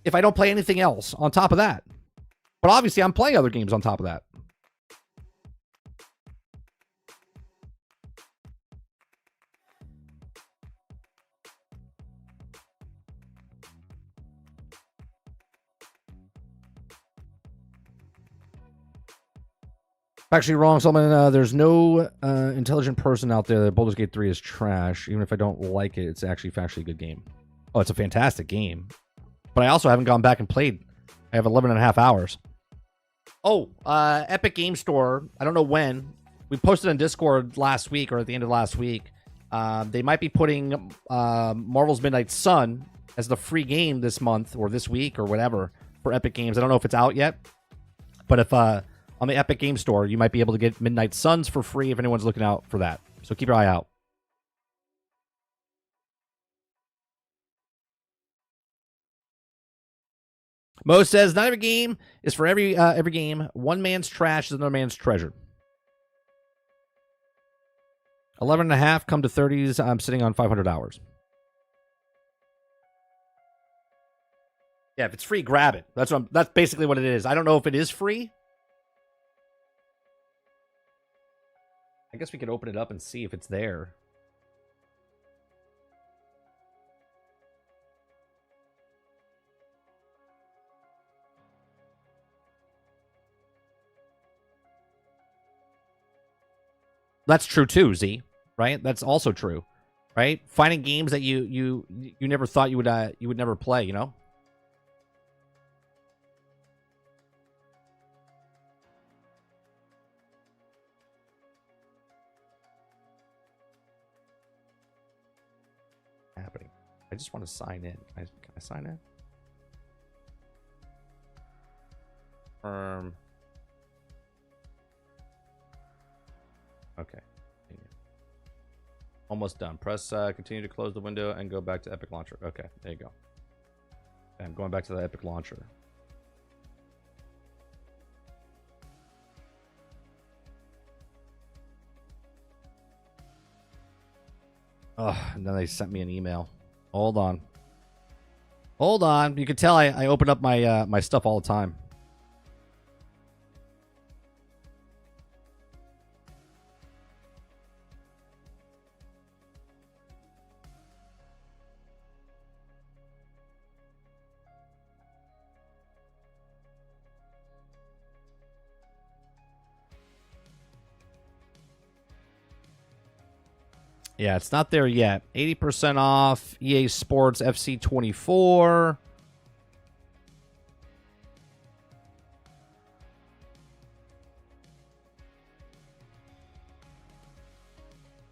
if I don't play anything else on top of that. But obviously, I'm playing other games on top of that. Actually wrong, Solomon. There's no intelligent person out there that Baldur's Gate 3 is trash. Even if I don't like it, it's actually factually a good game. Oh, it's a fantastic game. But I also haven't gone back and played. I have 11 and a half hours. Oh, Epic Game Store. I don't know when. We posted on Discord last week or at the end of last week. They might be putting Marvel's Midnight Sun as the free game this month or this week or whatever for Epic Games. I don't know if it's out yet. But if... on the Epic Game Store, you might be able to get Midnight Suns for free if anyone's looking out for that. So keep your eye out. Mo says, not every game is for every game. One man's trash is another man's treasure. 11 and a half, come to 30s. I'm sitting on 500 hours. Yeah, if it's free, grab it. That's basically what it is. I don't know if it is free. I guess we could open it up and see if it's there. That's true too, Z. Right? That's also true. Right? Finding games that you never thought you would never play, you know? Happening. I just want to sign in. Can I sign in? Okay. Almost done. Press continue to close the window and go back to Epic Launcher. Okay, there you go. I'm going back to the Epic Launcher. Oh, and then they sent me an email. Hold on. Hold on. You can tell I open up my my stuff all the time. Yeah, it's not there yet. 80% off EA Sports FC 24.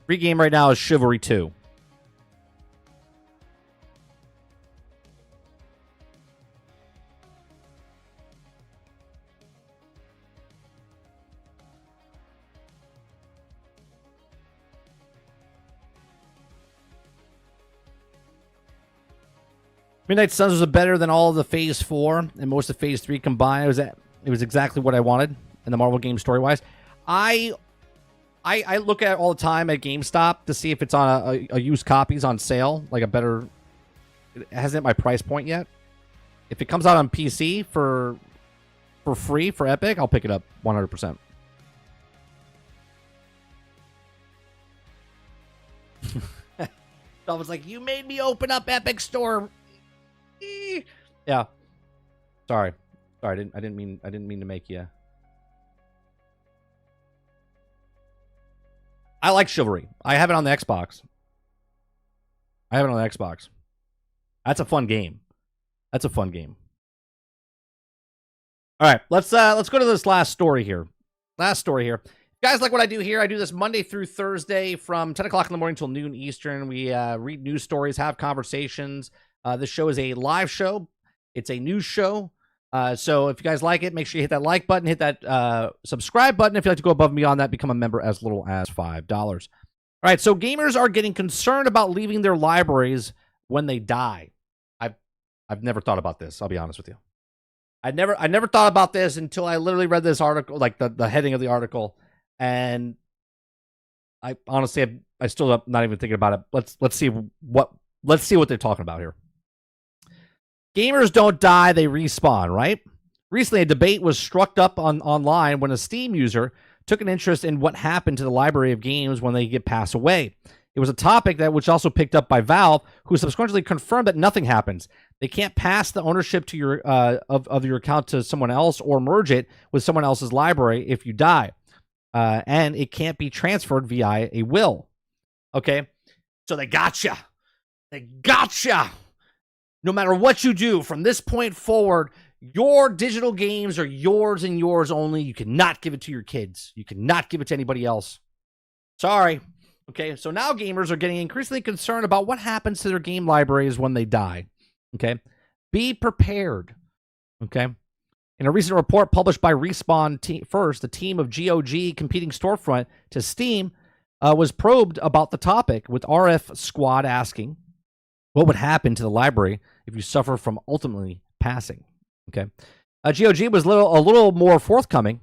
Free game right now is Chivalry 2. Midnight Suns was better than all of the Phase 4 and most of Phase 3 combined. It was exactly what I wanted in the Marvel game story-wise. I look at it all the time at GameStop to see if it's on a used copies on sale, like a better... It hasn't hit my price point yet. If it comes out on PC for free for Epic, I'll pick it up 100%. I was like, you made me open up Epic Store. Yeah. Sorry. I didn't mean to make you. I like Chivalry. I have it on the Xbox. That's a fun game. All right, let's go to this last story here. You guys like what I do here? I do this Monday through Thursday from 10 o'clock in the morning till noon Eastern. We read news stories, have conversations. This show is a live show. It's a news show. So if you guys like it, make sure you hit that like button, hit that subscribe button. If you'd like to go above and beyond that, become a member as little as $5. All right, so gamers are getting concerned about leaving their libraries when they die. I've never thought about this. I'll be honest with you. I never thought about this until I literally read this article, like the heading of the article, and I honestly I still not even thinking about it. Let's see what let's see what they're talking about here. Gamers don't die, they respawn, right? Recently, a debate was struck up online when a Steam user took an interest in what happened to the library of games when they pass away. It was a topic that was also picked up by Valve, who subsequently confirmed that nothing happens. They can't pass the ownership to your of your account to someone else or merge it with someone else's library if you die, and it can't be transferred via a will. Okay, so they gotcha. They gotcha. No matter what you do from this point forward, your digital games are yours and yours only. You cannot give it to your kids. You cannot give it to anybody else. Sorry. Okay, so now gamers are getting increasingly concerned about what happens to their game libraries when they die. Okay, be prepared. Okay, in a recent report published by Respawn First, the team of GOG competing storefront to Steam was probed about the topic, with RF Squad asking what would happen to the library if you suffer from ultimately passing. Okay, GOG was a little more forthcoming,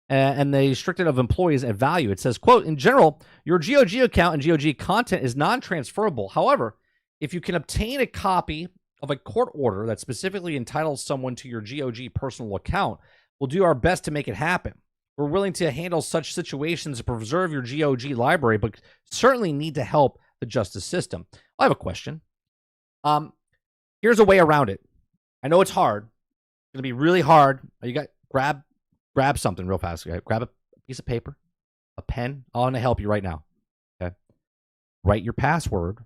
and they restricted of employees at value. It says, quote, in general, your GOG account and GOG content is non-transferable. However, if you can obtain a copy of a court order that specifically entitles someone to your GOG personal account, we'll do our best to make it happen. We're willing to handle such situations to preserve your GOG library, but certainly need to help the justice system. I have a question. Here's a way around it. I know it's hard. It's going to be really hard. You got grab something real fast. Okay? Grab a piece of paper, a pen. I want to help you right now. Okay. Write your password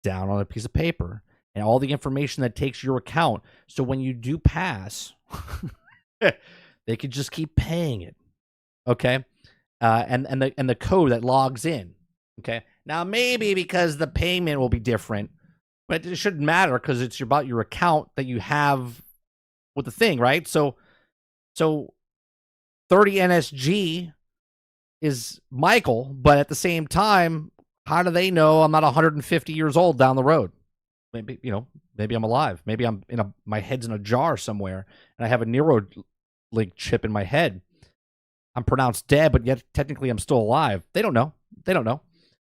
down on a piece of paper and all the information that takes your account. So when you do pass, they could just keep paying it. Okay. And the code that logs in. Okay. Now maybe because the payment will be different, but it shouldn't matter because it's about your account that you have with the thing, right? So 30 NSG is Michael, but at the same time, how do they know I'm not 150 years old down the road? Maybe, maybe I'm alive. Maybe I'm my head's in a jar somewhere and I have a Neuralink chip in my head. I'm pronounced dead, but yet technically I'm still alive. They don't know.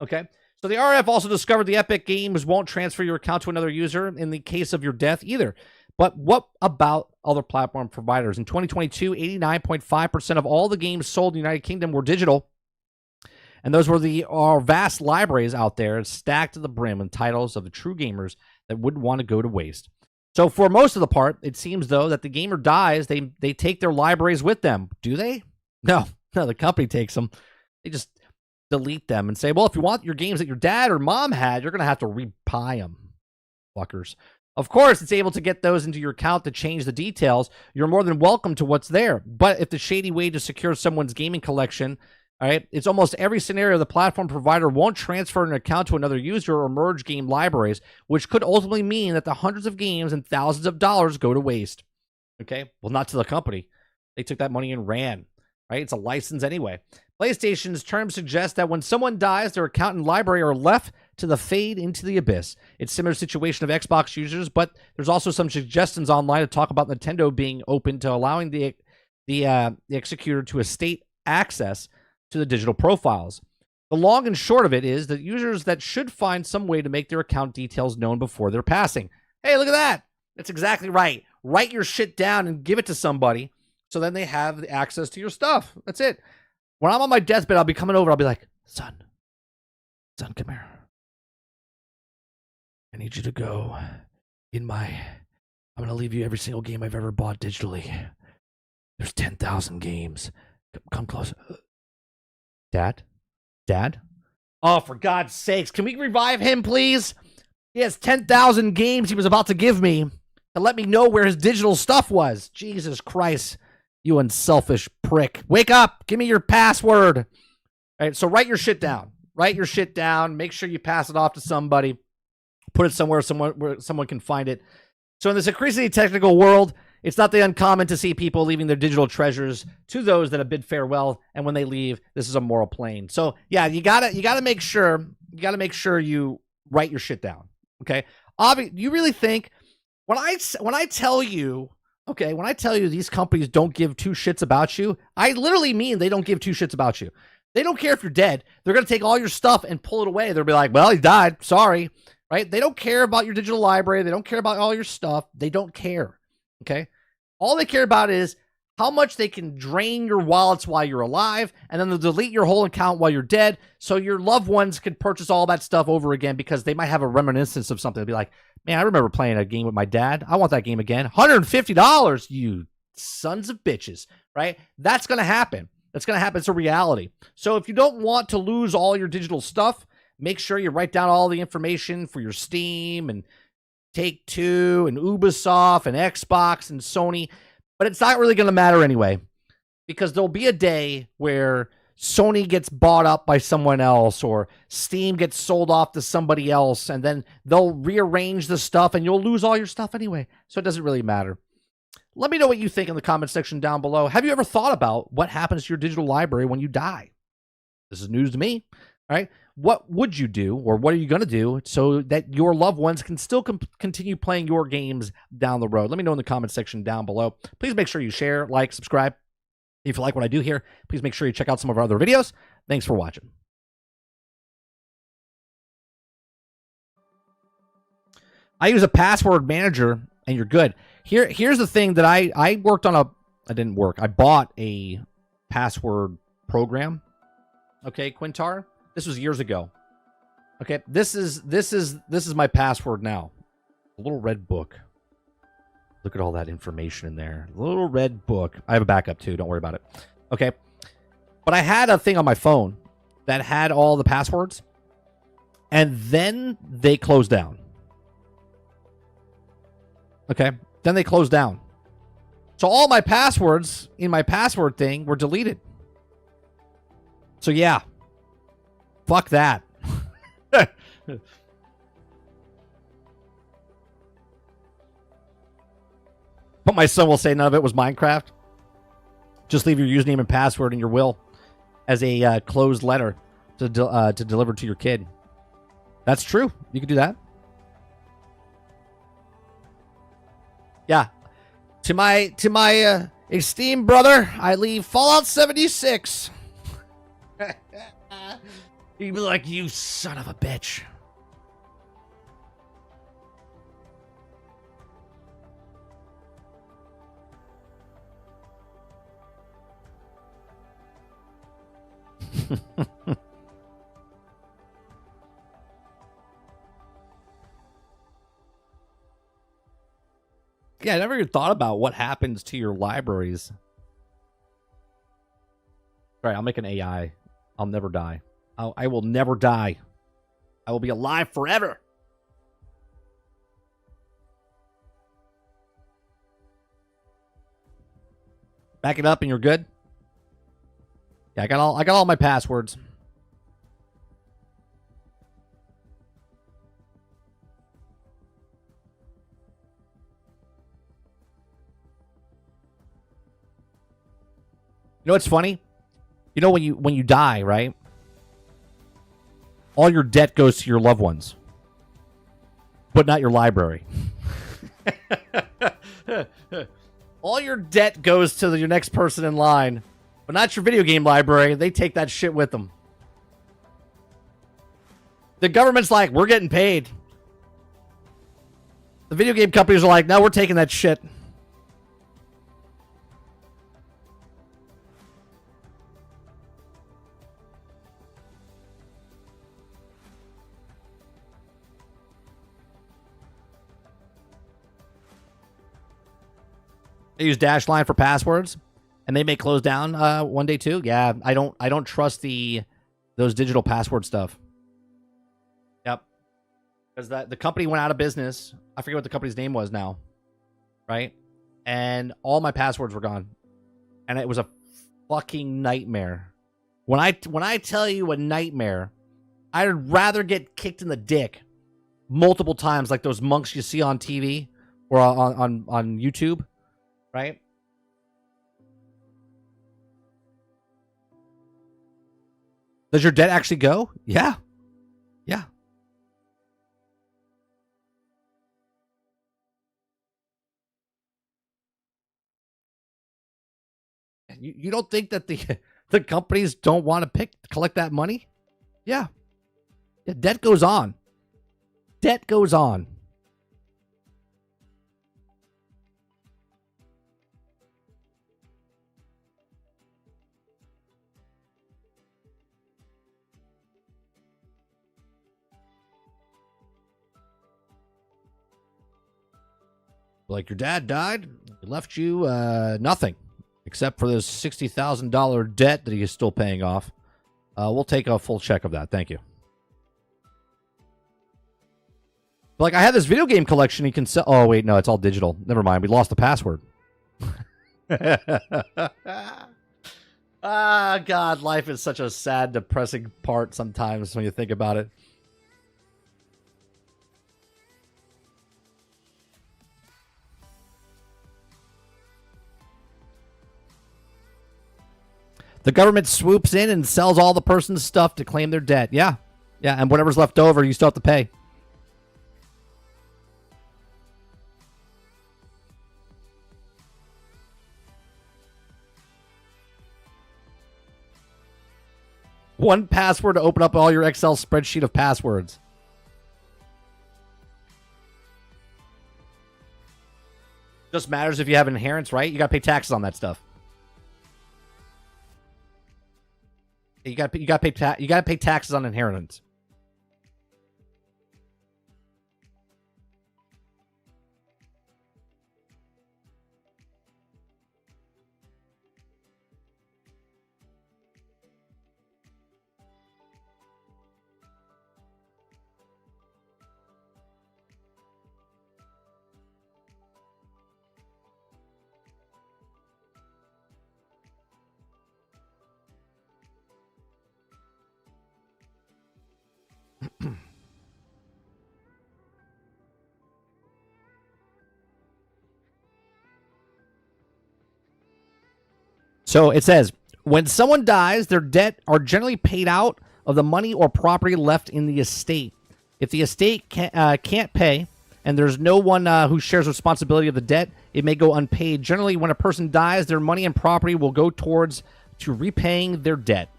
Okay. So the RF also discovered the Epic Games won't transfer your account to another user in the case of your death either. But what about other platform providers? In 2022, 89.5% of all the games sold in the United Kingdom were digital. And those were our vast libraries out there stacked to the brim with titles of the true gamers that wouldn't want to go to waste. So for most of the part, it seems, though, that the gamer dies, they take their libraries with them. Do they? No, the company takes them. They just delete them and say, well, if you want your games that your dad or mom had, you're going to have to rebuy them. Fuckers. Of course, it's able to get those into your account to change the details. You're more than welcome to what's there. But if the shady way to secure someone's gaming collection, all right, it's almost every scenario the platform provider won't transfer an account to another user or merge game libraries, which could ultimately mean that the hundreds of games and thousands of dollars go to waste. Okay, well, not to the company. They took that money and ran, right? It's a license anyway. PlayStation's terms suggest that when someone dies, their account and library are left to the fade into the abyss. It's a similar situation of Xbox users, but there's also some suggestions online to talk about Nintendo being open to allowing the executor to estate access to the digital profiles. The long and short of it is that users that should find some way to make their account details known before they're passing. Hey, look at that. That's exactly right. Write your shit down and give it to somebody so then they have the access to your stuff. That's it. When I'm on my deathbed, I'll be coming over. I'll be like, son, come here. I need you to go I'm going to leave you every single game I've ever bought digitally. There's 10,000 games. Come close. Dad? Oh, for God's sakes. Can we revive him, please? He has 10,000 games he was about to give me to let me know where his digital stuff was. Jesus Christ. You unselfish prick. Wake up. Give me your password. All right, so write your shit down. Make sure you pass it off to somebody. Put it somewhere where someone can find it. So in this increasingly technical world, it's not that uncommon to see people leaving their digital treasures to those that have bid farewell, and when they leave, this is a moral plane. So yeah, you gotta make sure you write your shit down. Okay, you really think when I tell you these companies don't give two shits about you, I literally mean they don't give two shits about you. They don't care if you're dead. They're gonna take all your stuff and pull it away. They'll be like, well, he died. Sorry. Right? right? They don't care about your digital library. They don't care about all your stuff. They don't care, okay? All they care about is how much they can drain your wallets while you're alive, and then they'll delete your whole account while you're dead, so your loved ones can purchase all that stuff over again because they might have a reminiscence of something. They'll be like, man, I remember playing a game with my dad. I want that game again. $150, you sons of bitches, right? That's going to happen. That's going to happen. It's a reality. So if you don't want to lose all your digital stuff, make sure you write down all the information for your Steam and Take-Two and Ubisoft and Xbox and Sony. But it's not really going to matter anyway, because there'll be a day where Sony gets bought up by someone else or Steam gets sold off to somebody else, and then they'll rearrange the stuff and you'll lose all your stuff anyway. So it doesn't really matter. Let me know what you think in the comment section down below. Have you ever thought about what happens to your digital library when you die? This is news to me, all right? What would you do, or what are you going to do so that your loved ones can still continue playing your games down the road? Let me know in the comment section down below. Please make sure you share, like, subscribe. If you like what I do here, please make sure you check out some of our other videos. Thanks for watching. I use a password manager, and you're good. Here's the thing that I worked on I didn't work. I bought a password program. Okay, Quintar. This was years ago. Okay, this is my password now. A little red book. Look at all that information in there. A little red book. I have a backup too. Don't worry about it. Okay, but I had a thing on my phone that had all the passwords, and then they closed down. Okay, then they closed down. So all my passwords in my password thing were deleted. So yeah. Fuck that. But my son will say none of it was Minecraft. Just leave your username and password in your will as a closed letter to deliver to your kid. That's true. You could do that. Yeah. To my esteemed brother, I leave Fallout 76. He'd be like, you son of a bitch. Yeah, I never even thought about what happens to your libraries. All right, I'll make an AI. I'll never die. I will never die. I will be alive forever. Back it up and you're good. Yeah, I got all my passwords. You know what's funny? You know when you die, right? All your debt goes to your loved ones, but not your library. All your debt goes to your next person in line, but not your video game library. They take that shit with them. The government's like, we're getting paid. The video game companies are like, no, we're taking that shit. They use Dashline for passwords, and they may close down one day too. Yeah, I don't trust those digital password stuff. Yep, because the company went out of business. I forget what the company's name was now, right? And all my passwords were gone, and it was a fucking nightmare. When I tell you a nightmare, I'd rather get kicked in the dick multiple times, like those monks you see on TV or on YouTube. Right? Does your debt actually go? Yeah. Yeah. You don't think that the companies don't want to collect that money? Yeah. Yeah, debt goes on. debt goes on. Like, your dad died, he left you nothing except for this $60,000 debt that he is still paying off. We'll take a full check of that. Thank you. But, like, I have this video game collection he can sell. Oh, wait, no, it's all digital. Never mind. We lost the password. Ah, God, life is such a sad, depressing part sometimes when you think about it. The government swoops in and sells all the person's stuff to claim their debt. Yeah. Yeah, and whatever's left over, you still have to pay. One password to open up all your Excel spreadsheet of passwords. Just matters if you have inheritance, right? You got to pay taxes on that stuff. You got to pay taxes on inheritance. So it says, when someone dies, their debt are generally paid out of the money or property left in the estate. If the estate can't pay and there's no one who shares responsibility of the debt, it may go unpaid. Generally, when a person dies, their money and property will go towards to repaying their debt.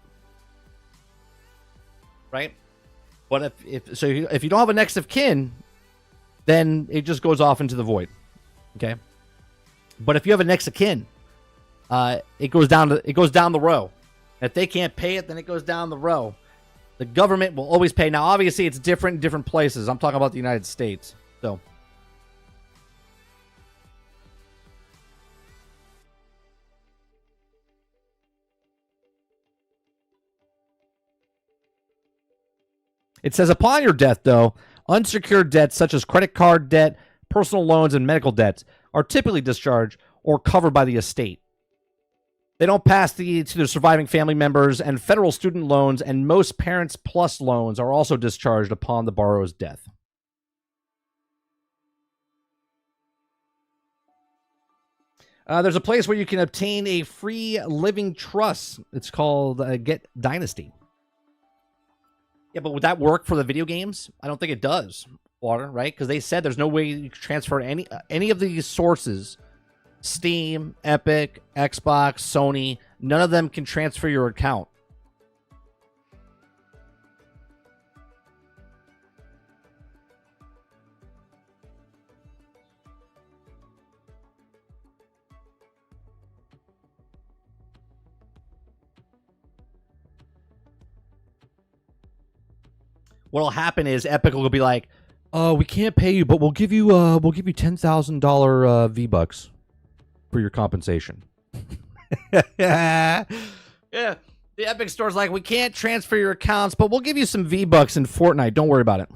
Right? But if you don't have a next of kin, then it just goes off into the void. Okay? But if you have a next of kin, it goes down the row. If they can't pay it, then it goes down the row. The government will always pay. Now, obviously, it's different in different places. I'm talking about the United States. So, it says, upon your death, though, unsecured debts such as credit card debt, personal loans, and medical debts are typically discharged or covered by the estate. They don't pass to their surviving family members, and federal student loans and most Parents Plus loans are also discharged upon the borrower's death. There's a place where you can obtain a free living trust. It's called Get Dynasty. Yeah, but would that work for the video games? I don't think it does, Water, right? Because they said there's no way you can transfer any of these sources. Steam, Epic, Xbox, Sony, none of them can transfer your account. What'll happen is Epic will be like, "Oh, we can't pay you, but we'll give you $10,000 V-Bucks for your compensation." Yeah. The Epic Store's like, "We can't transfer your accounts, but we'll give you some V-Bucks in Fortnite. Don't worry about it."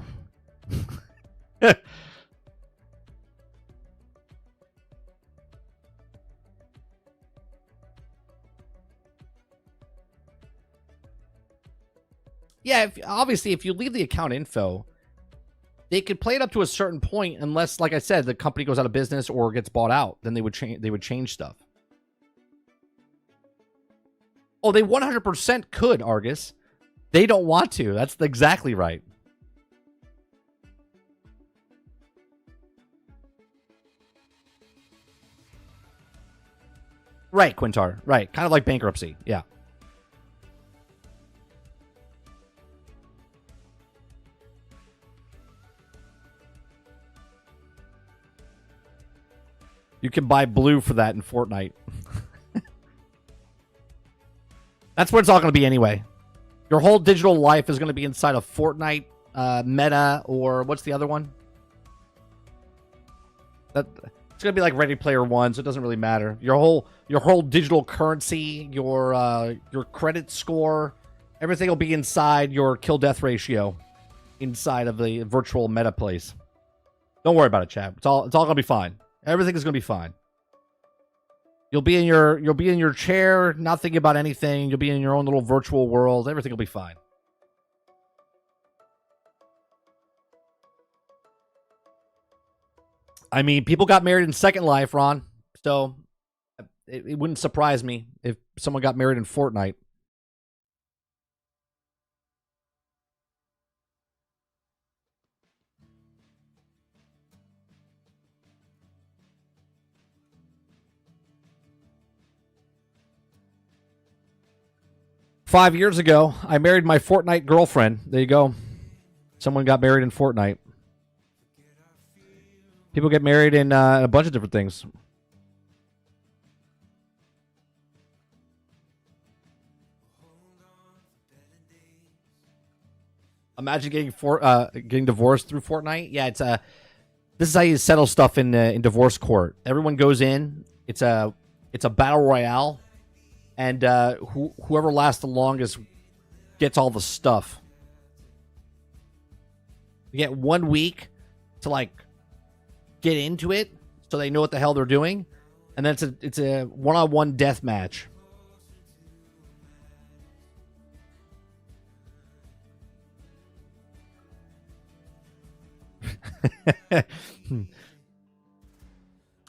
Yeah, obviously, if you leave the account info, they could play it up to a certain point, unless, like I said, the company goes out of business or gets bought out. Then they would change stuff. Oh, they 100% could, Argus. They don't want to. That's exactly right. Right, Quintar. Right. Kind of like bankruptcy. Yeah. You can buy blue for that in Fortnite. That's what it's all going to be anyway. Your whole digital life is going to be inside of Fortnite, Meta, or what's the other one? It's going to be like Ready Player One, so it doesn't really matter. Your whole digital currency, your credit score, everything will be inside your kill-death ratio, inside of the virtual meta place. Don't worry about it, chat. It's all going to be fine. Everything is going to be fine. You'll be in your chair, not thinking about anything. You'll be in your own little virtual world. Everything will be fine. I mean, people got married in Second Life, Ron. So it wouldn't surprise me if someone got married in Fortnite. Five years ago, I married my Fortnite girlfriend. There you go. Someone got married in Fortnite. People get married in a bunch of different things. Imagine getting divorced through Fortnite. Yeah, it's this is how you settle stuff in divorce court. Everyone goes in. It's a battle royale. And whoever lasts the longest gets all the stuff. You get 1 week to like get into it, so they know what the hell they're doing, and then it's a one-on-one death match.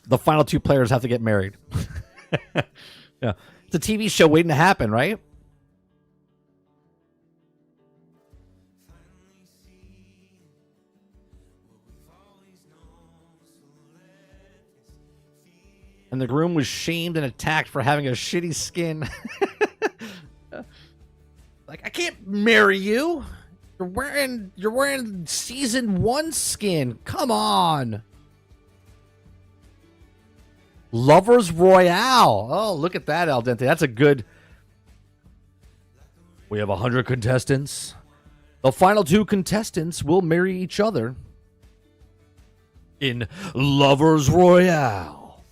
The final two players have to get married. Yeah. It's a TV show waiting to happen, right? And the groom was shamed and attacked for having a shitty skin. Like, I can't marry you. You're wearing season 1 skin. Come on. Lovers Royale. Oh, look at that, Al Dente. That's a good... We have 100 contestants. The final 2 contestants will marry each other in Lovers Royale.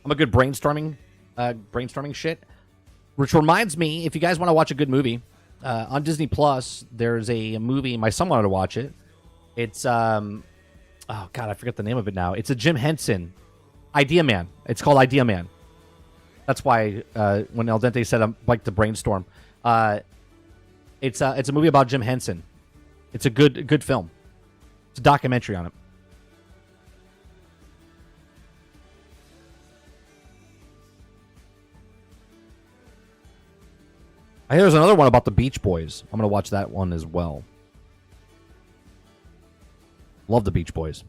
I'm a good brainstorming shit. Which reminds me, if you guys want to watch a good movie, on Disney Plus, there's a movie. My son wanted to watch it. It's oh god, I forget the name of it now. It's a Jim Henson, Idea Man. It's called Idea Man. That's why when El Dente said I'd like to brainstorm, it's a movie about Jim Henson. It's a good film. It's a documentary on it. I hear there's another one about the Beach Boys. I'm going to watch that one as well. Love the Beach Boys.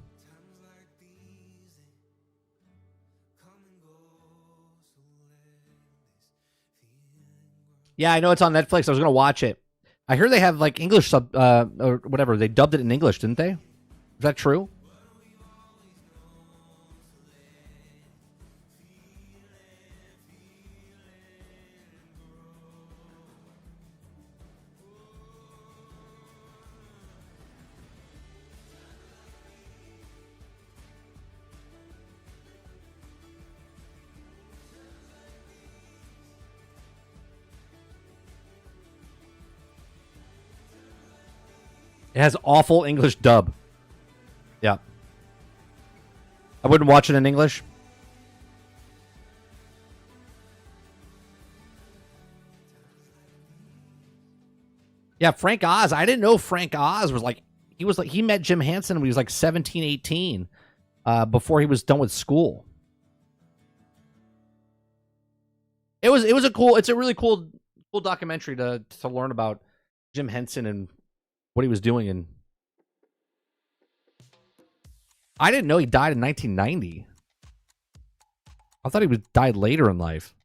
Yeah, I know it's on Netflix. I was going to watch it. I hear they have like English sub or whatever. They dubbed it in English, didn't they? Is that true? It has awful English dub. Yeah. I wouldn't watch it in English. Yeah, Frank Oz. I didn't know Frank Oz was like he met Jim Henson when he was like 17, 18, before he was done with school. It's a really cool documentary to learn about Jim Henson and what he was doing. And I didn't know he died in 1990. I thought he died later in life.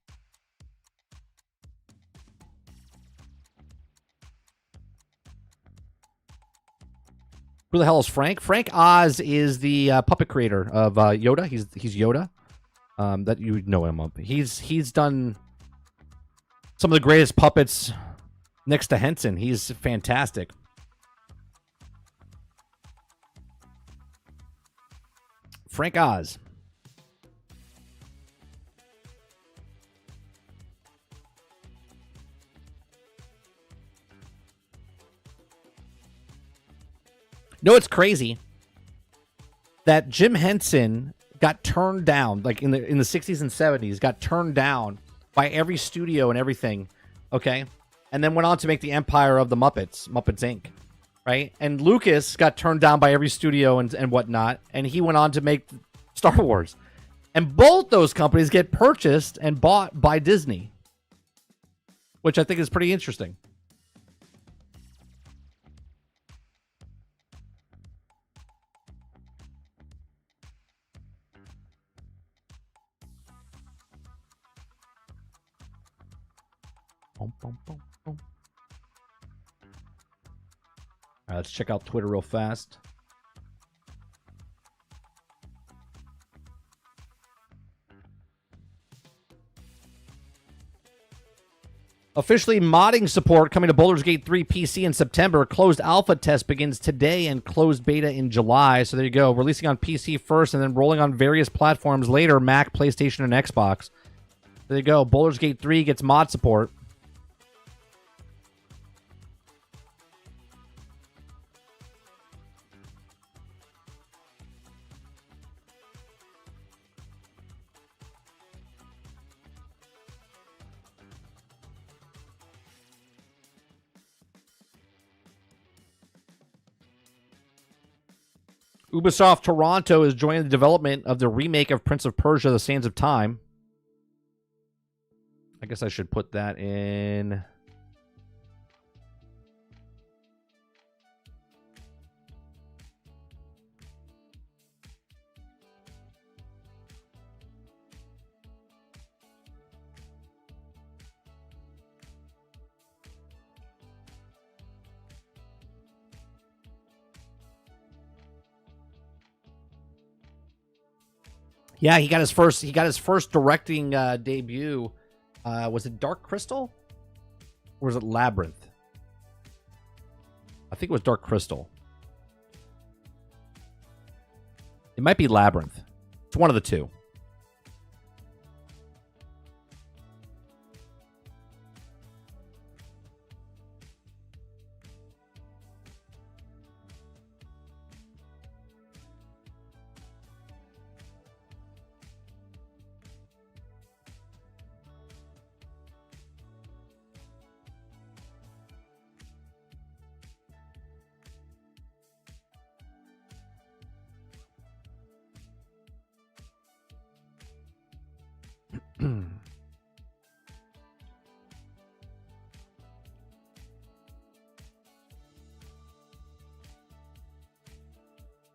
Who the hell is Frank? Frank Oz is the puppet creator of Yoda. He's Yoda. That you would know him of. He's done some of the greatest puppets next to Henson. He's fantastic. Frank Oz. No, it's crazy that Jim Henson got turned down, like in the 60s and 70s, got turned down by every studio and everything, okay? And then went on to make the Empire of the Muppets, Muppets Inc., right? And Lucas got turned down by every studio and whatnot, and he went on to make Star Wars. And both those companies get purchased and bought by Disney, which I think is pretty interesting. Boom, boom, boom, boom. All right, let's check out Twitter real fast. Officially modding support coming to Baldur's Gate 3 PC in September. Closed alpha test begins today and closed beta in July. So there you go. Releasing on PC first and then rolling on various platforms later, Mac, PlayStation, and Xbox. There you go. Baldur's Gate 3 gets mod support. Ubisoft Toronto is joining the development of the remake of Prince of Persia: The Sands of Time. I guess I should put that in. Yeah, he got his first directing debut. Was it Dark Crystal? Or was it Labyrinth? I think it was Dark Crystal. It might be Labyrinth. It's one of the two.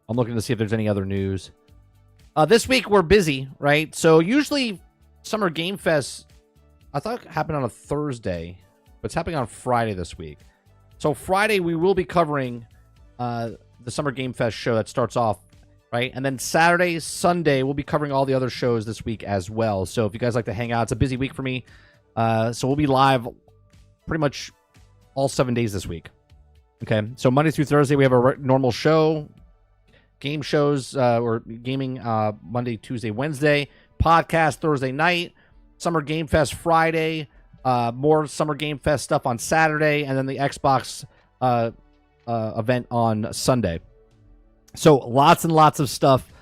I'm looking to see if there's any other news. This week we're busy, right? So usually Summer Game Fest, I thought it happened on a Thursday, but it's happening on Friday this week. So Friday we will be covering the Summer Game Fest show that starts off, right? And then Saturday, Sunday, we'll be covering all the other shows this week as well. So if you guys like to hang out, it's a busy week for me. So we'll be live pretty much all 7 days this week. Okay, so Monday through Thursday we have a normal show. Game shows or gaming Monday, Tuesday, Wednesday. Podcast Thursday night. Summer Game Fest Friday. More Summer Game Fest stuff on Saturday. And then the Xbox event on Sunday. So lots and lots of stuff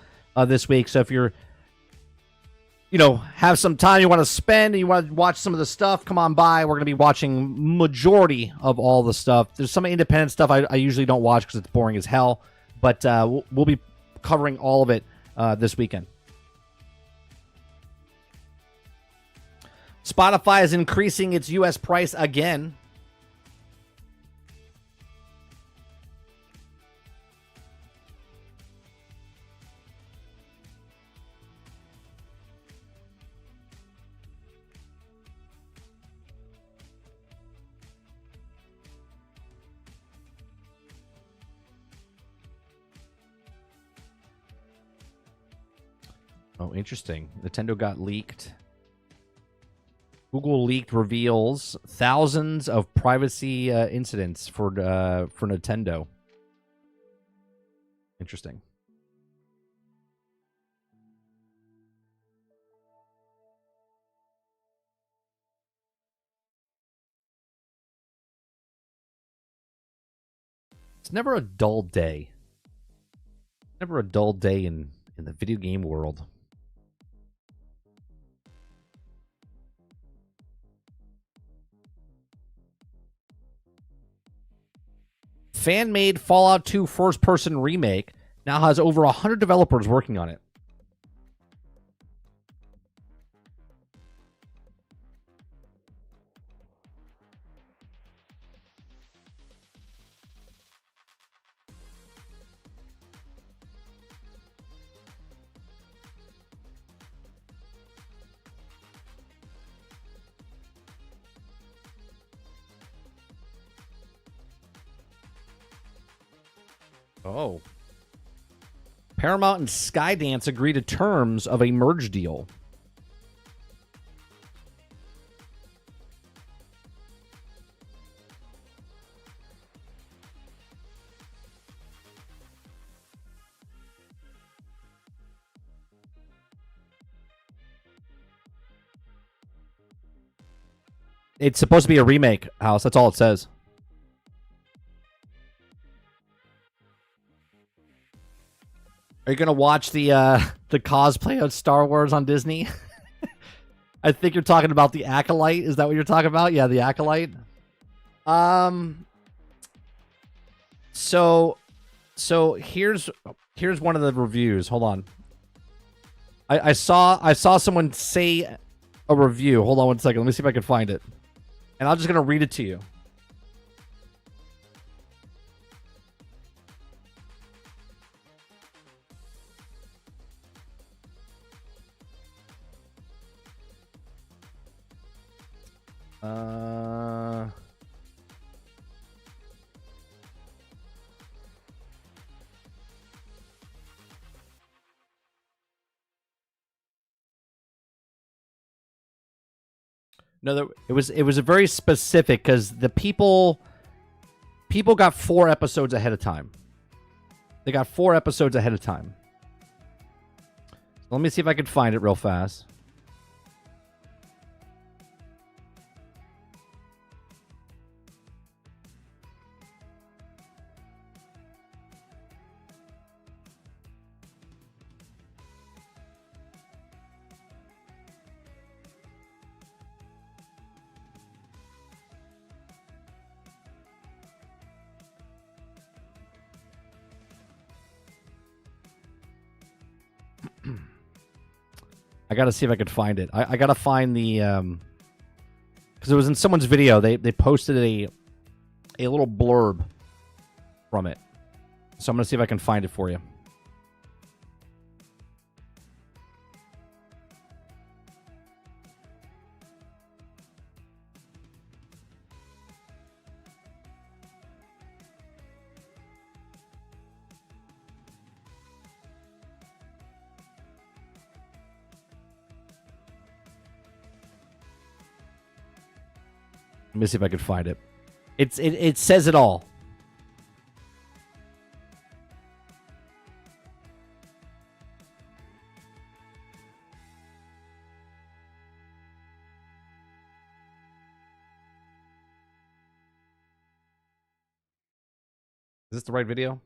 this week. So if you're, have some time you want to spend and you want to watch some of the stuff, come on by. We're going to be watching majority of all the stuff. There's some independent stuff I usually don't watch because it's boring as hell. But we'll be covering all of it this weekend. Spotify is increasing its U.S. price again. Oh, interesting. Nintendo got leaked. Google leaked reveals thousands of privacy incidents for Nintendo. Interesting. It's never a dull day. Never a dull day in the video game world. Fan-made Fallout 2 first-person remake now has over 100 developers working on it. Oh. Paramount and Skydance agree to terms of a merge deal. It's supposed to be a remake, House. That's all it says. Are you gonna watch the cosplay of Star Wars on Disney? I think you're talking about the Acolyte. Is that what you're talking about? Yeah, the Acolyte. So here's one of the reviews. Hold on. I saw someone say a review. Hold on one second. Let me see if I can find it. And I'm just gonna read it to you. No, it was a very specific because the people got 4 episodes ahead of time. They got 4 episodes ahead of time. Let me see if I can find it real fast. I gotta see if I could find it. I gotta find the because it was in someone's video. They posted a little blurb from it, so I'm gonna see if I can find it for you. Let me see if I can find it. It says it all. Is this the right video?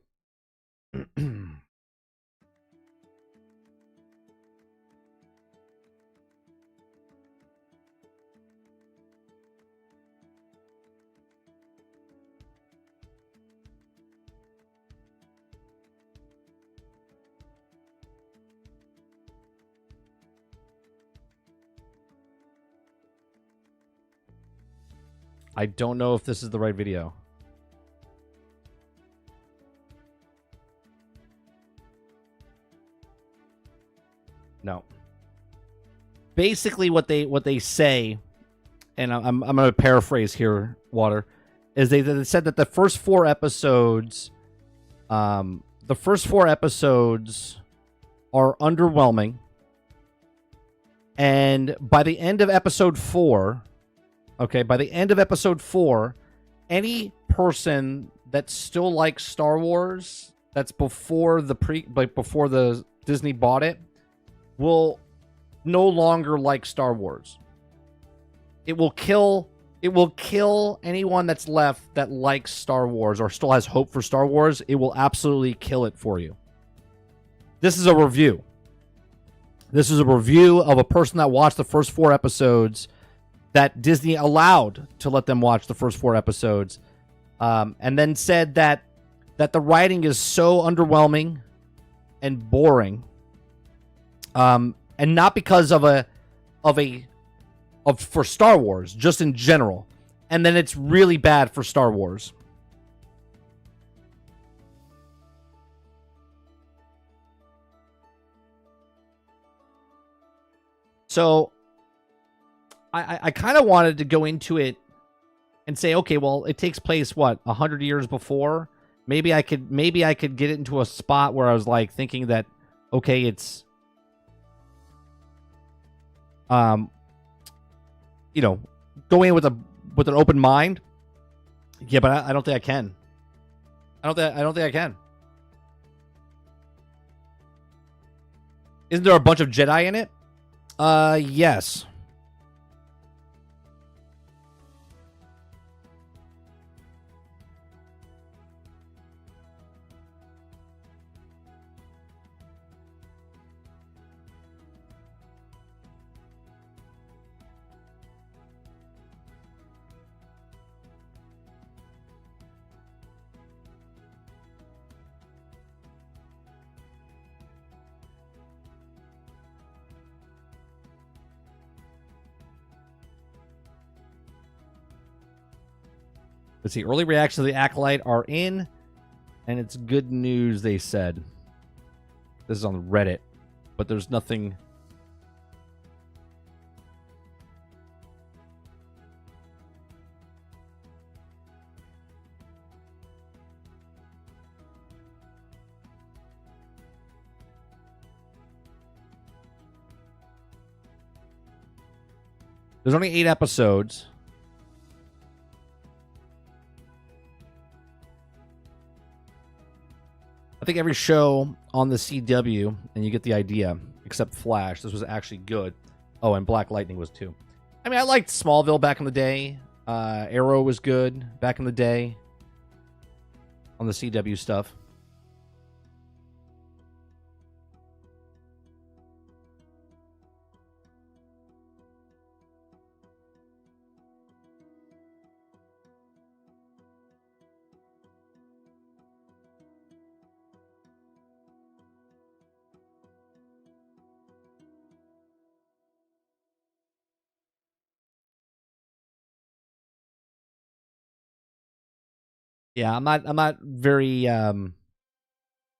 I don't know if this is the right video. No. Basically, what they say, and I'm going to paraphrase here, Water, is they said that the first 4 episodes, are underwhelming. And by the end of episode 4, okay, by the end of episode 4, any person that still likes Star Wars, that's before the Disney bought it, will no longer like Star Wars. It will kill anyone that's left that likes Star Wars or still has hope for Star Wars. It will absolutely kill it for you. This is a review. This is a review of a person that watched the first 4 episodes that Disney allowed to let them watch the first 4 episodes, and then said that the writing is so underwhelming and boring, and not because for Star Wars, just in general, and then it's really bad for Star Wars. So I kind of wanted to go into it and say, okay, well, it takes place, what, 100 years before? Maybe I could get it into a spot where I was like thinking that, okay, it's, going in with an open mind. Yeah, but I don't think I can. I don't think I can. Isn't there a bunch of Jedi in it? Yes. Let's see. Early reactions to the Acolyte are in, and it's good news, they said. This is on Reddit, but there's nothing. There's only 8 episodes. I think every show on the CW, and you get the idea, except Flash. This was actually good. Oh, and Black Lightning was too. I mean, I liked Smallville back in the day. Arrow was good back in the day on the CW stuff. Yeah, I'm not very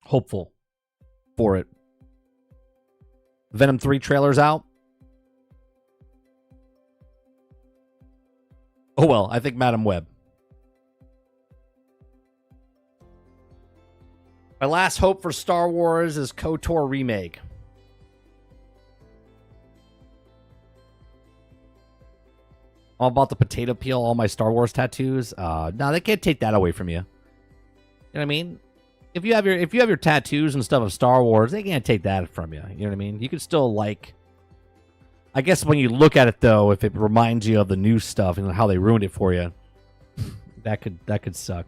hopeful for it. Venom 3 trailer's out. Oh well, I think Madam Web. My last hope for Star Wars is KOTOR remake. I'm about to potato peel all my Star Wars tattoos. No, they can't take that away from you. You know what I mean? If you have your tattoos and stuff of Star Wars, they can't take that from you. You know what I mean? You can still like. I guess when you look at it though, if it reminds you of the new stuff and how they ruined it for you, that could suck.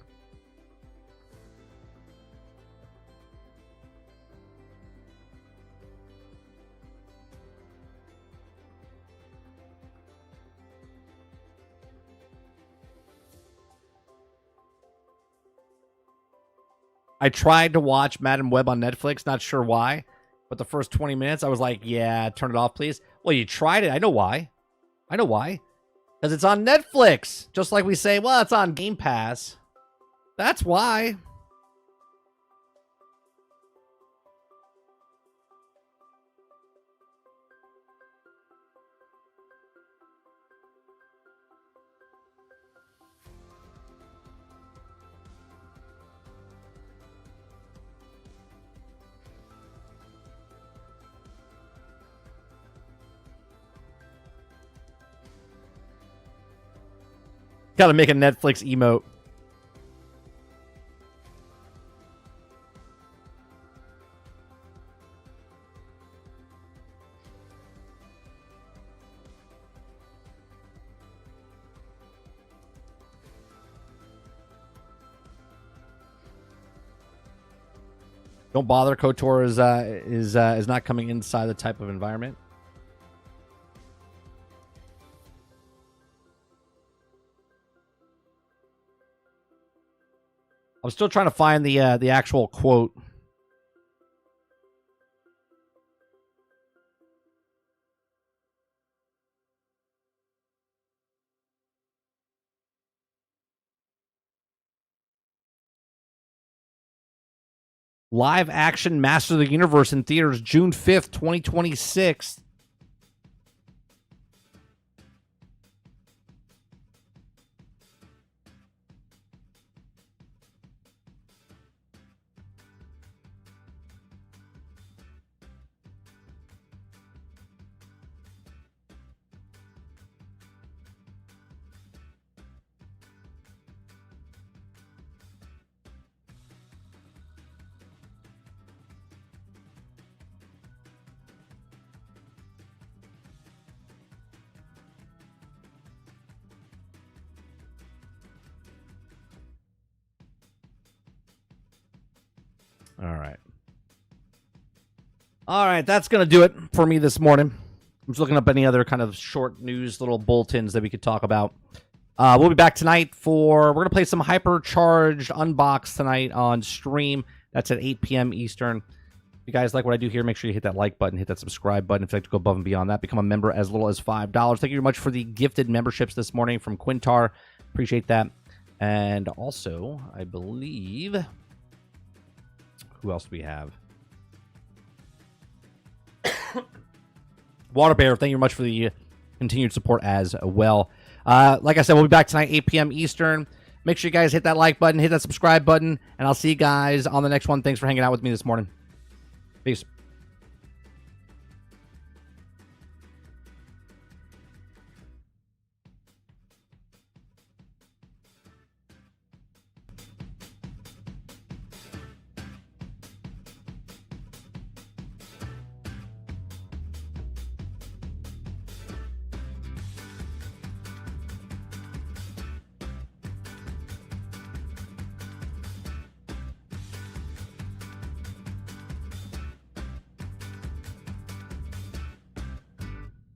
I tried to watch Madam Web on Netflix, not sure why, but the first 20 minutes, I was like, yeah, turn it off, please. Well, you tried it. I know why. Because it's on Netflix. Just like we say, well, it's on Game Pass. That's why. Gotta make a Netflix emote. Don't bother. KOTOR is not coming inside the type of environment. I'm still trying to find the actual quote. Live action Master of the Universe in theaters June 5th, 2026. All right, that's going to do it for me this morning. I'm just looking up any other kind of short news, little bulletins that we could talk about. We'll be back tonight we're going to play some Hypercharged Unbox tonight on stream. That's at 8 p.m. Eastern. If you guys like what I do here, make sure you hit that like button, hit that subscribe button. If you'd like to go above and beyond that, become a member as little as $5. Thank you very much for the gifted memberships this morning from Quintar. Appreciate that. And also, I believe... Who else do we have? Water Bear, thank you very much for the continued support as well. Like I said, we'll be back tonight, 8 p.m. Eastern. Make sure you guys hit that like button, hit that subscribe button, and I'll see you guys on the next one. Thanks for hanging out with me this morning. Peace.